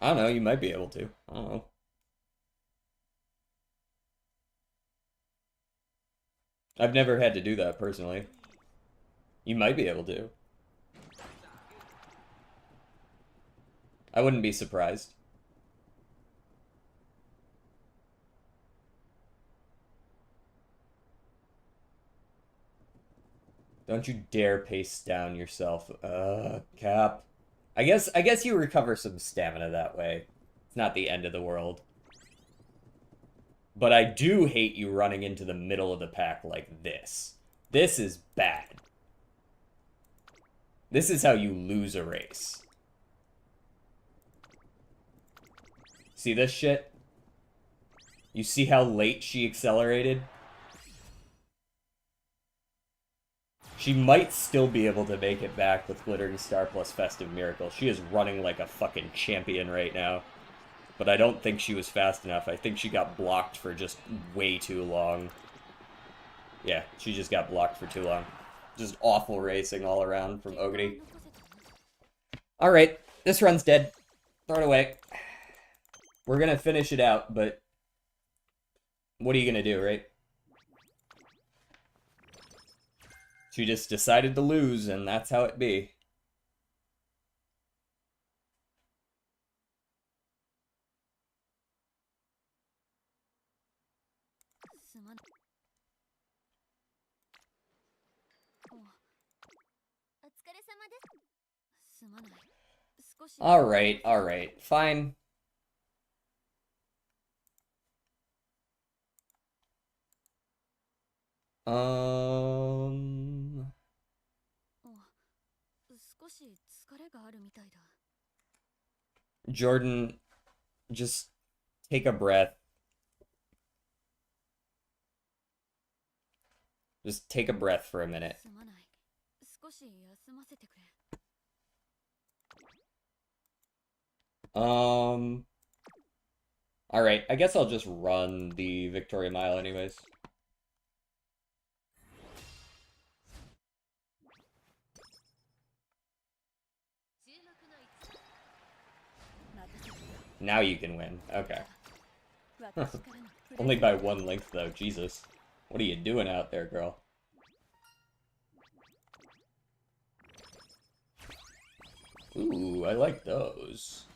I don't know, you might be able to. I don't know. I've never had to do that personally. You might be able to. I wouldn't be surprised. Don't you dare pace down yourself. Cap. I guess you recover some stamina that way. It's not the end of the world. But I do hate you running into the middle of the pack like this. This is bad. This is how you lose a race. See this shit? You see how late she accelerated? She might still be able to make it back with Glittering Star plus Festive Miracle. She is running like a fucking champion right now. But I don't think she was fast enough. I think she got blocked for just way too long. Yeah, she just got blocked for too long. Just awful racing all around from Ogre. Alright, this run's dead. Throw it away. We're gonna finish it out, but what are you gonna do, right? She just decided to lose, and that's how it be. Alright, fine. Jordan, just take a breath. Just take a breath for a minute. Alright, I guess I'll just run the Victoria Mile anyways. Now you can win. Okay. Only by one length, though. Jesus. What are you doing out there, girl? Ooh, I like those.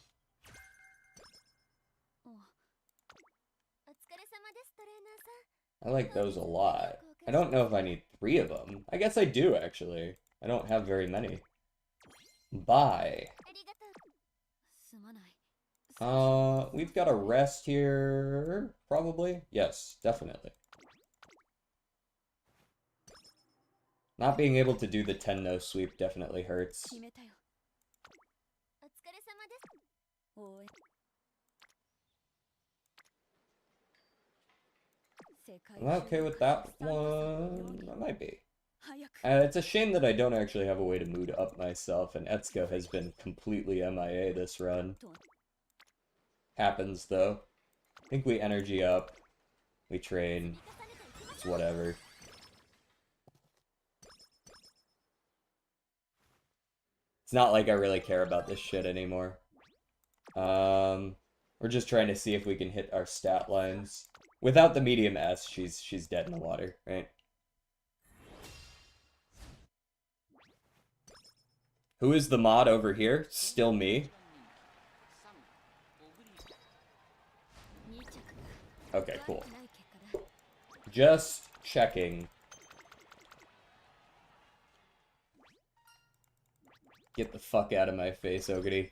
I like those a lot. I don't know if I need 3 of them. I guess I do, actually. I don't have very many. Bye. We've got a rest here, probably? Yes, definitely. Not being able to do the Tenno sweep definitely hurts. I'm okay with that one. I might be. It's a shame that I don't actually have a way to mood up myself, and Etsuko has been completely MIA this run. Happens, though. I think we energy up, we train, it's whatever. It's not like I really care about this shit anymore. We're just trying to see if we can hit our stat lines. Without the medium S, she's dead in the water, right? Who is the mod over here? Still me. Okay, cool. Just checking. Get the fuck out of my face, Ogity.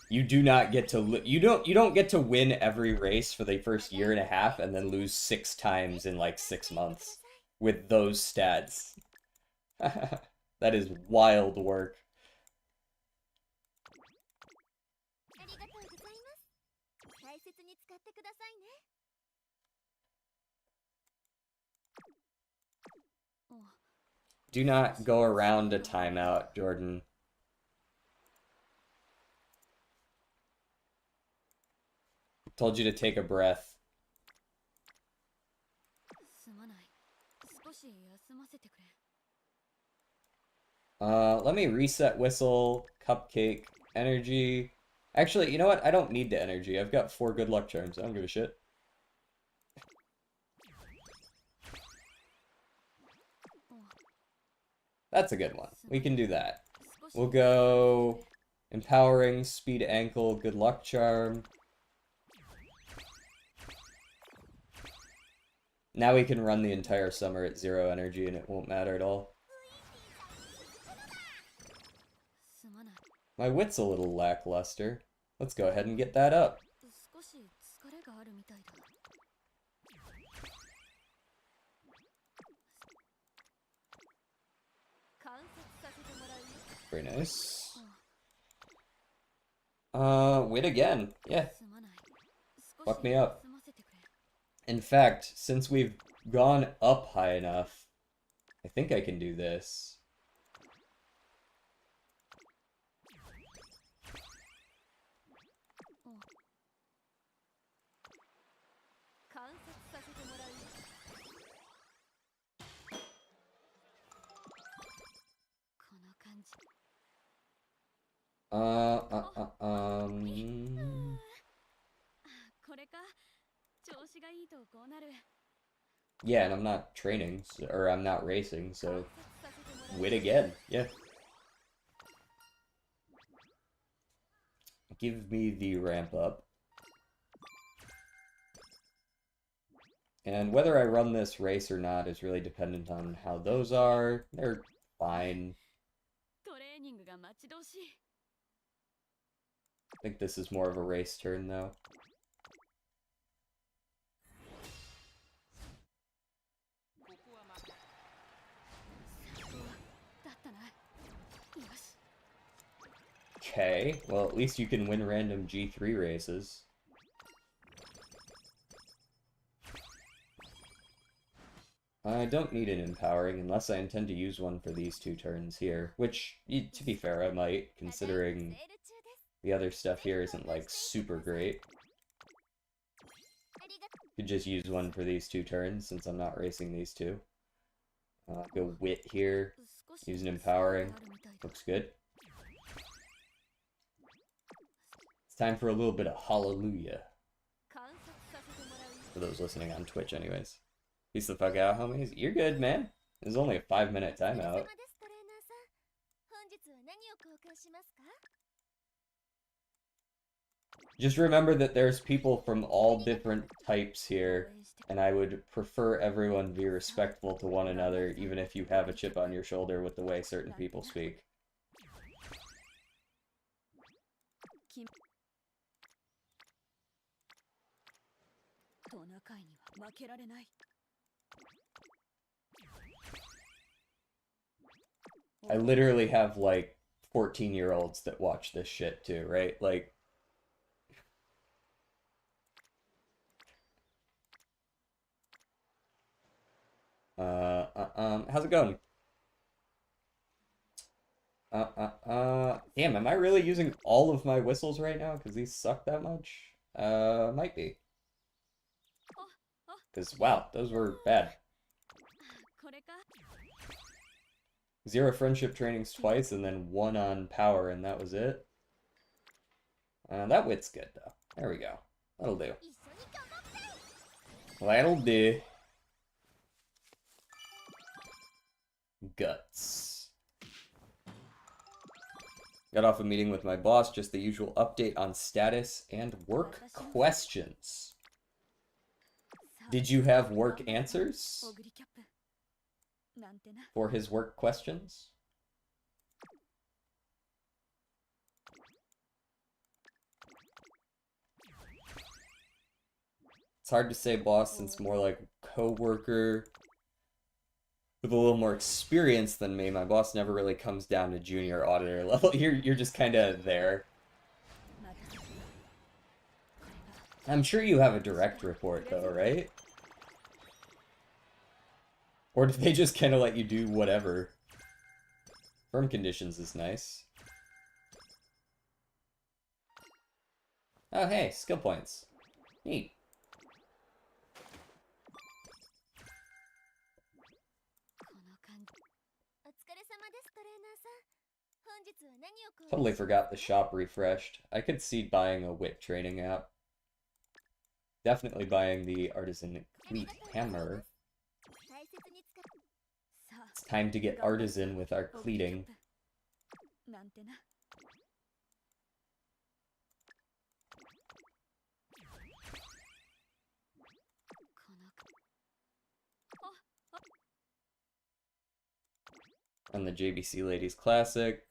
You do not get to you don't get to win every race for the first year and a half and then lose 6 times in like 6 months with those stats. That is wild work. Do not go around a timeout, Jordan. Told you to take a breath. Let me reset whistle, cupcake, energy. Actually, you know what? I don't need the energy. I've got 4 good luck charms. I don't give a shit. That's a good one. We can do that. We'll go empowering, speed ankle, good luck charm. Now we can run the entire summer at 0 energy and it won't matter at all. My wit's a little lackluster. Let's go ahead and get that up. Very nice. Wit again. Yeah. Fuck me up. In fact, since we've gone up high enough, I think I can do this. Yeah, and I'm not training, so, or I'm not racing, so wit again. Yeah. Give me the ramp up. And whether I run this race or not is really dependent on how those are. They're fine. I think this is more of a race turn, though. Okay, well at least you can win random G3 races. I don't need an empowering unless I intend to use one for these 2 turns here, which, to be fair, I might, considering the other stuff here isn't like super great. Could just use one for these 2 turns since I'm not racing these 2. Go wit here, use an empowering, looks good. Time for a little bit of hallelujah. For those listening on Twitch, anyways. Peace the fuck out, homies. You're good, man. It was only a 5-minute timeout. Just remember that there's people from all different types here, and I would prefer everyone be respectful to one another, even if you have a chip on your shoulder with the way certain people speak. I literally have like 14-year-olds that watch this shit too, right? Like, how's it going? Damn, am I really using all of my whistles right now? Because these suck that much? Might be. Because, wow, those were bad. これか 0 friendship trainings twice and then 1 on power, and that was it. That wit's good, though. There we go. That'll do. 一緒に頑張って That'll do. Guts. Got off a meeting with my boss, just the usual update on status and work questions. Did you have work answers オグリキャップなんてな for his work questions? It's hard to say boss since more like co-worker with a little more experience than me. My boss never really comes down to junior auditor level. You're just kind of there. またこれが I'm sure you have a direct report though, right? Or do they just kind of let you do whatever? Firm conditions is nice. Oh hey, skill points. Neat. この感じお疲れ様ですトレーナーさん本日は何をこう Totally forgot the shop refreshed. I could see buying a wit training app. Definitely buying the artisan cleat hammer. 大切に使っさあ It's time to get artisan with our オグリキャッ cleating. プなんてなこのあ On the JBC Ladies Classic.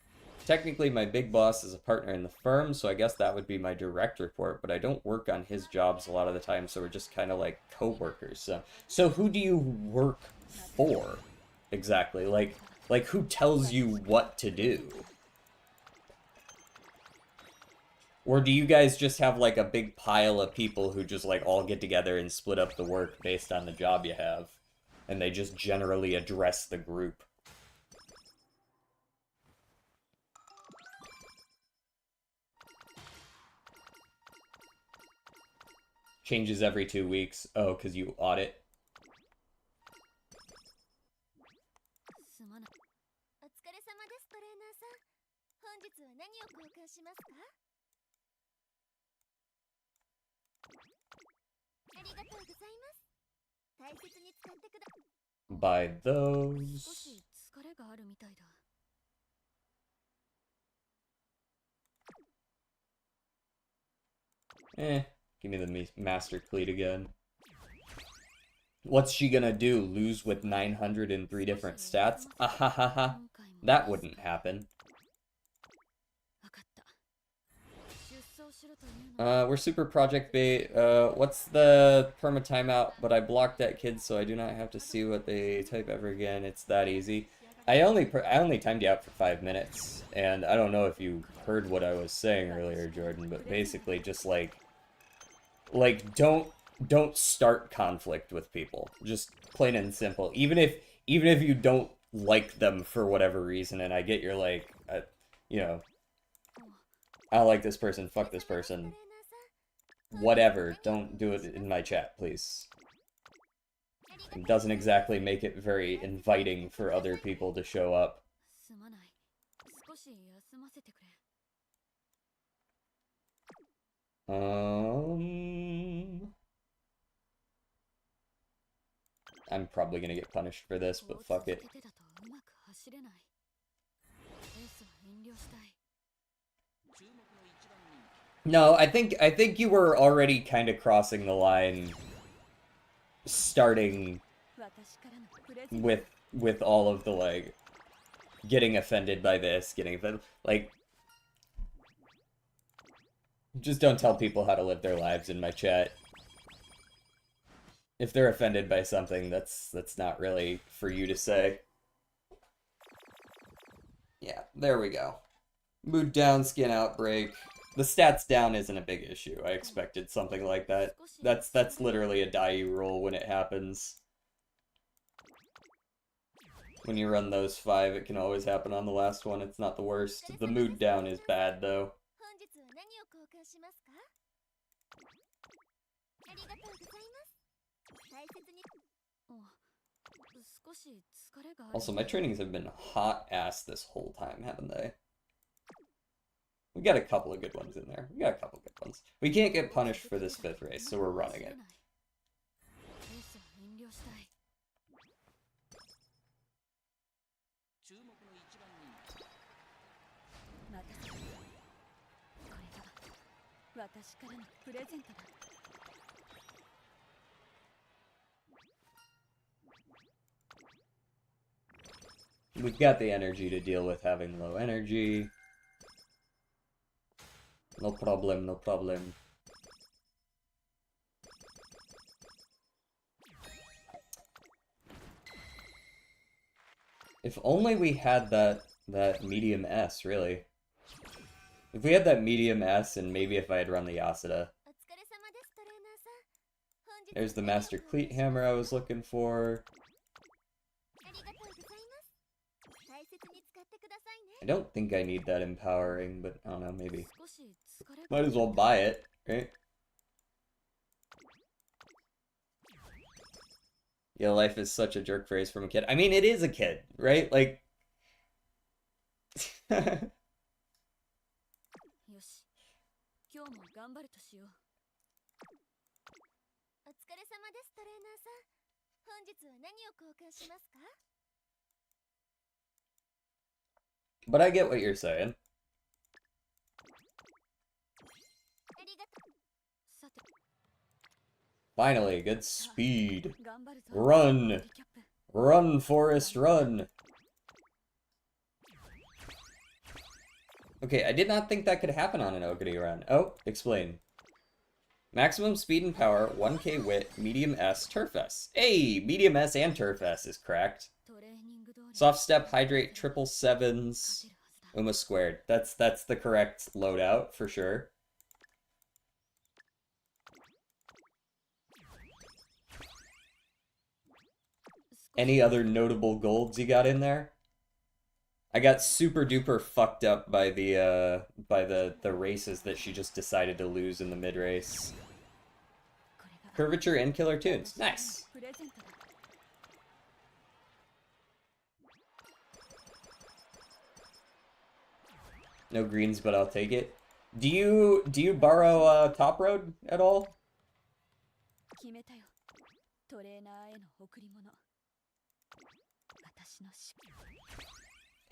Technically, my big boss is a partner in the firm, so I guess that would be my direct report, but I don't work on his jobs a lot of the time, so we're just kind of like co-workers. So who do you work for? Exactly. Like who tells you what to do? Or do you guys just have like a big pile of people who just like all get together and split up the work based on the job you have? And they just generally address the group? Changes every 2 weeks. Oh, because you audit. すまないお疲れ様ですトレーナーさん本日は何を交換しますかありがとうございます大切に使ってくだ Buy 少 those. し疲れがあるみたいだ Give me the master cleat again. What's she gonna do? Lose with 903 different stats? Ahahaha. That wouldn't happen. わかった出走しろというの We're super project bait. What's the perma timeout? But I blocked that kid so I do not have to see what they type ever again. It's that easy. I only timed you out for 5 minutes, and I don't know if you heard what I was saying earlier, Jordan, but basically just like don't start conflict with people. Just plain and simple. Even if you don't like them for whatever reason, and I get you're like, you know, I don't like this person, fuck this person, whatever, don't do it in my chat, please. It doesn't exactly make it very inviting for other people to show up. すまない少し休ませてくれ I'm probably gonna get punished for this, but fuck it. こう続けてだとうまく走れないレースは遠慮したい No, I think you were already kind of crossing the line, starting 私からのプレゼント with all of the like getting offended by this, getting offended, like just don't tell people how to live their lives in my chat. If they're offended by something, that's not really for you to say. Yeah, there we go. Mood down, skin outbreak. The stats down isn't a big issue. I expected something like that. That's literally a die roll when it happens. When you run those 5, it can always happen on the last one. It's not the worst. The mood down is bad, though. 本日は何を交換しますか？ありがとうございます。大切に。少し疲れがある。 Also, my trainings have been hot ass this whole time, haven't they? We got a couple of good ones in there. We got a couple of good ones. We can't get punished for this 5th race, so we're running it. レースは遠慮したい。注目の一番人気。また。これが私からのプレゼントだ。 We've got the energy to deal with having low energy. No problem, no problem. If only we had that medium S, really. If we had that medium S, and maybe if I had run the Yasuda. There's the Master Cleat Hammer I was looking for. I don't think I need that empowering, but I don't know, maybe. Might as well buy it, right? Yeah, life is such a jerk phrase from a kid. I mean, it is a kid, right? Like... よし、今日も頑張るとしよう。お疲れ様です、トレーナーさん。本日は何を交換しますか？ But I get what you're saying. Finally, good speed. Run! Run, Forrest, run! Okay, I did not think that could happen on an Ogre run. Oh, explain. Maximum speed and power, 1k wit, medium S, turf S. Hey, medium S and turf S is cracked. Soft step, hydrate, triple sevens, Uma squared. That's the correct loadout for sure. Any other notable golds you got in there? I got super duper fucked up by the races that she just decided to lose in the mid race. Curvature and killer tunes. Nice. No greens, but I'll take it. Do you borrow Top Road at all?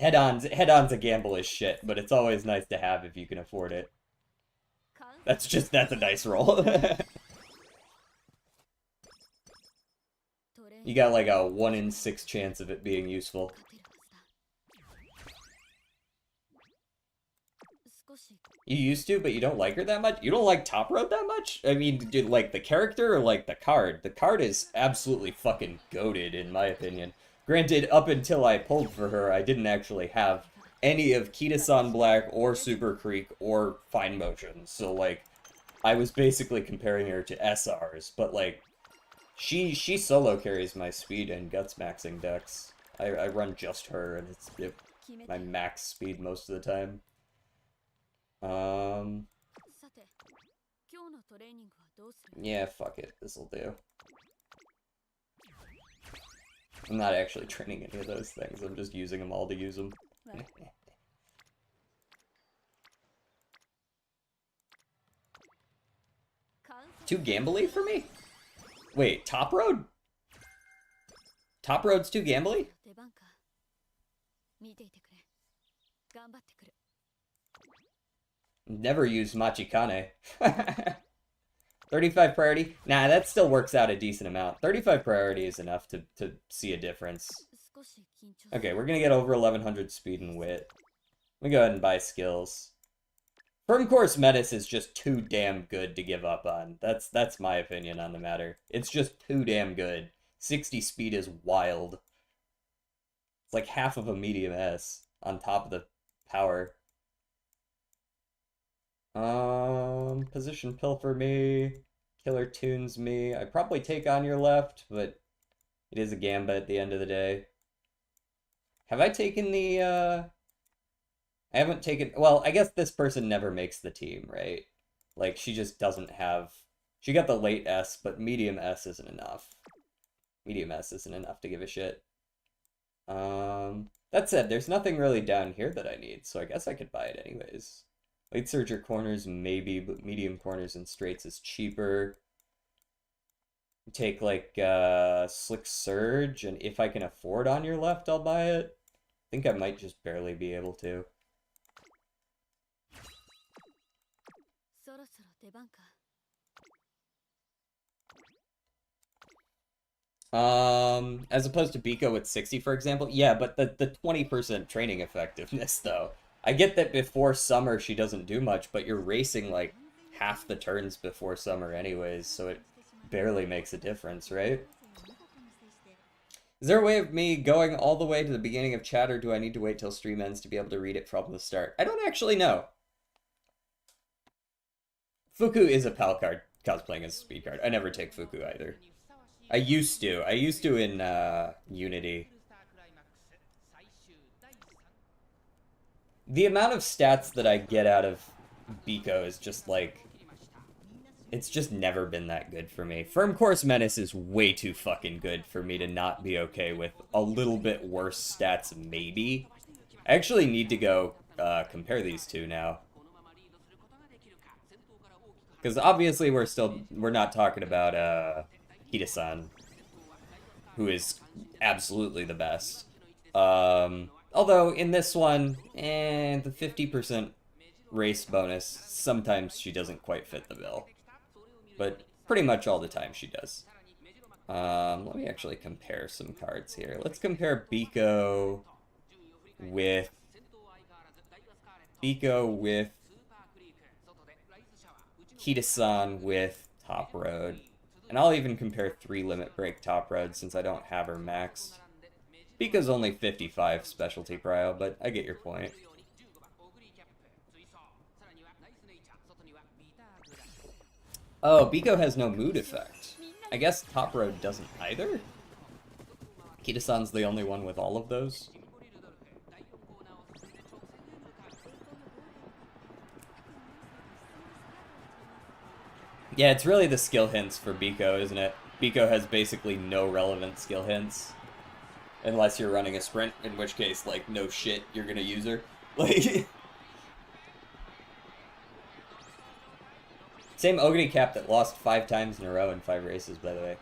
Head-on's a gamble as shit, but it's always nice to have if you can afford it. That's a dice roll. You got like a 1 in 6 chance of it being useful. You used to, but you don't like her that much? You don't like Top Road that much? I mean, do you like the character or like the card? The card is absolutely fucking goated, in my opinion. Granted, up until I pulled for her, I didn't actually have any of Kita-san Black or Super Creek or Fine Motion. So, like, I was basically comparing her to SRs. But, like, she solo carries my speed and guts maxing decks. I run just her, and it's my max speed most of the time. Yeah, fuck it. This'll do. I'm not actually training any of those things. I'm just using them all to use them. Too gambly for me? Wait, Top Road? Top Road's too gambly? Never used Machikane. 35 priority? Nah, that still works out a decent amount. 35 priority is enough to see a difference. Okay, we're gonna get over 1100 speed and wit. Let me go ahead and buy skills. Firm Course Menace is just too damn good to give up on. That's my opinion on the matter. It's just too damn good. 60 speed is wild. It's like half of a medium S on top of the power. Position Pilfer me. Killer Tunes me. I'd probably take on your left, but it is a gambit at the end of the day. Have I taken the, I haven't taken, well, I guess this person never makes the team, right? Like, she just doesn't have, she got the late S, but medium S isn't enough. Medium S isn't enough to give a shit. That said, there's nothing really down here that I need, so I guess I could buy it anyways. Late surge or corners, maybe, but medium corners and straights is cheaper. Take like slick surge, and if I can afford on your left, I'll buy it. I think I might just barely be able to. As opposed to Biko with 60, for example. Yeah, but the 20% training effectiveness, though. I get that before summer she doesn't do much, but you're racing like half the turns before summer anyways, so it barely makes a difference, right? Is there a way of me going all the way to the beginning of chat, or do I need to wait till stream ends to be able to read it from the start? I don't actually know. Fuku is a PAL card, cosplaying as a speed card. I never take Fuku either. I used to. I used to in Unity. The amount of stats that I get out of Biko is just like... It's just never been that good for me. Firm Course Menace is way too fucking good for me to not be okay with a little bit worse stats, maybe. I actually need to go compare these two now. Because obviously we're not talking about Hida-san, who is absolutely the best. Although in this one, the 50% race bonus, sometimes she doesn't quite fit the bill. But pretty much all the time she does. Let me actually compare some cards here. Let's compare Biko with Hida-san with Top Road. And I'll even compare 3 Limit Break Top Road since I don't have her maxed. Biko's only 55 specialty prio, but I get your point. Oh, Biko has no mood effect. I guess Top Road doesn't either? Hida-san's the only one with all of those? Yeah, it's really the skill hints for Biko, isn't it? Biko has basically no relevant skill hints. Unless you're running a sprint, in which case, like, no shit, you're gonna use her. Like... Same Ogre cap that lost 5 times in a row in 5 races, by the way.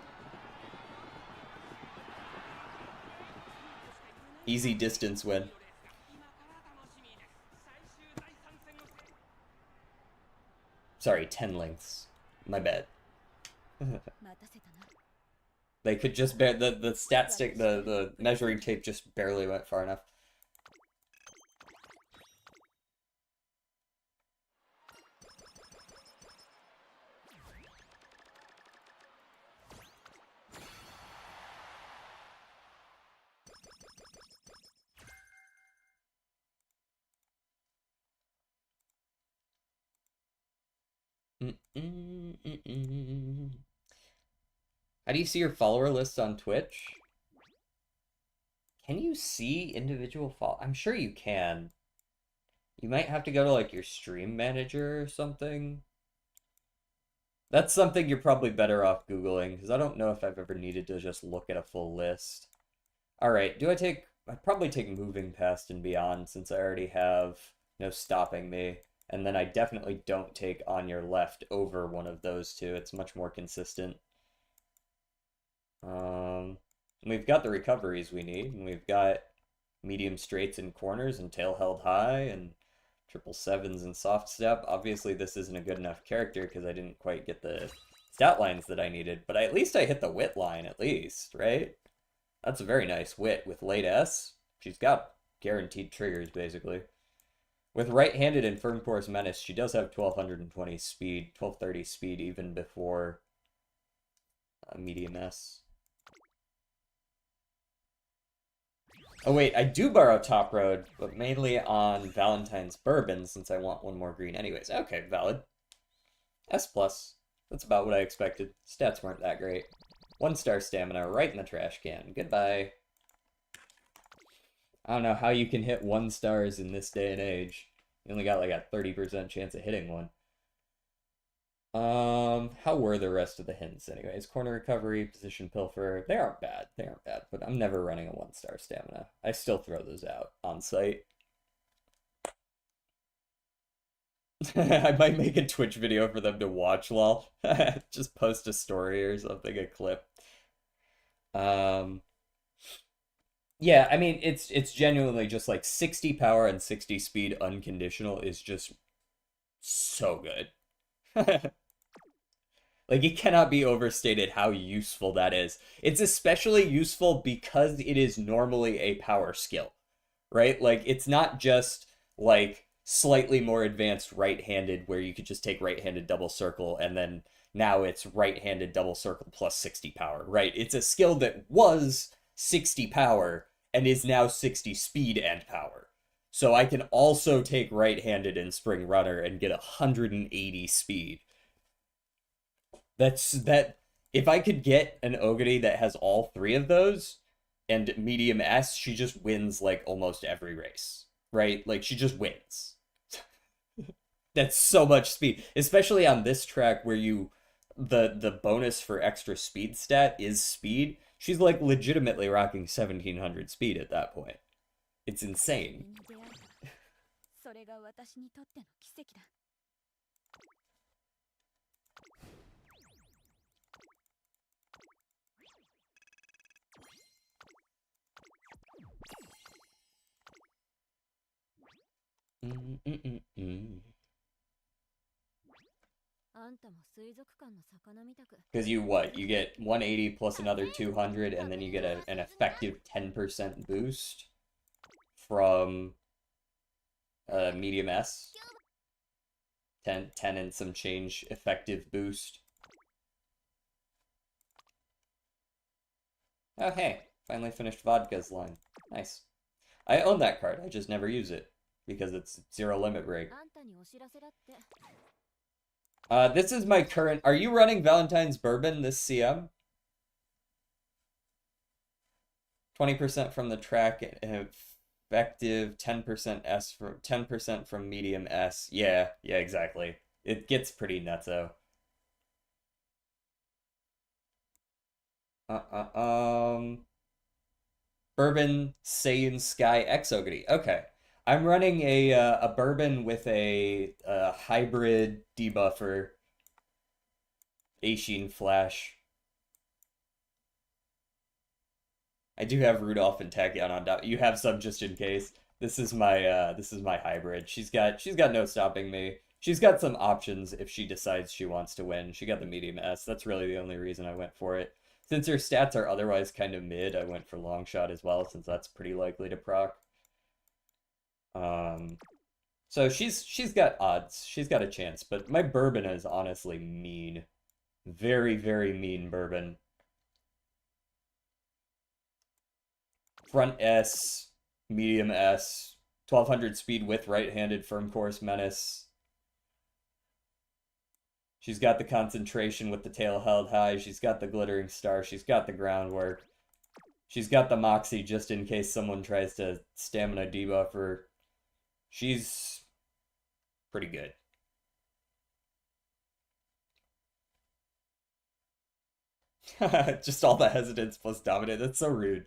Easy distance win. Sorry, 10 lengths. My bad. They could just bear the stat stick, the measuring tape just barely went far enough. How do you see your follower list on Twitch? Can you see individual follow? I'm sure you can. You might have to go to like your stream manager or something. That's something you're probably better off Googling, because I don't know if I've ever needed to just look at a full list. Alright, I'd probably take Moving Past and Beyond, since I already have no stopping me. And then I definitely don't take On Your Left over one of those two. It's much more consistent. We've got the recoveries we need, and we've got medium straights and corners and tail held high and 777s and soft step. Obviously this isn't a good enough character because I didn't quite get the stat lines that I needed, but at least I hit the wit line at least, right? That's a very nice wit with late S. She's got guaranteed triggers basically. With right-handed and Firm Course Menace, she does have 1220 speed, 1230 speed even before medium S. Oh wait, I do borrow Top Road, but mainly on Valentine's Bourbon since I want one more green anyways. Okay, valid. S+. That's about what I expected. Stats weren't that great. 1-star stamina right in the trash can. Goodbye. I don't know how you can hit 1 stars in this day and age. You only got like a 30% chance of hitting one. How were the rest of the hints anyways? Corner recovery, position pilfer. They aren't bad. They aren't bad, but I'm never running a 1 star stamina. I still throw those out on site. I might make a Twitch video for them to watch, lol. Just post a story or something, a clip. Um, yeah, I mean it's genuinely just like 60 power and 60 speed unconditional is just so good. Like it cannot be overstated how useful that is. It's especially useful because it is normally a power skill, right? Like it's not just like slightly more advanced right-handed where you could just take right-handed double circle and then now it's right-handed double circle plus 60 power, right? It's a skill that was 60 power and is now 60 speed and power. So I can also take right-handed in Spring Runner and get 180 speed. That if I could get an Ogre that has all three of those and medium S, she just wins like almost every race, right? Like she just wins. That's so much speed, especially on this track where you the bonus for extra speed stat is speed. She's like legitimately rocking 1700 speed at that point. It's insane. それが私にとっての奇跡だ。あんたも水族館の魚みたく。Because you what? You get 180 plus another 200, and then you get an effective 10% boost from medium S. 10 and some change effective boost. Oh, hey. Finally finished Vodka's line. Nice. I own that card. I just never use it because it's zero limit break. あんたにお知らせだって。This is my current... Are you running Valentine's Bourbon this CM? 20% from the track, effective 10% S from 10% from medium S. Yeah, exactly. It gets pretty nutso. Bourbon Saiyan Sky X Ogre. Okay. I'm running a bourbon with a hybrid debuffer Aishin Flash. I do have Rudolph and Tachyon on top. You have some just in case. This is my hybrid. She's got no stopping me. She's got some options if she decides she wants to win. She got the medium S. That's really the only reason I went for it. Since her stats are otherwise kind of mid, I went for long shot as well, since that's pretty likely to proc. So she's got odds. She's got a chance, but my bourbon is honestly mean. Very, very mean bourbon. Front S, medium S, 1200 speed with right-handed firm course menace. She's got the concentration with the tail held high. She's got the glittering star. She's got the groundwork. She's got the moxie just in case someone tries to stamina debuff her. She's pretty good. Just all the hesitance plus dominant. That's so rude.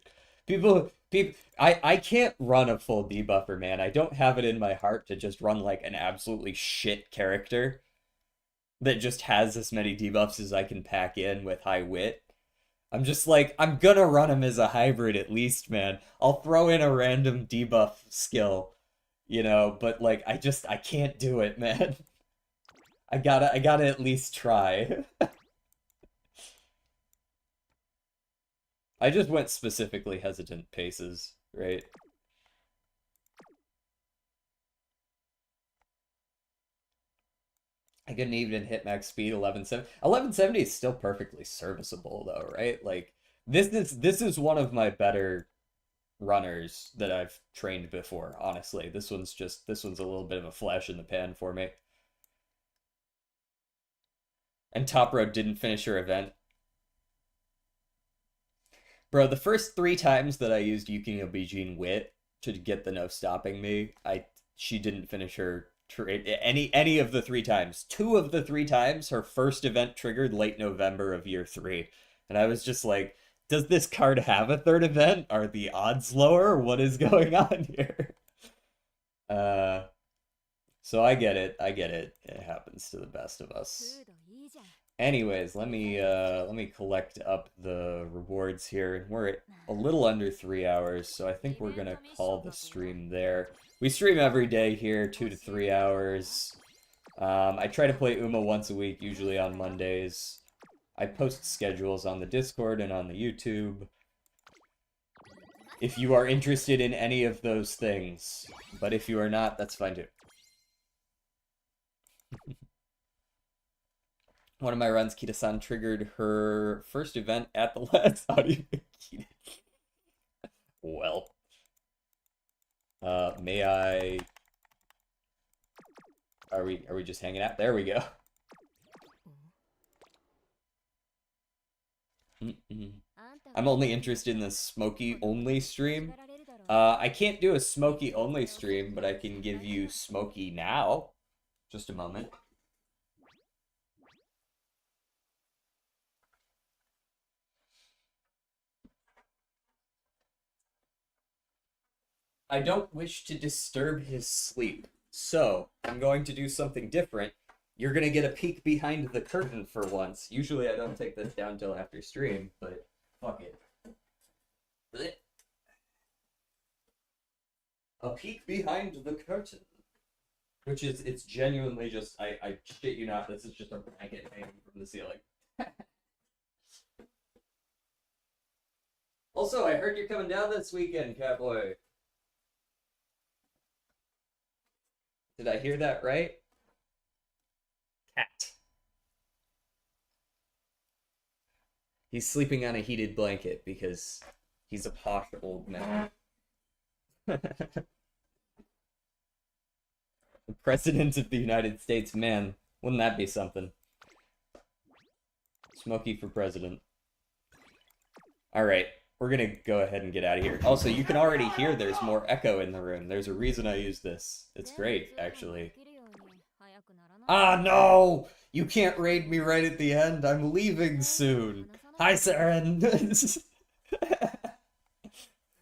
I can't run a full debuffer, man. I don't have it in my heart to just run like an absolutely shit character that just has as many debuffs as I can pack in with high wit. I'm just like, I'm gonna run him as a hybrid at least, man. I'll throw in a random debuff skill, but like I can't do it, man. I gotta at least try. I just went specifically hesitant paces, right? I couldn't even hit max speed 1170. 1170 is still perfectly serviceable though, right? Like this is one of my better runners that I've trained before, honestly. This one's a little bit of a flash in the pan for me. And Top Road didn't finish her event. Bro, the first 3 times that I used Yuki no Bijin Wit, to get the no stopping me. She didn't finish her trade any of the three times. Two of the three times, her first event triggered late November of year three, and I was just like, does this card have a third event? Are the odds lower? What is going on here? Uh, so I get it. I get it. It happens to the best of us. Anyways, let me collect up the rewards here. We're at a little under 3 hours, so I think we're gonna call the stream there. We stream every day here, 2 to 3 hours. I try to play Uma once a week, usually on Mondays. I post schedules on the Discord and on the YouTube. If you are interested in any of those things. But if you are not, that's fine too. One of my runs, Kita-san triggered her first event at the last audio. Well. May I... Are we just hanging out? There we go. I'm only interested in the Smoky only stream. I can't do a Smoky only stream, but I can give you Smoky now. Just a moment. I don't wish to disturb his sleep, so I'm going to do something different. You're gonna get a peek behind the curtain for once. Usually I don't take this down till after stream, but fuck it. A peek behind the curtain. Which is, it's genuinely just, I shit you not, this is just a blanket hanging from the ceiling. Also, I heard you're coming down this weekend, Catboy. Did I hear that right? Cat. He's sleeping on a heated blanket because he's a posh old man. The President of the United States, man. Wouldn't that be something? Smokey for president. Alright, we're gonna go ahead and get out of here. Also, you can already hear there's more echo in the room. There's a reason I use this. It's great, actually. Ah, no! You can't raid me right at the end. I'm leaving soon. Hi, Saren!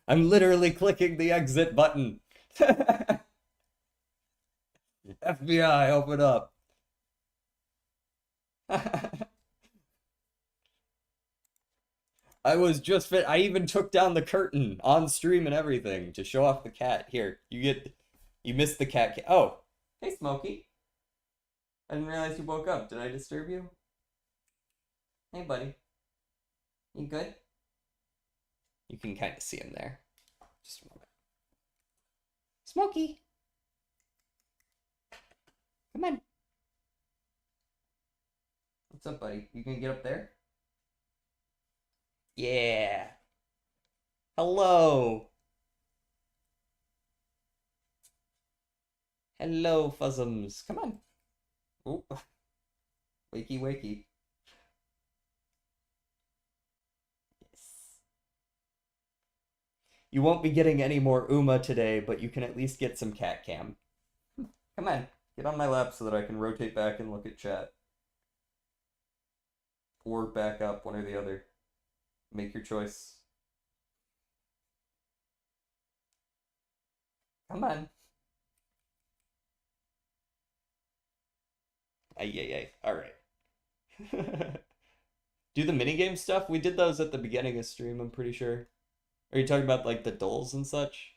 I'm literally clicking the exit button. FBI, open up. I was just fit. I even took down the curtain on stream and everything to show off the cat. Here, you missed the cat. Oh, hey, Smokey. I didn't realize you woke up. Did I disturb you? Hey, buddy. You good? You can kind of see him there. Just a moment. Smokey. Come on. What's up, buddy? You gonna get up there? Yeah. Hello. Hello, Fuzzums. Come on. Oh. Wakey, wakey. Yes. You won't be getting any more Uma today, but you can at least get some cat cam. Come on. Get on my lap so that I can rotate back and look at chat. Or back up, one or the other. Make your choice. Come on. Ay. Alright. Do the minigame stuff? We did those at the beginning of stream, I'm pretty sure. Are you talking about, like, the dolls and such?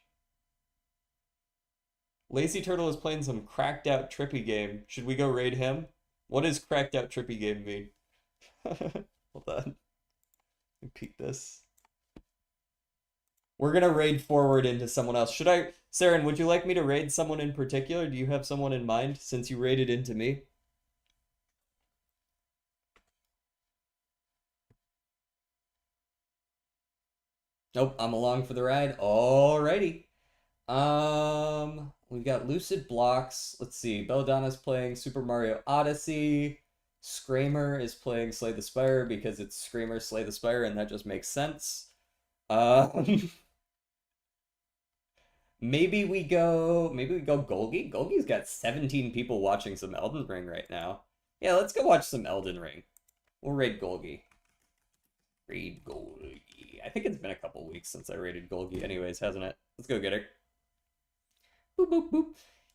Lazy Turtle is playing some cracked out trippy game. Should we go raid him? What does cracked out trippy game mean? Hold on. Let me peek this. We're gonna raid forward into someone else. Should I... Saren, would you like me to raid someone in particular? Do you have someone in mind since you raided into me? Nope, I'm along for the ride. Alrighty. We've got Lucid Blocks. Let's see. Belladonna's playing Super Mario Odyssey. Screamer is playing Slay the Spire because it's Screamer, Slay the Spire, and that just makes sense. Maybe we go Golgi? Golgi's got 17 people watching some Elden Ring right now. Yeah, let's go watch some Elden Ring. We'll raid Golgi. Raid Golgi. I think it's been a couple weeks since I raided Golgi anyways, hasn't it? Let's go get her. Boop, boop, boop.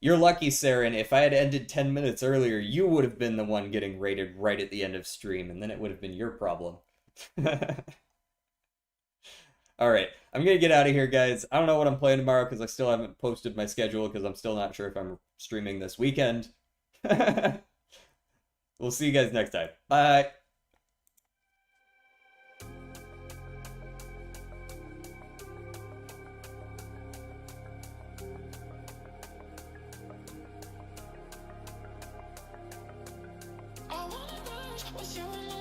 You're lucky, Saren. If I had ended 10 minutes earlier, you would have been the one getting raided right at the end of stream, and then it would have been your problem. Alright, I'm gonna get out of here, guys. I don't know what I'm playing tomorrow because I still haven't posted my schedule because I'm still not sure if I'm streaming this weekend. We'll see you guys next time. Bye! I wanna dance with you.